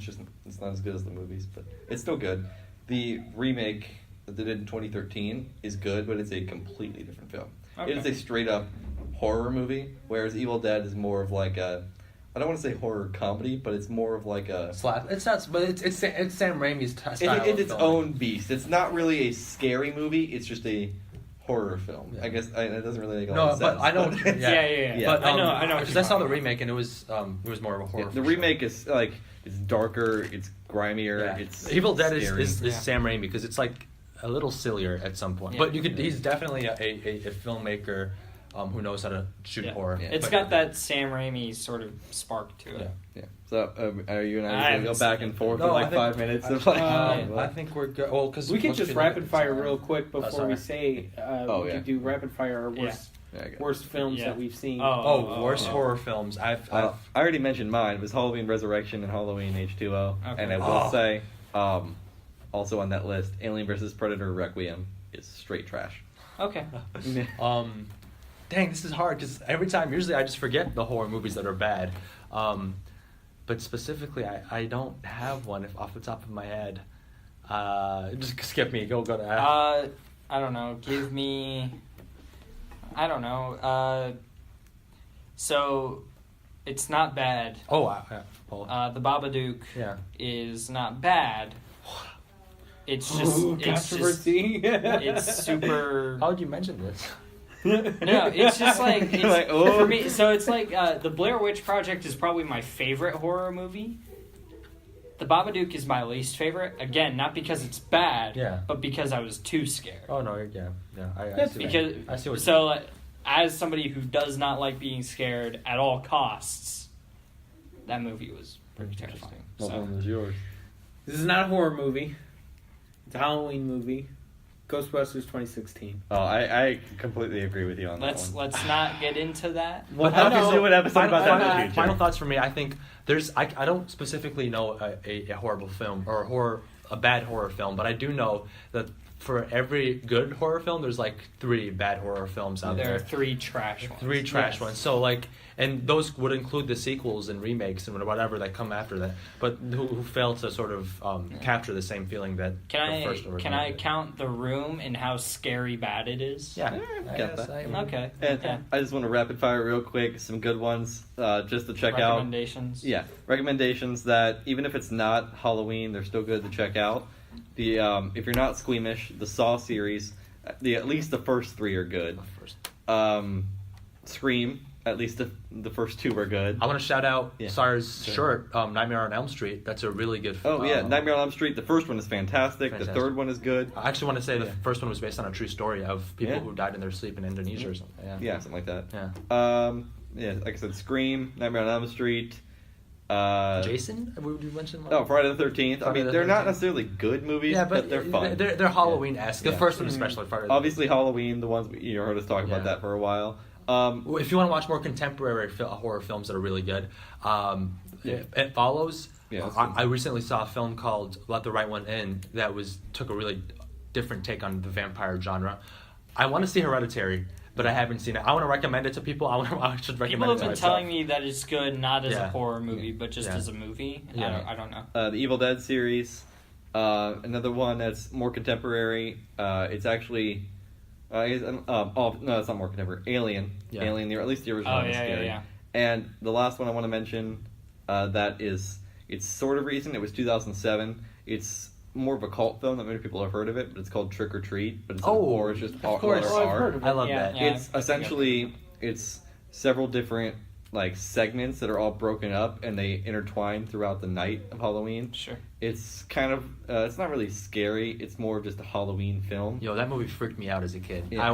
It's not as good as the movies, but it's still good. The remake that they did in 2013 is good, but it's a completely different film. Okay. It is a straight up horror movie, whereas Evil Dead is more of like a, I don't want to say horror comedy, but it's more of like a Slap. It's not, but it's Sam Raimi's style. it's its of own beast. It's not really a scary movie. It's just a horror film. Yeah. I guess it doesn't really make a lot of No, sense. but I don't. Yeah. But I know. Because I saw the remake and it was more of a horror. The remake is like it's darker, it's grimier, Yeah. it's Evil Dead scary. is Sam Raimi because it's like a little sillier at some point. Yeah. But he's definitely a filmmaker who knows how to shoot horror. Yeah. It's got that Sam Raimi sort of spark to it. Yeah. So are you and I I just gonna go haven't back seen and it. forth No, for I like think- 5 minutes of like? I think we're good. Well, because We can just rapid fire real quick before we sorry. say we yeah. could do rapid fire our worst films Yeah. that we've seen. Worst horror films. I already mentioned mine. It was Halloween Resurrection and Halloween H2O. Okay. And I will say, also on that list, Alien vs. Predator Requiem is straight trash. Okay. Dang, this is hard because every time, usually I just forget the horror movies that are bad. But specifically, I don't have one off the top of my head. Just skip me. Go to I don't know. Give me. I don't know. So, it's not bad. The Babadook is not bad. It's just Controversy. it's super. How would you mention this? No, it's just like it's, Like, oh. for me. So it's like the Blair Witch Project is probably my favorite horror movie. The Babadook is my least favorite. Again, not because it's bad, but because I was too scared. Oh no, yeah. I see Because I see what so, as somebody who does not like being scared at all costs, that movie was pretty terrifying. What So, one was yours? This is not a horror movie. It's a Halloween movie. Ghostbusters 2016. Oh, I completely agree with you on that let's one. not get into that. We'll have to do an episode about that in the future. Final thoughts for me. I think I don't specifically know a horrible film or a bad horror film, but I do know that for every good horror film, there's like 3 bad horror films out there. There are 3 trash ones. 3 trash ones. So like, and those would include the sequels and remakes and whatever that come after that, but who fail to sort of capture the same feeling that the first original Can I did. count The Room and how scary bad it is? Yeah, I got that. Okay. And Yeah. I just want to rapid fire real quick some good ones just to check out. Recommendations. Yeah, recommendations that even if it's not Halloween, they're still good to check out. The if you're not squeamish, the Saw series, at least the first 3 are good. Scream, at least the first 2 were good. I want to shout out Yeah. Sar's short, Nightmare on Elm Street. That's a really good film. Oh yeah, Nightmare on Elm Street. The first one is fantastic. The third one is good. I actually want to say the first one was based on a true story of people Yeah. who died in their sleep in Indonesia or something. Yeah, something like that. Yeah. Like I said, Scream, Nightmare on Elm Street. Jason? Would you mention? Oh, Friday the 13th. I Friday mean, the they're not 13th. necessarily good movies, Yeah, but they're fun. They're Halloween-esque. The first one especially. Friday the Obviously, Halloween. The ones you heard us talk about that for a while. If you want to watch more contemporary horror films that are really good, It Follows. Yeah, I recently saw a film called Let the Right One In that took a really different take on the vampire genre. I want to see Hereditary, but I haven't seen it. I want to recommend it to people. I should recommend People it have to been myself. telling me that it's good, not as a horror movie, but just Yeah. as a movie. Yeah. I don't know. The Evil Dead series. Another one that's more contemporary. It's actually. No, it's not more contemporary. Alien. Yeah. Alien, or at least the original Oh, one is yeah, scary. yeah. And the last one I want to mention, it's sort of recent. It was 2007. It's more of a cult film. Not many people have heard of it, but it's called Trick or Treat. But it's it's just of course. letter I've R. heard of it. I love Yeah. that. Yeah. It's essentially it's several different like segments that are all broken up and they intertwine throughout the night of Halloween. Sure. It's kind of it's not really scary. It's more of just a Halloween film. Yo, that movie freaked me out as a kid. Yeah.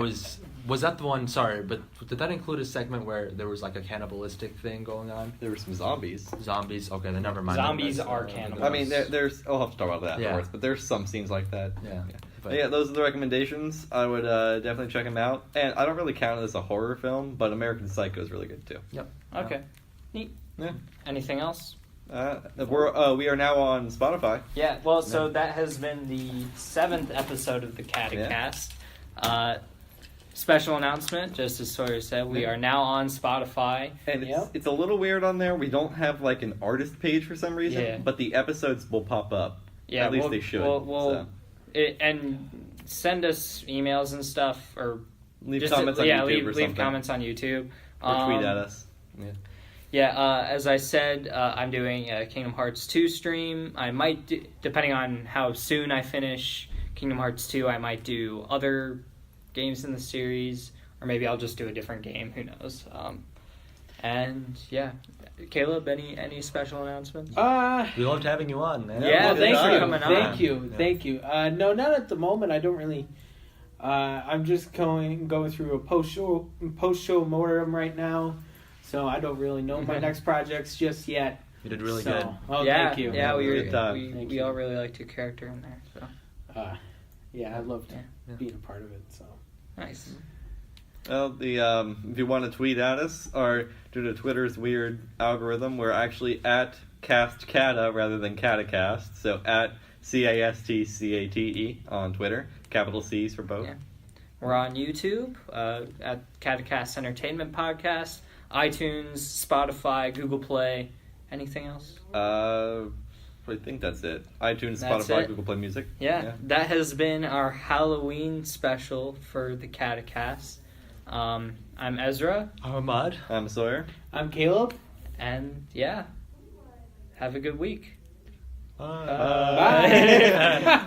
Was that the one? Sorry, but did that include a segment where there was like a cannibalistic thing going on? There were some zombies. Zombies. Okay, then never mind. Zombies are cannibals. I mean, there's I'll have to talk about that Yeah. afterwards, but there's some scenes like that. Yeah. But yeah, those are the recommendations. I would definitely check them out. And I don't really count it as a horror film, but American Psycho is really good too. Yep. Okay. Neat. Yeah. Anything else? We are now on Spotify. Yeah, well, so that has been the 7th episode of the Cate-Cast. Special announcement, just as Sawyer said, we are now on Spotify. And it's a little weird on there. We don't have like an artist page for some reason, Yeah. but the episodes will pop up. Yeah, At least they should. We'll and send us emails and stuff, or Leave just comments on YouTube or leave something. comments on YouTube. Or tweet at us. As I said, I'm doing a Kingdom Hearts 2 stream. I might, depending on how soon I finish Kingdom Hearts 2, I might do other games in the series, or maybe I'll just do a different game. Who knows? Caleb, any special announcements? We loved having you on, man. Yeah, thanks for coming on. Thank you. No, not at the moment. I don't really. I'm just going through a post show mortem right now, so I don't really know my next projects just yet. You did really good. Oh, yeah, thank you. Yeah, we all really liked your character in there. So I loved being a part of it. So nice. Well, if you want to tweet at us, or due to Twitter's weird algorithm, we're actually at CastCata rather than Cate-Cast, so at CASTCATE on Twitter, capital C's for both. Yeah. We're on YouTube at Cate-Cast Entertainment Podcast, iTunes, Spotify, Google Play. Anything else? I think that's it. iTunes, That's Spotify, it. Google Play Music. Yeah, that has been our Halloween special for the Cate-Cast. I'm Ezra. I'm Ahmad. I'm Sawyer. I'm Caleb. And have a good week. Bye. Bye.